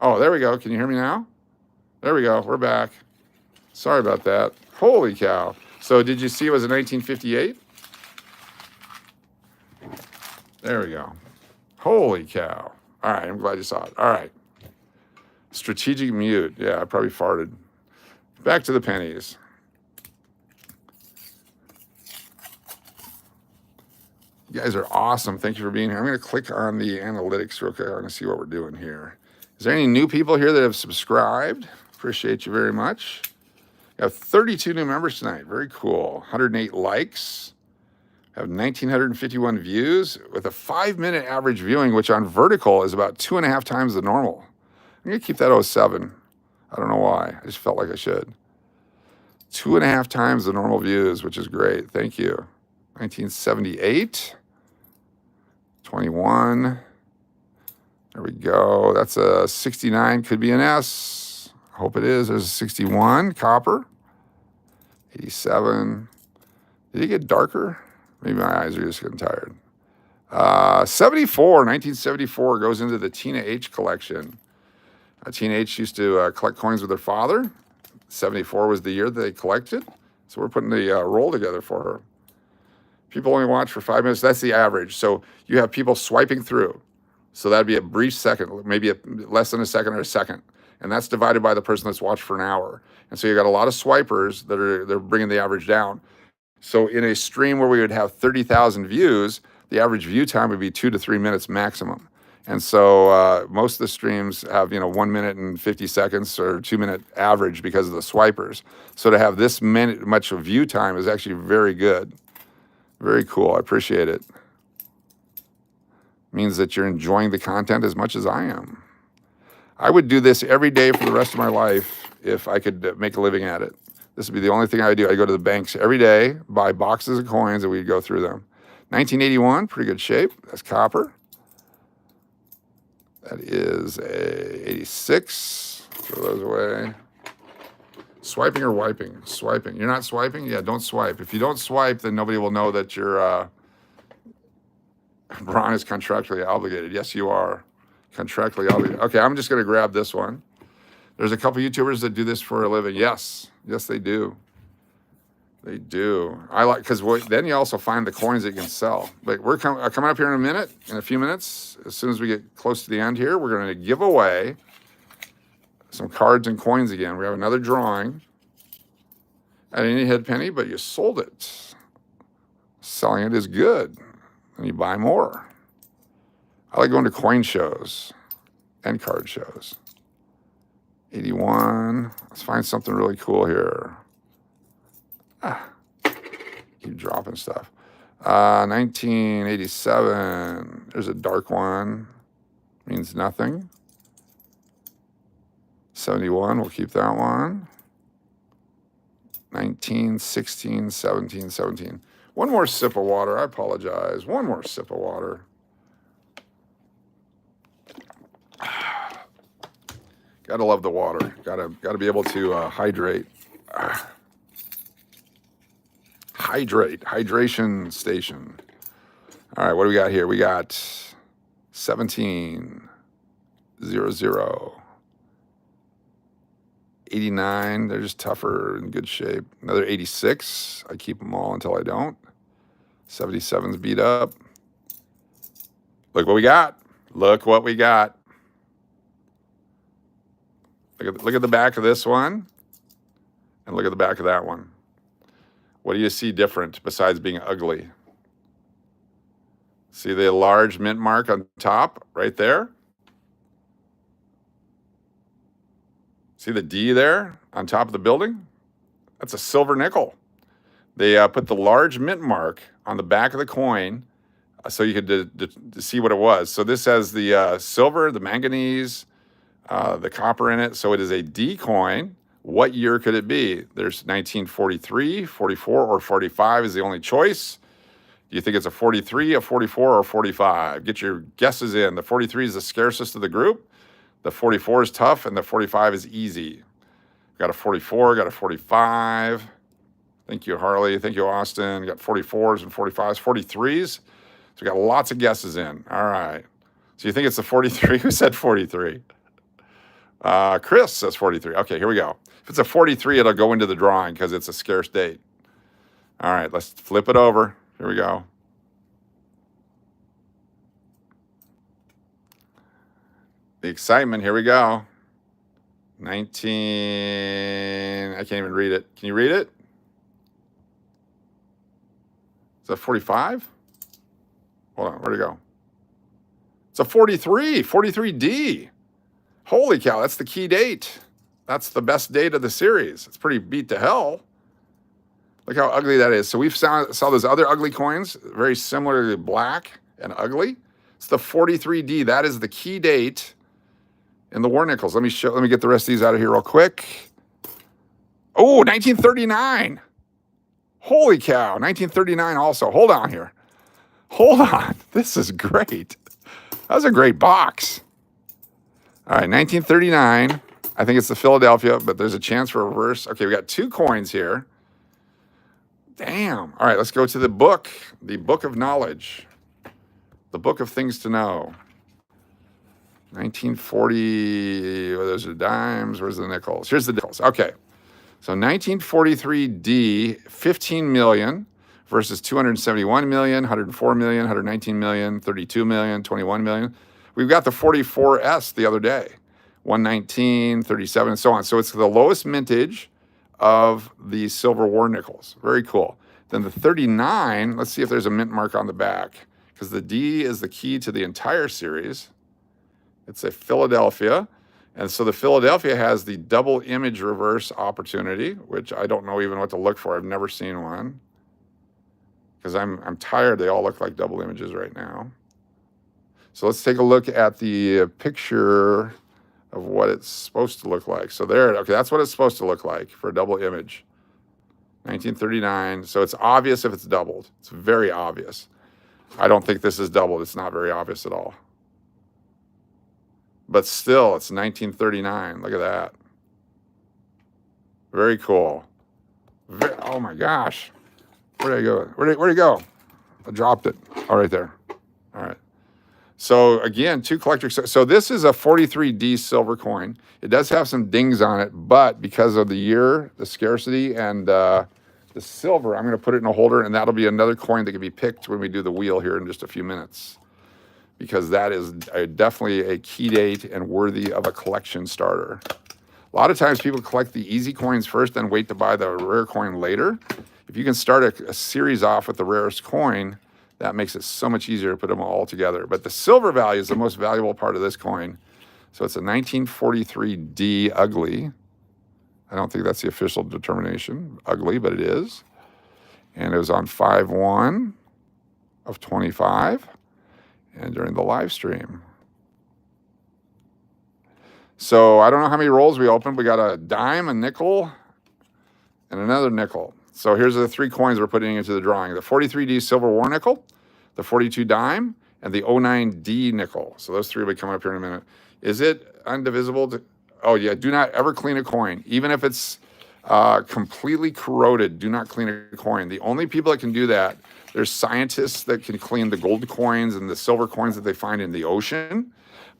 Oh, there we go. Can you hear me now? There we go. We're back. Sorry about that. Holy cow. So did you see it was in 1958? There we go. Holy cow. All right, I'm glad you saw it. All right. Strategic mute. Yeah, I probably farted. Back to the pennies. You guys are awesome. Thank you for being here. I'm going to click on the analytics real quick. I want to see what we're doing here. Is there any new people here that have subscribed? Appreciate you very much. We have 32 new members tonight. Very cool. 108 likes. Have 1,951 views with a 5-minute average viewing, which on vertical is about 2.5 times the normal. I'm going to keep that 07. I don't know why. I just felt like I should. 2.5 times the normal views, which is great. Thank you. 1978. 21. There we go. That's a 69. Could be an S. I hope it is. There's a 61. Copper. 87. Did it get darker? Maybe my eyes are just getting tired. 74. 1974 goes into the Tina H collection. Tina H used to collect coins with her father. 74 was the year that they collected. So we're putting the roll together for her. People only watch for 5 minutes. That's the average. So you have people swiping through. So that'd be a brief second, maybe less than a second or a second. And that's divided by the person that's watched for an hour. And so you got a lot of swipers they're bringing the average down. So in a stream where we would have 30,000 views, the average view time would be 2 to 3 minutes maximum. And so most of the streams have, 1 minute and 50 seconds or 2 minute average because of the swipers. So to have this much of view time is actually very good. Very cool. I appreciate it. Means that you're enjoying the content as much as I am. I would do this every day for the rest of my life if I could make a living at it. This would be the only thing I do. I go to the banks every day, buy boxes of coins, and we'd go through them. 1981, pretty good shape. That's copper. That is a 86. Throw those away. Swiping or wiping? Swiping. You're not swiping? Yeah, don't swipe. If you don't swipe, then nobody will know that you're... Ron is contractually obligated. Yes, you are contractually obligated. Okay, I'm just going to grab this one. There's a couple YouTubers that do this for a living. Yes, they do. They do. I like, because then you also find the coins that you can sell. But we're coming up here in a few minutes. As soon as we get close to the end here, we're going to give away some cards and coins again. We have another drawing. I didn't hit penny, but you sold it. Selling it is good. And you buy more. I like going to coin shows and card shows. 81. Let's find something really cool here. Keep dropping stuff. 1987. There's a dark one. Means nothing. 71. We'll keep that one. 19, 16, 17, 17. One more sip of water. I apologize. One more sip of water. Gotta love the water. Gotta be able to hydrate. Hydration station. All right, what do we got here? We got 17, 00. 89, they're just tougher, in good shape. Another 86, I keep them all until I don't. 77's beat up. Look what we got. Look what we got. Look at the back of this one, and look at the back of that one. What do you see different besides being ugly? See the large mint mark on top right there? See the D there on top of the building? That's a silver nickel. They put the large mint mark on the back of the coin so you could see what it was. So this has the silver, the manganese, the copper in it. So it is a D coin. What year could it be? There's 1943, 44, or 45 is the only choice. Do you think it's a 43, a 44, or 45? Get your guesses in. The 43 is the scarcest of the group. The 44 is tough, and the 45 is easy. Got a 44, got a 45. Thank you, Harley. Thank you, Austin. Got 44s and 45s, 43s. So we got lots of guesses in. All right. So you think it's the 43? Who said 43? Chris says 43. Okay, here we go. If it's a 43, it'll go into the drawing because it's a scarce date. All right, let's flip it over. Here we go. The excitement, here we go. 19, I can't even read it. Can you read it? Is that 45? Hold on, where'd it go? It's a 43, 43D. Holy cow, that's the key date. That's the best date of the series. It's pretty beat to hell. Look how ugly that is. So we've saw those other ugly coins, very similarly black and ugly. It's the 43D. That is the key date in the war nickels. Let me get the rest of these out of here real quick. Oh, 1939. Holy cow, 1939 also. Hold on here. Hold on. This is great. That was a great box. All right, 1939. I think it's the Philadelphia, but there's a chance for a reverse. Okay, we got 2 coins here. Damn. All right, let's go to the book of knowledge, the book of things to know. 1940, well, those are dimes. Where's the nickels? Here's the nickels. Okay. So 1943D, 15 million versus 271 million, 104 million, 119 million, 32 million, 21 million. We've got the 44S the other day, 119, 37, and so on. So it's the lowest mintage of the silver war nickels. Very cool. Then the 39, let's see if there's a mint mark on the back, because the D is the key to the entire series. It's a Philadelphia. And so the Philadelphia has the double image reverse opportunity, which I don't know even what to look for. I've never seen one. Because I'm tired. They all look like double images right now. So let's take a look at the picture of what it's supposed to look like. So there, okay, that's what it's supposed to look like for a double image. 1939. So it's obvious if it's doubled. It's very obvious. I don't think this is doubled. It's not very obvious at all. But still, it's 1939. Look at that. Very cool. Oh my gosh. Where did I go? Where'd it go? I dropped it. Oh, right there. All right. So again, 2 collectors. So this is a 43D silver coin. It does have some dings on it, but because of the year, the scarcity, and the silver, I'm going to put it in a holder, and that'll be another coin that can be picked when we do the wheel here in just a few minutes. Because that is definitely a key date and worthy of a collection starter. A lot of times people collect the easy coins first, then wait to buy the rare coin later. If you can start a series off with the rarest coin, that makes it so much easier to put them all together. But the silver value is the most valuable part of this coin. So it's a 1943D ugly. I don't think that's the official determination, ugly, but it is. And it was on 5/1 of 25. And during the live stream. So I don't know how many rolls we opened. We got a dime, a nickel, and another nickel. So here's the 3 coins we're putting into the drawing. The 43D silver war nickel, the 42 dime, and the 09D nickel. So those 3 will be coming up here in a minute. Is it undivisible? Oh yeah, do not ever clean a coin. Even if it's completely corroded, do not clean a coin. The only people that can do that, there's scientists that can clean the gold coins and the silver coins that they find in the ocean,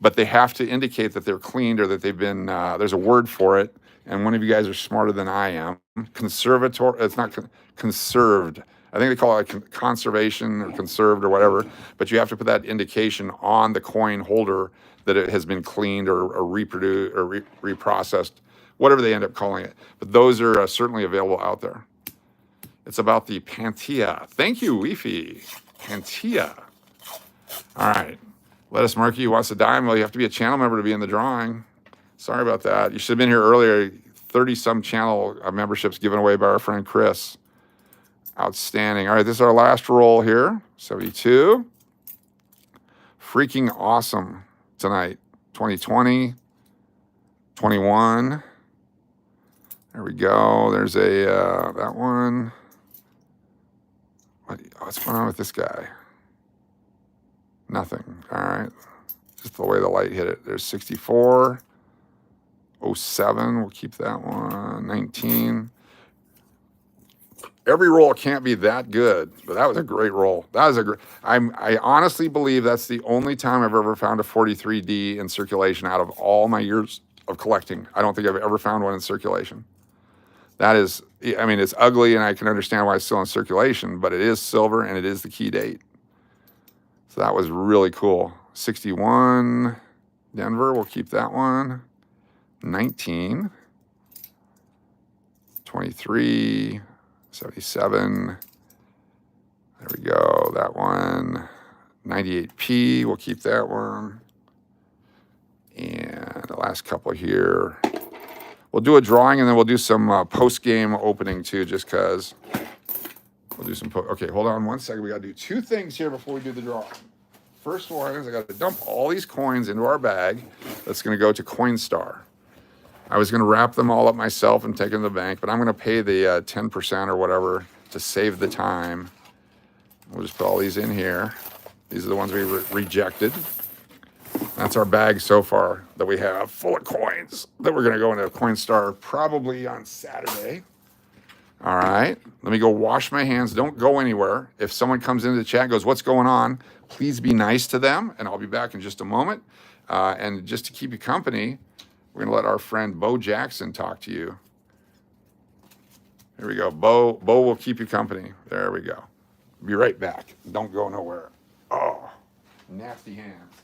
but they have to indicate that they're cleaned or that they've been, there's a word for it, and one of you guys are smarter than I am. It's not conserved. I think they call it conservation or conserved or whatever, but you have to put that indication on the coin holder that it has been cleaned or reproduced or reprocessed, whatever they end up calling it. But those are certainly available out there. It's about the Pantia. Thank you, Weefy. Pantia. All right. Lettuce Markey wants a dime. Well, you have to be a channel member to be in the drawing. Sorry about that. You should have been here earlier. 30-some channel memberships given away by our friend Chris. Outstanding. All right, this is our last roll here. 72. Freaking awesome tonight. 2020. 21. There we go. There's a, that one. What's going on with this guy? Nothing. All right. Just the way the light hit it. There's 64. 07. We'll keep that one. 19. Every roll can't be that good, but that was a great roll. That was a great. I honestly believe that's the only time I've ever found a 43D in circulation out of all my years of collecting. I don't think I've ever found one in circulation. That is, I mean, it's ugly, and I can understand why it's still in circulation, but it is silver, and it is the key date. So that was really cool. 61, Denver, we'll keep that one. 19, 23, 77. There we go, that one. 98P, we'll keep that one. And the last couple here. We'll do a drawing, and then we'll do some post-game opening too, just because. We'll do some, okay, hold on one second. We got to do two things here before we do the drawing. First one is I got to dump all these coins into our bag. That's going to go to Coinstar. I was going to wrap them all up myself and take them to the bank, but I'm going to pay the 10% or whatever to save the time. We'll just put all these in here. These are the ones we rejected. That's our bag so far that we have full of coins that we're going to go into Coinstar probably on Saturday. All right, let me go wash my hands. Don't go anywhere. If someone comes into the chat and goes, what's going on? Please be nice to them, and I'll be back in just a moment. And just to keep you company, we're gonna let our friend Bo Jackson talk to you. Here we go, Bo will keep you company. There we go. Be right back. Don't go nowhere. Oh, nasty hands.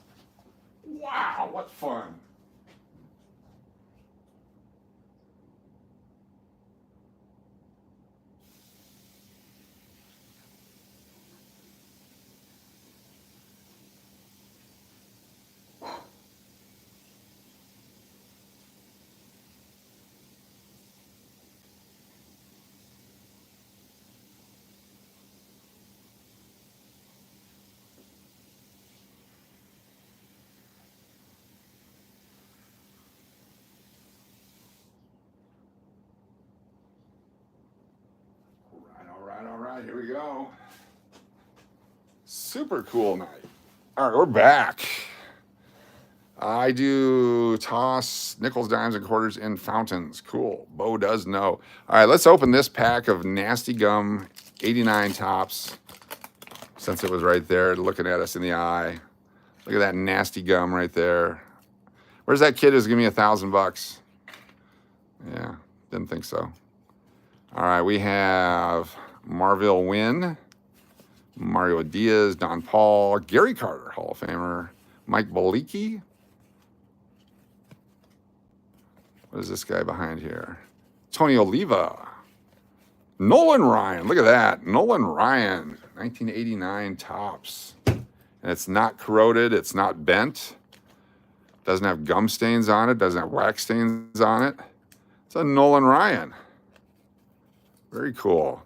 Wow, what fun. All right, here we go. Super cool night. All right, we're back. I do toss nickels, dimes, and quarters in fountains. Cool. Bo does know. All right, let's open this pack of Nasty Gum 89 tops. Since it was right there looking at us in the eye. Look at that Nasty Gum right there. Where's that kid who's giving me $1,000? Yeah, didn't think so. All right, we have Marville Wynn, Mario Diaz, Don Paul, Gary Carter, Hall of Famer, Mike Bolicki. What is this guy behind here? Tony Oliva, Nolan Ryan. Look at that, Nolan Ryan, 1989 tops. And it's not corroded, it's not bent. Doesn't have gum stains on it, doesn't have wax stains on it. It's a Nolan Ryan. Very cool.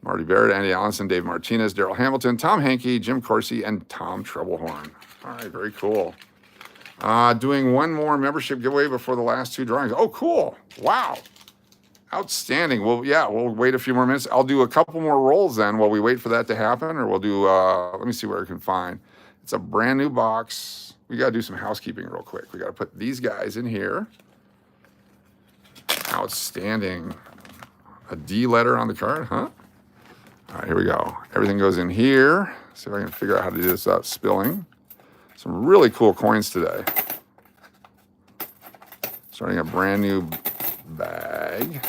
Marty Barrett, Andy Allenson, Dave Martinez, Daryl Hamilton, Tom Hankey, Jim Corsi, and Tom Treblehorn. All right, very cool. Doing one more membership giveaway before the last two drawings. Oh, cool. Wow. Outstanding. Well, yeah, we'll wait a few more minutes. I'll do a couple more rolls then while we wait for that to happen, or we'll do, let me see where I can find. It's a brand new box. We got to do some housekeeping real quick. We got to put these guys in here. Outstanding. A D letter on the card, huh? All right, here we go. Everything goes in here. See if I can figure out how to do this without spilling. Some really cool coins today. Starting a brand new bag.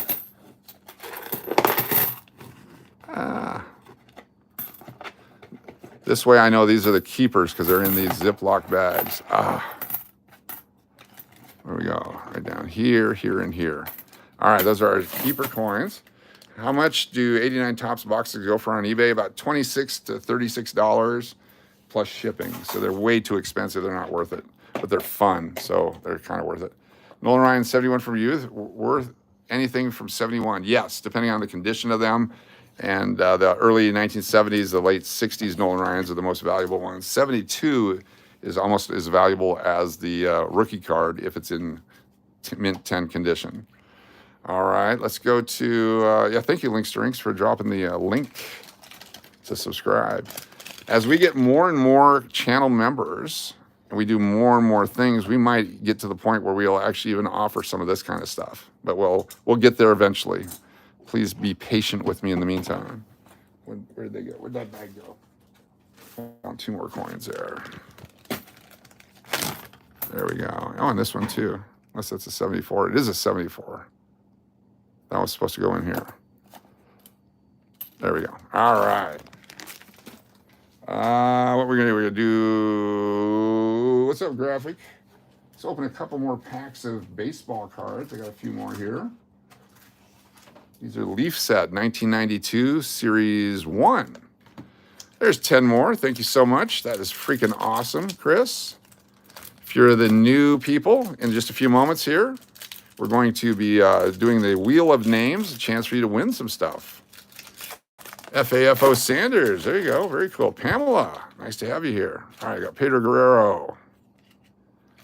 This way I know these are the keepers because they're in these Ziploc bags. There we go. Right down here, here, and here. All right, those are our keeper coins. How much do 89 tops boxes go for on eBay? About $26 to $36 plus shipping. So they're way too expensive. They're not worth it, but they're fun. So they're kind of worth it. Nolan Ryan, 71 from youth. Worth anything from 71? Yes, depending on the condition of them. And the early 1970s, the late 60s Nolan Ryans are the most valuable ones. 72 is almost as valuable as the rookie card if it's in mint 10 condition. All right, let's go to, yeah, thank you, Links to Rinks, for dropping the link to subscribe. As we get more and more channel members, and we do more and more things, we might get to the point where we'll actually even offer some of this kind of stuff. But we'll get there eventually. Please be patient with me in the meantime. Where did they go? Where'd that bag go? Found two more coins there. There we go. Oh, and this one too. Unless that's a 74. It is a 74. That was supposed to go in here. There we go. All right. What we're going to do, we're going to do, what's up, Graphic? Let's open a couple more packs of baseball cards. I got a few more here. These are Leaf Set 1992 Series 1. There's 10 more. Thank you so much. That is freaking awesome, Chris. If you're the new people, in just a few moments here, we're going to be doing the Wheel of Names, a chance for you to win some stuff. FAFO Sanders, there you go. Very cool. Pamela, nice to have you here. All right, I got Pedro Guerrero,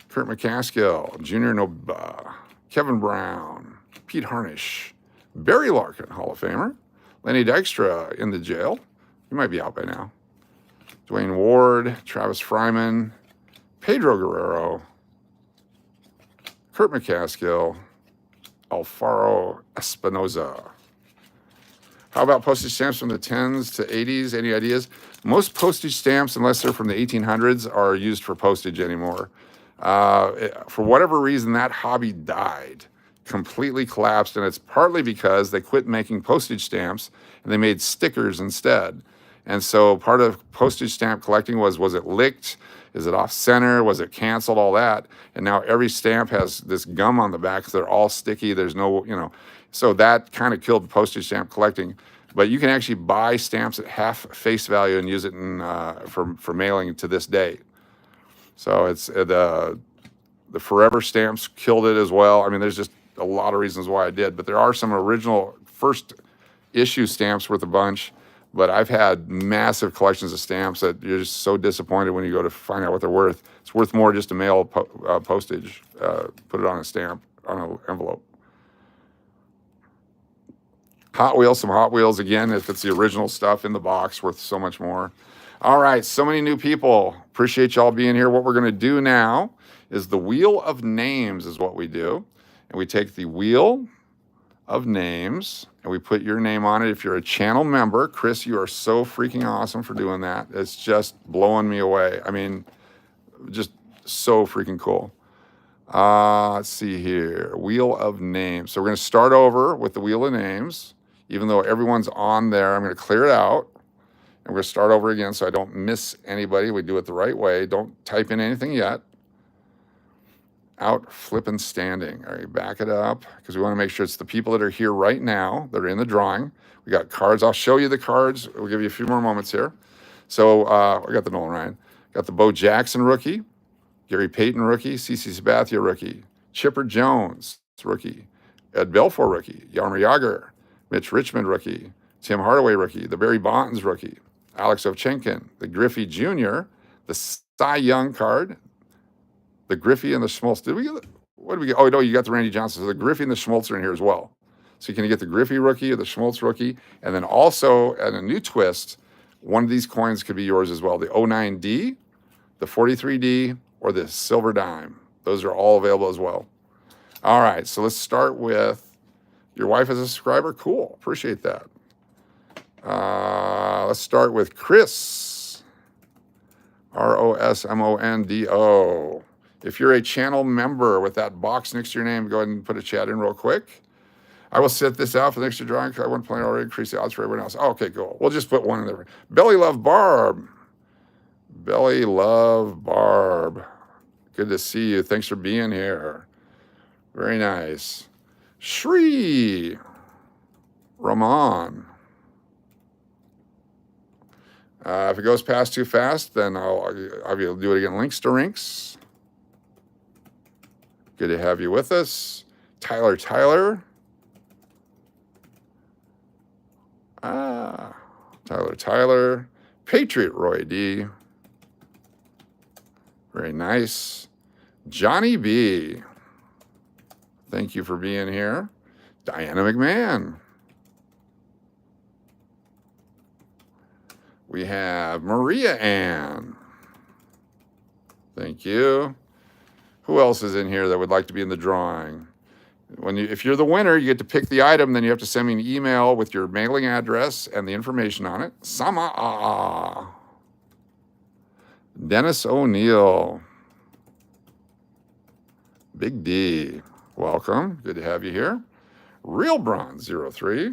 Kurt McCaskill, Junior Noba, Kevin Brown, Pete Harnish, Barry Larkin, Hall of Famer, Lenny Dykstra in the jail. He might be out by now. Dwayne Ward, Travis Fryman, Pedro Guerrero, Kurt McCaskill, Alfaro Espinoza. How about postage stamps from the 10s to 80s? Any ideas? Most postage stamps, unless they're from the 1800s, are used for postage anymore. For whatever reason, that hobby died, completely collapsed, and it's partly because they quit making postage stamps and they made stickers instead. And so part of postage stamp collecting was it licked? Is it off center? Was it canceled? All that. And now every stamp has this gum on the back, so they're all sticky. There's no, so that kind of killed postage stamp collecting. But you can actually buy stamps at half face value and use it for mailing to this day. So it's the forever stamps killed it as well. I mean, there's just a lot of reasons why I did, but there are some original first issue stamps worth a bunch. But I've had massive collections of stamps that you're just so disappointed when you go to find out what they're worth. It's worth more just to mail postage, put it on a stamp, on an envelope. Hot Wheels, some Hot Wheels again, if it's the original stuff in the box, worth so much more. All right, so many new people. Appreciate y'all being here. What we're going to do now is the Wheel of Names is what we do. And we take the Wheel of Names and we put your name on it. If you're a channel member, Chris, you are so freaking awesome for doing that. It's just blowing me away. I mean, just so freaking cool. Let's see here. Wheel of Names. So we're going to start over with the Wheel of Names. Even though everyone's on there, I'm going to clear it out. And we're going to start over again so I don't miss anybody. We do it the right way. Don't type in anything yet. Out, flipping, standing. All right, back it up because we want to make sure it's the people that are here right now that are in the drawing. We got cards. I'll show you the cards. We'll give you a few more moments here. So we got the Nolan Ryan. Got the Bo Jackson rookie. Gary Payton rookie. CeCe Sabathia rookie. Chipper Jones rookie. Ed Belfour rookie. Jaromir Jagr. Mitch Richmond rookie. Tim Hardaway rookie. The Barry Bonds rookie. Alex Ovechkin. The Griffey Jr. The Cy Young card. The Griffey and the Schmaltz. Did we get what did we get? Oh, no, you got the Randy Johnson. So the Griffey and the Schmaltz are in here as well. So you can get the Griffey rookie or the Schmaltz rookie. And then also, at a new twist, one of these coins could be yours as well. The 09D, the 43D, or the Silver Dime. Those are all available as well. All right, so let's start with your wife as a subscriber. Cool, appreciate that. Let's start with Chris. ROSMONDO. If you're a channel member with that box next to your name, go ahead and put a chat in real quick. I will set this out for the next drawing because I wasn't playing already. Increase the odds for everyone else. Oh, okay, cool. We'll just put one in there. Belly Love Barb. Belly Love Barb. Good to see you. Thanks for being here. Very nice. Shri. Ramon. If it goes past too fast, then I'll do it again. Links to Rinks. Good to have you with us. Tyler. Tyler. Patriot Roy D. Very nice. Johnny B. Thank you for being here. Diana McMahon. We have Maria Ann. Thank you. Who else is in here that would like to be in the drawing? If you're the winner, you get to pick the item, then you have to send me an email with your mailing address and the information on it. Sama. Dennis O'Neill. Big D, welcome. Good to have you here. Real Bronze 03.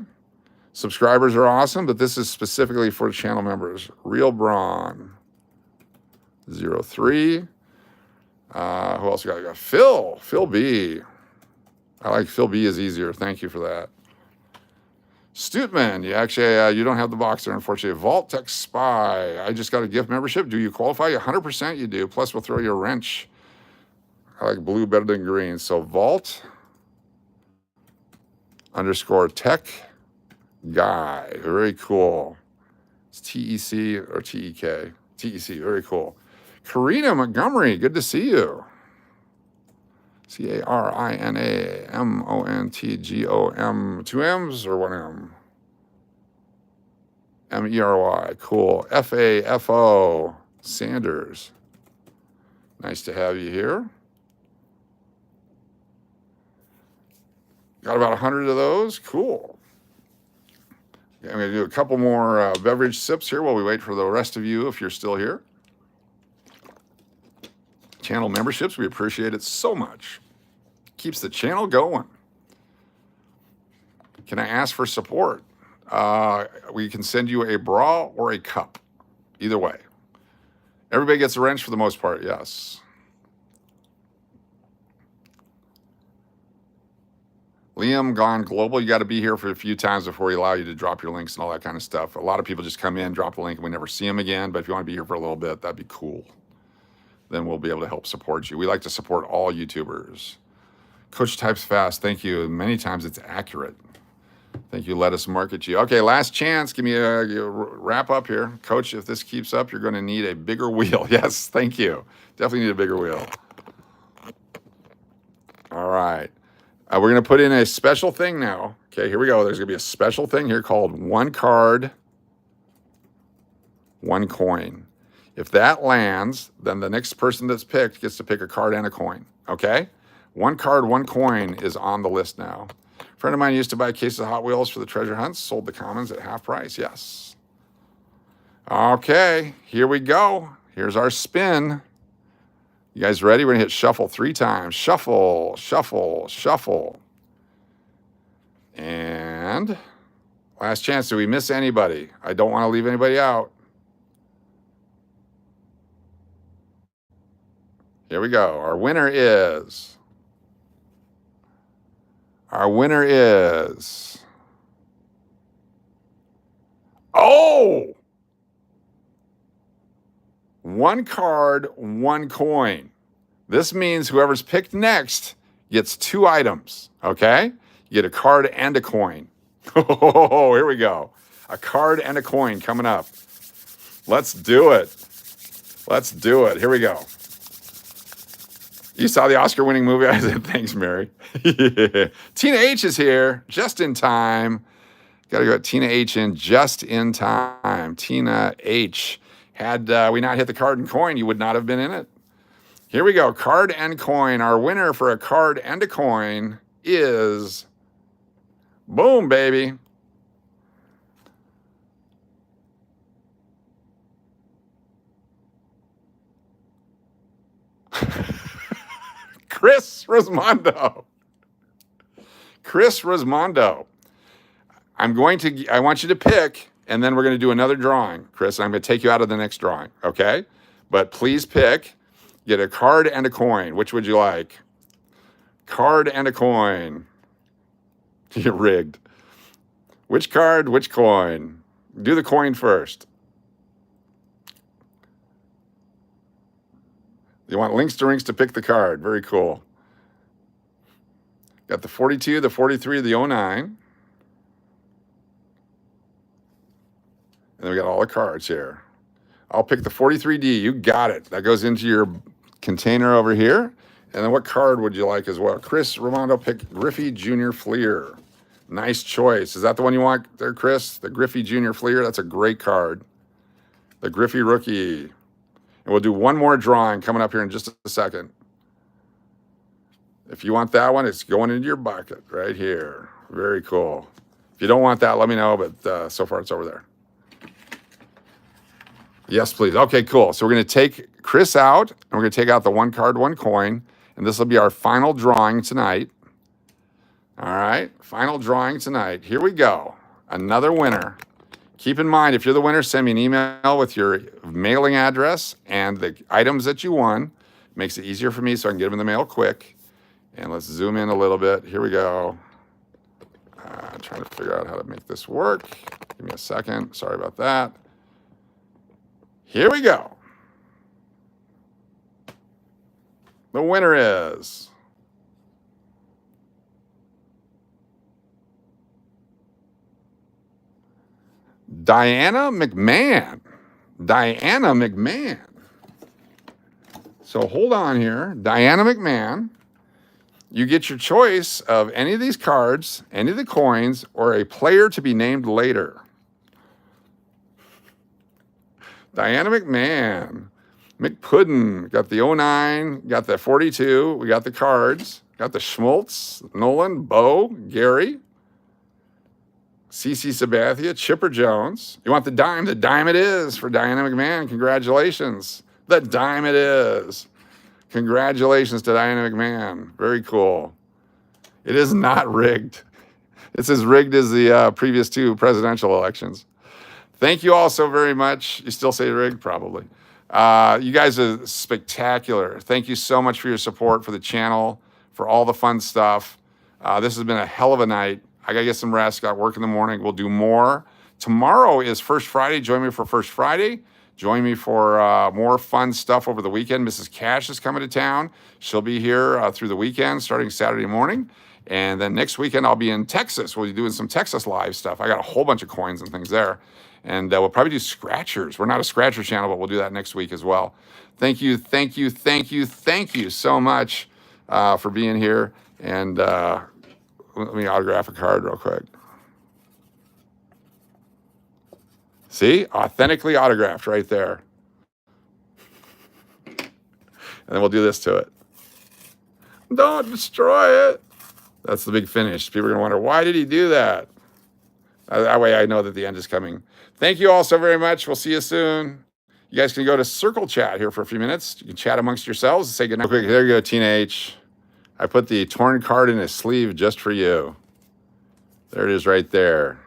Subscribers are awesome, but this is specifically for channel members. Real Braun 03. Who else we got? We got Phil B. I like Phil B is easier. Thank you for that. Stootman, you don't have the box there, unfortunately. Vault Tech Spy, I just got a gift membership. Do you qualify? 100% you do. Plus, we'll throw you a wrench. I like blue better than green. So Vault _tech guy. Very cool. It's TEC or TEK? TEC, very cool. Karina Montgomery, good to see you. CARINAMONTGOM, 2 M's or 1 M? MERY, cool. FAFO, Sanders. Nice to have you here. Got about 100 of those, cool. Okay, I'm gonna do a couple more beverage sips here while we wait for the rest of you if you're still here. Channel memberships, we appreciate it so much. Keeps the channel going. Can I ask for support? We can send you a bra or a cup. Either way. Everybody gets a wrench for the most part, yes. Liam gone global. You got to be here for a few times before we allow you to drop your links and all that kind of stuff. A lot of people just come in, drop the link, and we never see them again. But if you want to be here for a little bit, that'd be cool. Then we'll be able to help support you. We like to support all YouTubers. Coach types fast. Thank you. Many times it's accurate. Thank you. Let us market you. Okay, last chance. Give me a wrap up here. Coach, if this keeps up, you're going to need a bigger wheel. Yes, thank you. Definitely need a bigger wheel. All right. We're going to put in a special thing now. Okay, here we go. There's going to be a special thing here called 1 card, 1 coin. If that lands, then the next person that's picked gets to pick a card and a coin, okay? 1 card, 1 coin is on the list now. A friend of mine used to buy cases of Hot Wheels for the treasure hunts, sold the commons at half price, yes. Okay, here we go. Here's our spin. You guys ready? We're gonna hit shuffle 3 times. Shuffle, shuffle, shuffle. And last chance, do we miss anybody? I don't wanna leave anybody out. Here we go. Our winner is oh! 1 card, 1 coin. This means whoever's picked next gets 2 items, okay? You get a card and a coin. Oh, here we go. A card and a coin coming up. Let's do it. Let's do it. Here we go. You saw the Oscar-winning movie? I said, thanks, Mary. Yeah. Tina H is here, just in time. Got to go Tina H in just in time. Tina H. Had we not hit the card and coin, you would not have been in it. Here we go, card and coin. Our winner for a card and a coin is, boom, baby. Chris Rosmondo. Chris Rosmondo. I want you to pick, and then we're going to do another drawing, Chris. I'm going to take you out of the next drawing, okay? But please pick. Get a card and a coin. Which would you like? Card and a coin. You're rigged. Which card, which coin? Do the coin first. You want links to rinks to pick the card. Very cool. Got the 42, the 43, the 09. And then we got all the cards here. I'll pick the 43D. You got it. That goes into your container over here. And then what card would you like as well? Chris Ramondo picked Griffey Jr. Fleer. Nice choice. Is that the one you want there, Chris? The Griffey Jr. Fleer? That's a great card. The Griffey Rookie. And we'll do one more drawing coming up here in just a second. If you want that one, it's going into your bucket right here. Very cool. If you don't want that, let me know, but so far it's over there. Yes, please. Okay, cool. So we're going to take Chris out, and we're going to take out the 1 card, 1 coin, And this will be our final drawing tonight. All right, final drawing tonight. Here we go. Another winner. Keep in mind, if you're the winner, send me an email with your mailing address and the items that you won. Makes it easier for me so I can get them in the mail quick. And let's zoom in a little bit. Here we go. I'm trying to figure out how to make this work. Give me a second. Sorry about that. Here we go. The winner is Diana McMahon. Diana McMahon. So hold on here. Diana McMahon. You get your choice of any of these cards, any of the coins, or a player to be named later. Diana McMahon. McPuddin. Got the 09, got the 42. We got the cards. Got the Schmaltz, Nolan, Bo, Gary, CC Sabathia, Chipper Jones. You want the dime? The dime it is for Diana McMahon. Congratulations. The dime it is. Congratulations to Diana McMahon. Very cool. It is not rigged. It's as rigged as the previous two presidential elections. Thank you all so very much. You still say rigged? Probably. You guys are spectacular. Thank you so much for your support for the channel, for all the fun stuff. This has been a hell of a night. I got to get some rest. Got work in the morning. We'll do more. Tomorrow is First Friday. Join me for First Friday. Join me for more fun stuff over the weekend. Mrs. Cash is coming to town. She'll be here through the weekend, starting Saturday morning. And then next weekend, I'll be in Texas. We'll be doing some Texas live stuff. I got a whole bunch of coins and things there. And we'll probably do scratchers. We're not a scratcher channel, but we'll do that next week as well. Thank you, thank you, thank you, thank you so much for being here. And let me autograph a card real quick. See? Authentically autographed right there. And then we'll do this to it. Don't destroy it. That's the big finish. People are going to wonder, why did he do that? That way I know that the end is coming. Thank you all so very much. We'll see you soon. You guys can go to Circle Chat here for a few minutes. You can chat amongst yourselves and say goodnight. Quick, there you go, Tina H. I put the torn card in his sleeve just for you. There it is right there.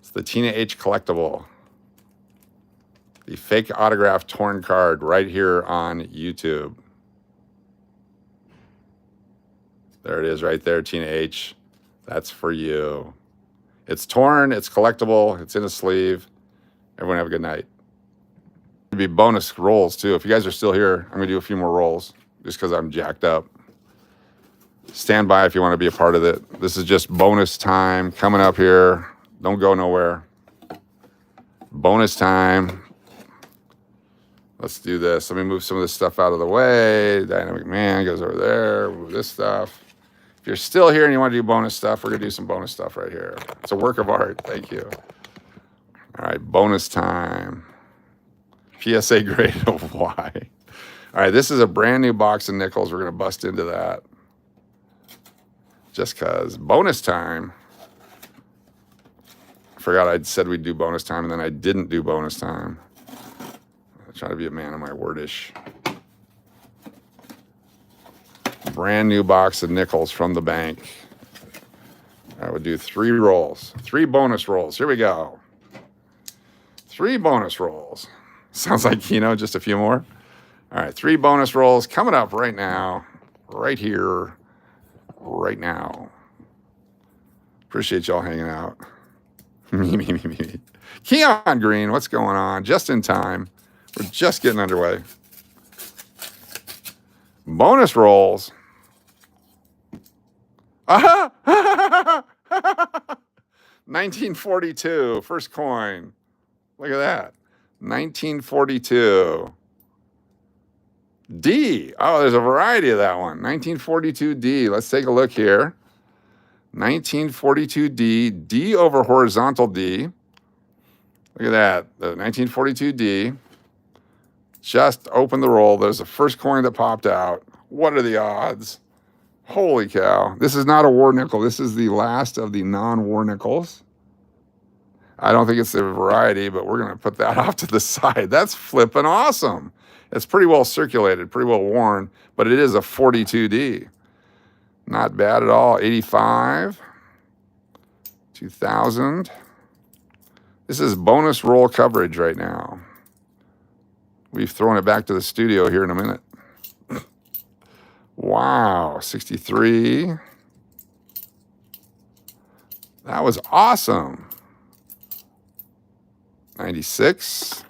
It's the Tina H collectible. The fake autograph torn card right here on YouTube. There it is right there, Tina H. That's for you. It's torn, it's collectible, it's in a sleeve. Everyone have a good night. There'll be bonus rolls too. If you guys are still here, I'm gonna do a few more rolls just because I'm jacked up. Stand by if you want to be a part of it. This is just bonus time coming up here. Don't go nowhere. Bonus time. Let's do this. Let me move some of this stuff out of the way. Diana McMahon goes over there. Move this stuff. If you're still here and you want to do bonus stuff, we're going to do some bonus stuff right here. It's a work of art. Thank you. All right, bonus time. PSA grade of Y. All right, this is a brand new box of nickels. We're going to bust into that. Just because. Bonus time. I forgot I said we'd do bonus time, and then I didn't do bonus time. I'm trying to be a man of my wordish. Brand new box of nickels from the bank. I would do 3 rolls. 3 bonus rolls. Here we go. 3 bonus rolls. Sounds like, just a few more. All right, 3 bonus rolls coming up right now. Right here. Right now. Appreciate y'all hanging out. Me. Keon Green, what's going on? Just in time. We're just getting underway. Bonus rolls. 1942, first coin. Look at that. 1942. D. Oh, there's a variety of that one. 1942 D. Let's take a look here. 1942 D. D over horizontal D. Look at that. The 1942 D. Just open the roll. There's the first coin that popped out. What are the odds? Holy cow. This is not a war nickel. This is the last of the non-war nickels. I don't think it's the variety, but we're going to put that off to the side. That's flipping awesome. It's pretty well circulated, pretty well worn, but it is a 42D. Not bad at all. 85, 2000. This is bonus roll coverage right now. We've thrown it back to the studio here in a minute. Wow, 63. That was awesome. 96.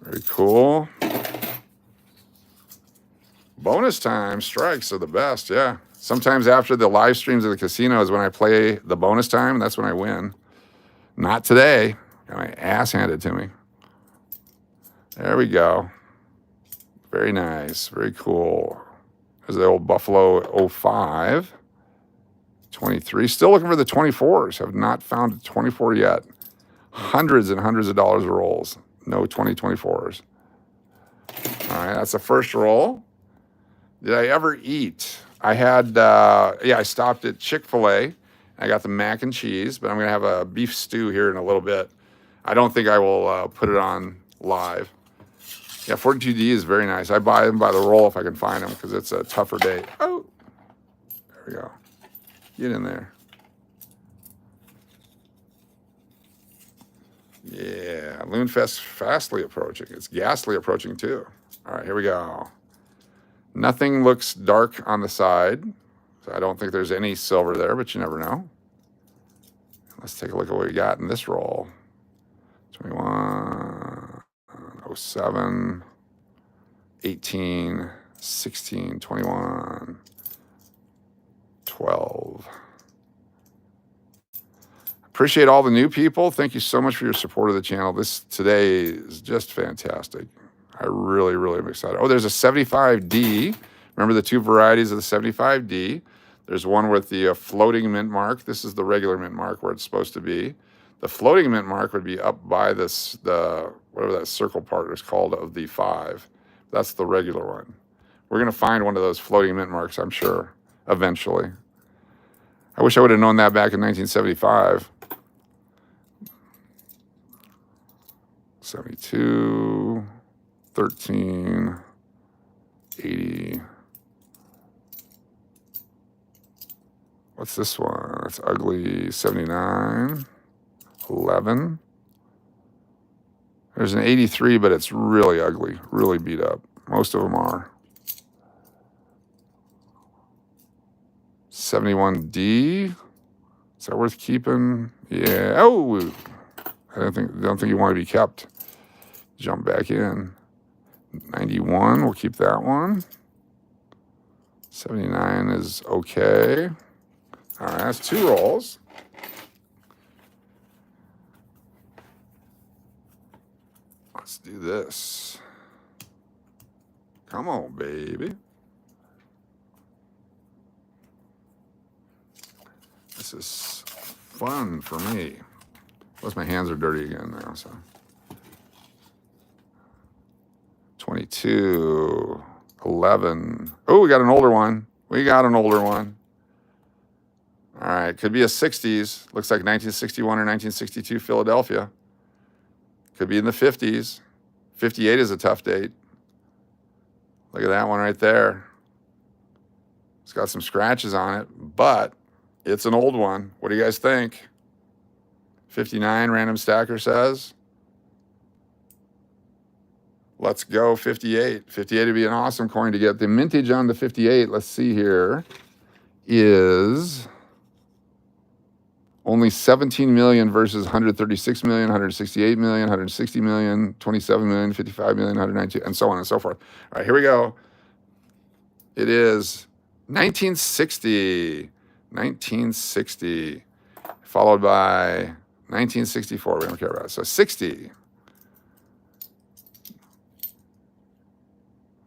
Very cool. Bonus time strikes are the best, yeah. Sometimes after the live streams of the casino is when I play the bonus time, and that's when I win. Not today. Got my ass handed to me. There we go. Very nice. Very cool. There's the old Buffalo 05. 23. Still looking for the 24s. Have not found a 24 yet. Hundreds and hundreds of dollars of rolls. No 2024s. All right, that's the first roll. Did I ever eat? I had, I stopped at Chick-fil-A. I got the mac and cheese, but I'm going to have a beef stew here in a little bit. I don't think I will put it on live. Yeah, 42D is very nice. I buy them by the roll if I can find them because it's a tougher day. Oh, there we go. Get in there. Yeah, Loonfest fastly approaching. It's ghastly approaching too. All right, here we go. Nothing looks dark on the side. So I don't think there's any silver there, but you never know. Let's take a look at what we got in this roll. 21, 07, 18, 16, 21, 12. Appreciate all the new people. Thank you so much for your support of the channel. This today is just fantastic. I really, really am excited. Oh, there's a 75D. Remember the two varieties of the 75D? There's one with the floating mint mark. This is the regular mint mark where it's supposed to be. The floating mint mark would be up by this, whatever that circle part is called of the 5. That's the regular one. We're going to find one of those floating mint marks, I'm sure, eventually. I wish I would have known that back in 1975. 72, 13, 80. What's this one? That's ugly. 79, 11. There's an 83, but it's really ugly, really beat up. Most of them are. 71D. Is that worth keeping? Yeah. Oh, I don't think you want to be kept. Jump back in. 91, we'll keep that one. 79 is okay. All right, that's 2 rolls. Let's do this. Come on, baby. This is fun for me. Plus my hands are dirty again now, so. 22, 11. Oh, we got an older one. We got an older one. All right, could be a 60s. Looks like 1961 or 1962 Philadelphia. Could be in the 50s. 58 is a tough date. Look at that one right there. It's got some scratches on it, but it's an old one. What do you guys think? 59, Random Stacker says. Let's go 58. 58 would be an awesome coin to get. The mintage on the 58, let's see here, is only 17 million versus 136 million, 168 million, 160 million, 27 million, 55 million, 192, and so on and so forth. All right, here we go. It is 1960. 1960. Followed by 1964. We don't care about it. So 60.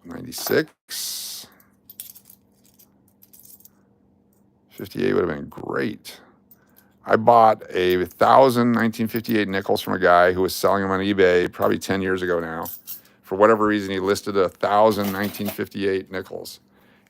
96. 58 would have been great. I bought 1,000 1958 nickels from a guy who was selling them on eBay probably 10 years ago now. For whatever reason, he listed 1,000 1958 nickels.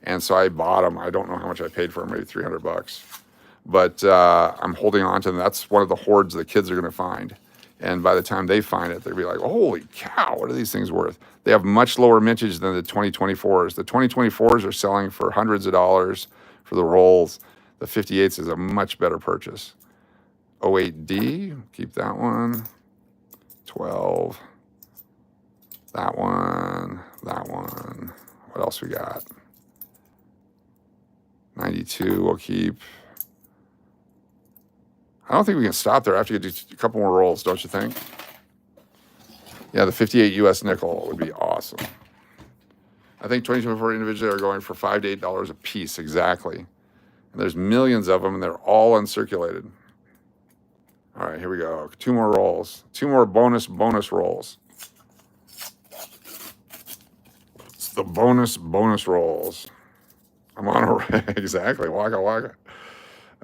And so I bought them. I don't know how much I paid for them, maybe $300. But I'm holding on to them. That's one of the hoards the kids are going to find. And by the time they find it, they'll be like, holy cow, what are these things worth? They have much lower mintage than the 2024s. The 2024s are selling for hundreds of dollars for the rolls. The 58s is a much better purchase. 08D, keep that one. 12. That one. That one. What else we got? 92 we'll keep. I don't think we can stop there. I have to get a couple more rolls, don't you think? Yeah, the 58 US nickel would be awesome. I think 2024 individually are going for $5 to $8 a piece, exactly. And there's millions of them, and they're all uncirculated. All right, here we go. 2 more rolls. 2 more bonus rolls. It's the bonus rolls. I'm on a exactly. Waka waka.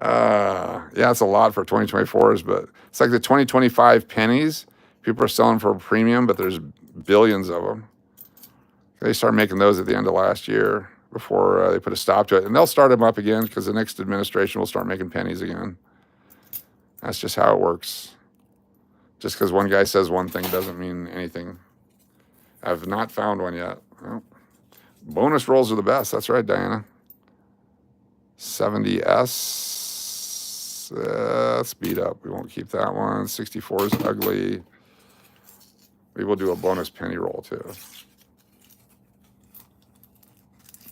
Yeah, it's a lot for 2024s, but it's like the 2025 pennies. People are selling for a premium, but there's billions of them. They started making those at the end of last year before they put a stop to it. And they'll start them up again because the next administration will start making pennies again. That's just how it works. Just because one guy says one thing doesn't mean anything. I've not found one yet. Well, bonus rolls are the best. That's right, Diana. 70S. Speed up. We won't keep that one. 64 is ugly. We will do a bonus penny roll too.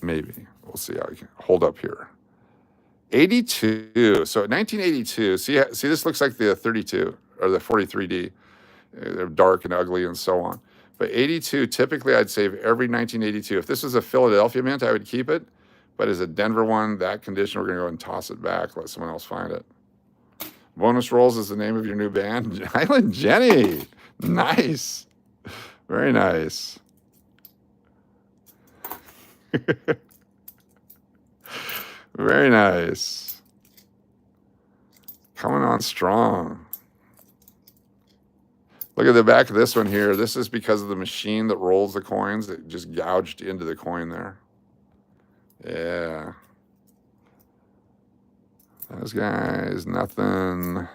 Maybe. We'll see how we can hold up here. 82. So 1982. See, this looks like the 32 or the 43D. They're dark and ugly and so on. But 82, typically I'd save every 1982. If this was a Philadelphia mint, I would keep it. But as a Denver one, that condition, we're going to go and toss it back, let someone else find it. Bonus Rolls is the name of your new band. Island Jenny. Nice. Very nice. Very nice. Coming on strong. Look at the back of this one here. This is because of the machine that rolls the coins that just gouged into the coin there. Yeah. Those guys, nothing.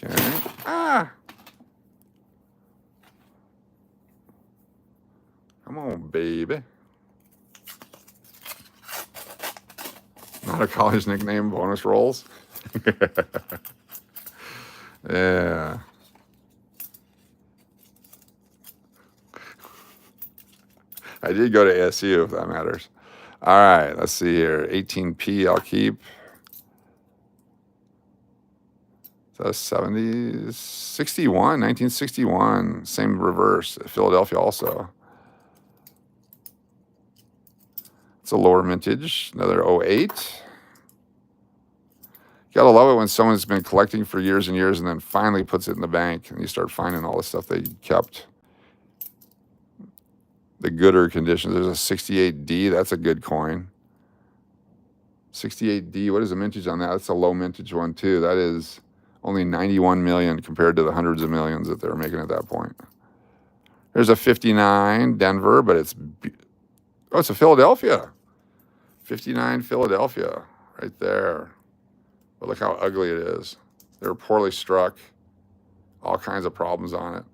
Okay. Ah! Come on, baby. Not a college nickname, bonus rolls. Yeah. I did go to ASU, if that matters. All right, let's see here. 18P, I'll keep. So 70s, 61, 1961. Same reverse. Philadelphia also. It's a lower mintage. Another 08. You gotta love it when someone's been collecting for years and years and then finally puts it in the bank and you start finding all the stuff they kept. The gooder conditions. There's a 68D. That's a good coin. 68D. What is the mintage on that? That's a low mintage one too. That is only 91 million compared to the hundreds of millions that they were making at that point. There's a 59 Denver, but it's a Philadelphia. 59 Philadelphia right there. But look how ugly it is. They were poorly struck. All kinds of problems on it.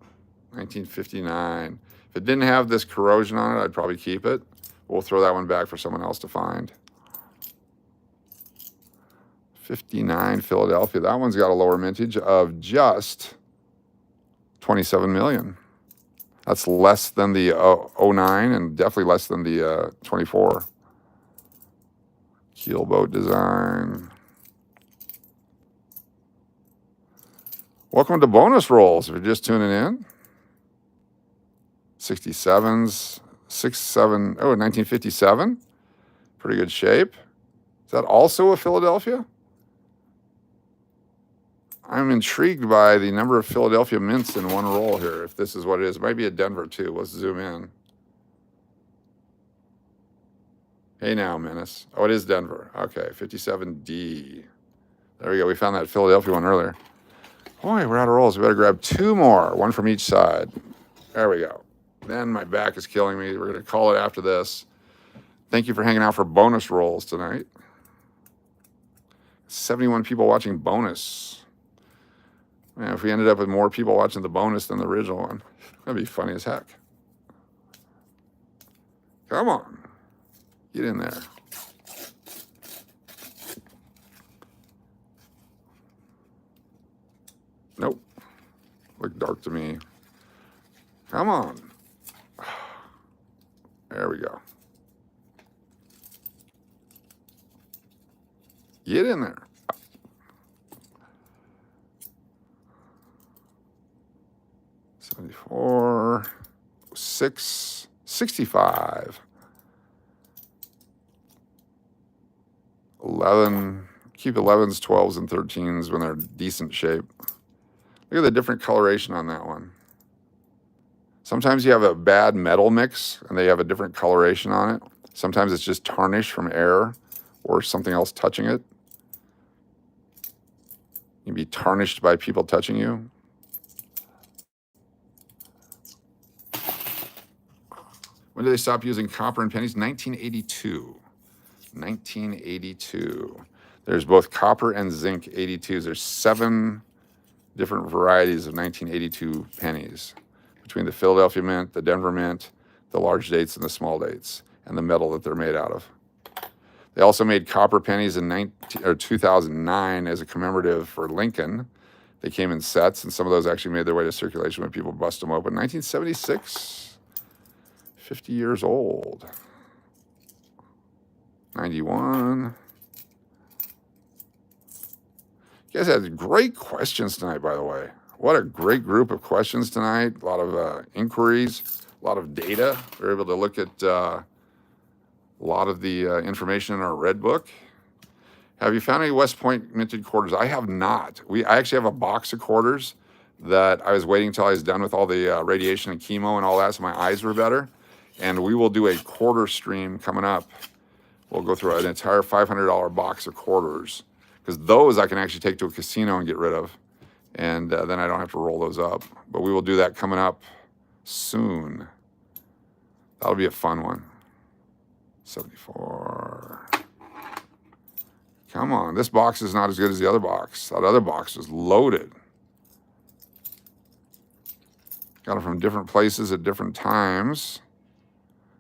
1959. If it didn't have this corrosion on it, I'd probably keep it. We'll throw that one back for someone else to find. 59 Philadelphia. That one's got a lower mintage of just 27 million. That's less than the 09 and definitely less than the 24. Keelboat design. Welcome to bonus rolls if you're just tuning in. 67s, 1957. Pretty good shape. Is that also a Philadelphia? I'm intrigued by the number of Philadelphia mints in one roll here, if this is what it is. It might be a Denver too. Let's zoom in. Hey now, Menace. Oh, it is Denver. Okay, 57D. There we go. We found that Philadelphia one earlier. Boy, we're out of rolls. We better grab 2 more, one from each side. There we go. Then my back is killing me. We're going to call it after this. Thank you for hanging out for bonus rolls tonight. 71 people watching bonus. Man, if we ended up with more people watching the bonus than the original one, that'd be funny as heck. Come on. Get in there. Nope. Look dark to me. Come on. There we go. Get in there. 74, 6, 65. 11. Keep 11s, 12s, and 13s when they're decent shape. Look at the different coloration on that one. Sometimes you have a bad metal mix and they have a different coloration on it. Sometimes it's just tarnish from air or something else touching it. You can be tarnished by people touching you. When did they stop using copper and pennies? 1982. 1982. There's both copper and zinc 82s. There's 7 different varieties of 1982 pennies between the Philadelphia mint, the Denver mint, the large dates, and the small dates, and the metal that they're made out of. They also made copper pennies in 2009 as a commemorative for Lincoln. They came in sets, and some of those actually made their way to circulation when people bust them open. 1976, 50 years old. 91. You guys had great questions tonight, by the way. What a great group of questions tonight. A lot of inquiries, a lot of data. We were able to look at a lot of the information in our red book. Have you found any West Point minted quarters? I have not. I actually have a box of quarters that I was waiting until I was done with all the radiation and chemo and all that, so my eyes were better. And we will do a quarter stream coming up. We'll go through an entire $500 box of quarters, because those I can actually take to a casino and get rid of. And then I don't have to roll those up. But we will do that coming up soon. That'll be a fun one. 74. Come on. This box is not as good as the other box. That other box was loaded. Got them from different places at different times.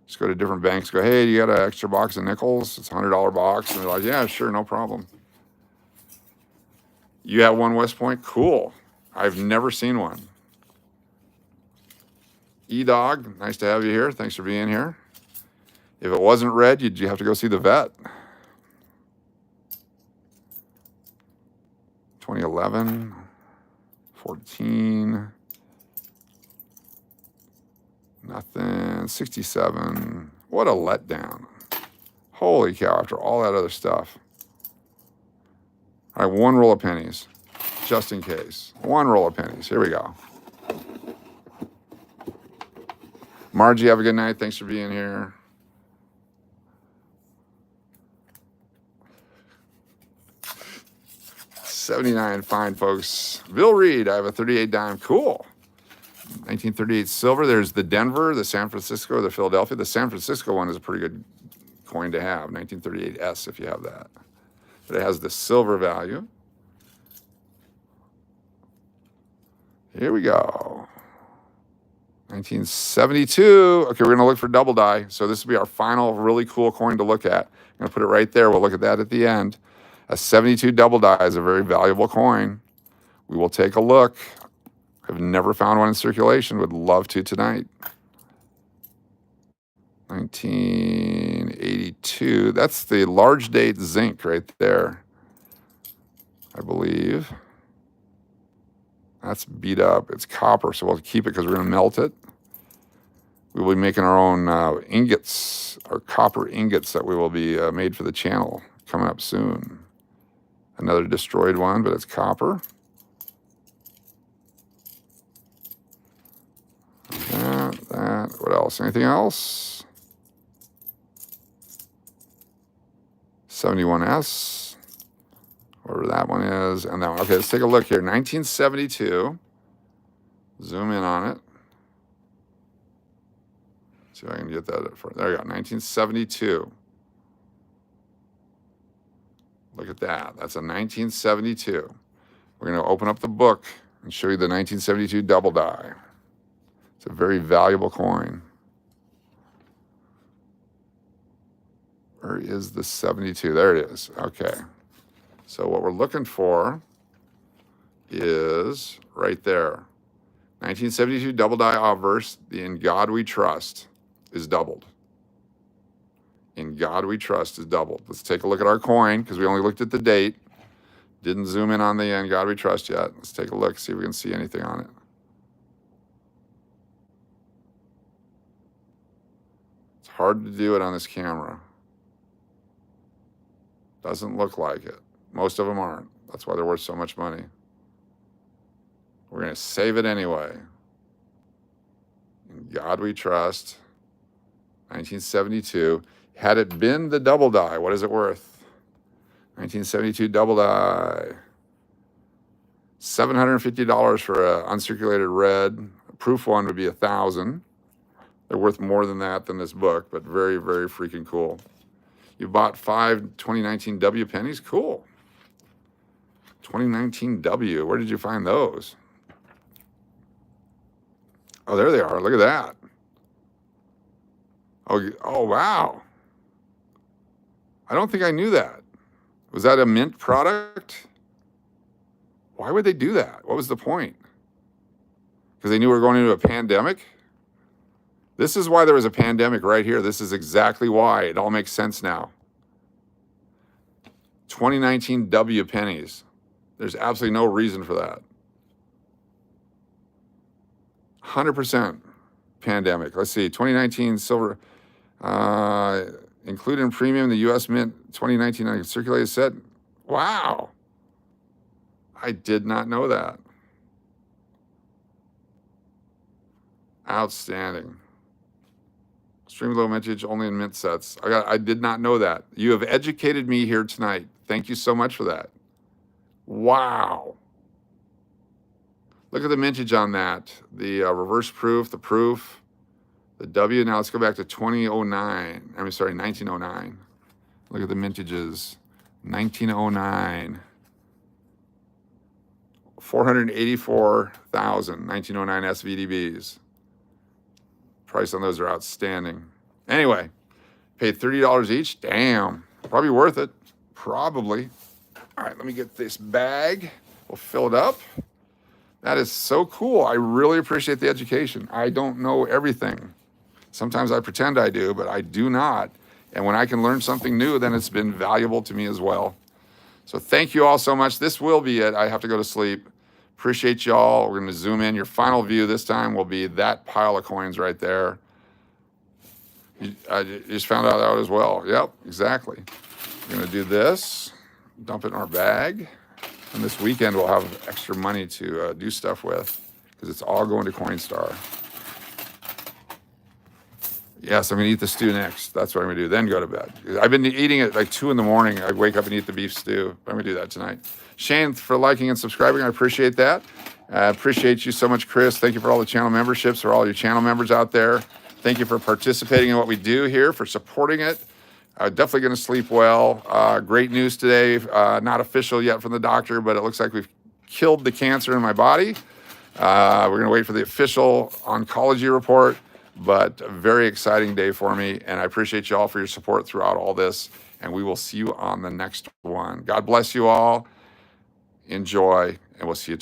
Just go to different banks. Go, hey, you got an extra box of nickels? It's a $100 box. And they're like, yeah, sure, no problem. You have one West Point? Cool. I've never seen one. E-Dog, nice to have you here. Thanks for being here. If it wasn't red, you'd have to go see the vet. 2011, 14, nothing, 67. What a letdown. Holy cow, after all that other stuff. All right, one roll of pennies, just in case. One roll of pennies. Here we go. Margie, have a good night. Thanks for being here. $79, fine, folks. Bill Reed, I have a 38 dime. Cool. 1938 silver. There's the Denver, the San Francisco, the Philadelphia. The San Francisco one is a pretty good coin to have. 1938S if you have that. But it has the silver value. Here we go. 1972. Okay, we're going to look for double die. So this will be our final really cool coin to look at. I'm going to put it right there. We'll look at that at the end. A 72 double die is a very valuable coin. We will take a look. I've never found one in circulation. Would love to tonight. 1982. That's the large date zinc right there, I believe. That's beat up. It's copper, so we'll keep it because we're going to melt it. We will be making our own ingots, our copper ingots that we will be made for the channel coming up soon. Another destroyed one, but it's copper. That. What else? Anything else? 71S. Whatever that one is. And that one. Okay, let's take a look here. 1972. Zoom in on it. See if I can get that. There we go. 1972. Look at that. That's a 1972. We're going to open up the book and show you the 1972 double die. It's a very valuable coin. Where is the 72? There it is. Okay. So what we're looking for is right there. 1972 double die obverse, the In God We Trust is doubled. In God We Trust is doubled. Let's take a look at our coin because we only looked at the date. Didn't zoom in on the In God We Trust yet. Let's take a look, see if we can see anything on it. It's hard to do it on this camera. Doesn't look like it. Most of them aren't. That's why they're worth so much money. We're going to save it anyway. In God We Trust, 1972. Had it been the double die, what is it worth? 1972 double die. $750 for an uncirculated red. A proof one would be $1,000. They're worth more than that than this book, but very, very freaking cool. You bought 5 2019 W pennies? Cool. 2019 W, where did you find those? Oh, there they are. Look at that. Oh, wow. I don't think I knew that. Was that a mint product? Why would they do that? What was the point? Because they knew we were going into a pandemic? This is why there was a pandemic right here. This is exactly why. It all makes sense now. 2019 W pennies. There's absolutely no reason for that. 100% pandemic. Let's see. 2019 silver, included in premium, the U.S. Mint 2019 circulated set. Wow. I did not know that. Outstanding. Extreme low mintage only in mint sets. I did not know that. You have educated me here tonight. Thank you so much for that. Wow. Look at the mintage on that. The reverse proof, the proof, the W. Now let's go back to 1909. Look at the mintages. 1909. 484,000 1909 SVDBs. Price on those are outstanding. Anyway, paid $30 each. Damn. Probably worth it. Probably. All right, let me get this bag. We'll fill it up. That is so cool. I really appreciate the education. I don't know everything. Sometimes I pretend I do, but I do not. And when I can learn something new, then it's been valuable to me as well. So thank you all so much. This will be it. I have to go to sleep. Appreciate y'all. We're going to zoom in. Your final view this time will be that pile of coins right there. I just found out that as well. Yep, exactly. We're going to do this, dump it in our bag. And this weekend we'll have extra money to do stuff with because it's all going to Coinstar. Yes, I'm going to eat the stew next. That's what I'm going to do. Then go to bed. I've been eating it like 2 in the morning. I wake up and eat the beef stew. I'm going to do that tonight. Shane, for liking and subscribing. I appreciate that. I appreciate you so much, Chris. Thank you for all the channel memberships, for all your channel members out there. Thank you for participating in what we do here, for supporting it. Definitely going to sleep well. Great news today. Not official yet from the doctor, but it looks like we've killed the cancer in my body. We're going to wait for the official oncology report, but a very exciting day for me. And I appreciate you all for your support throughout all this. And we will see you on the next one. God bless you all. Enjoy, and we'll see you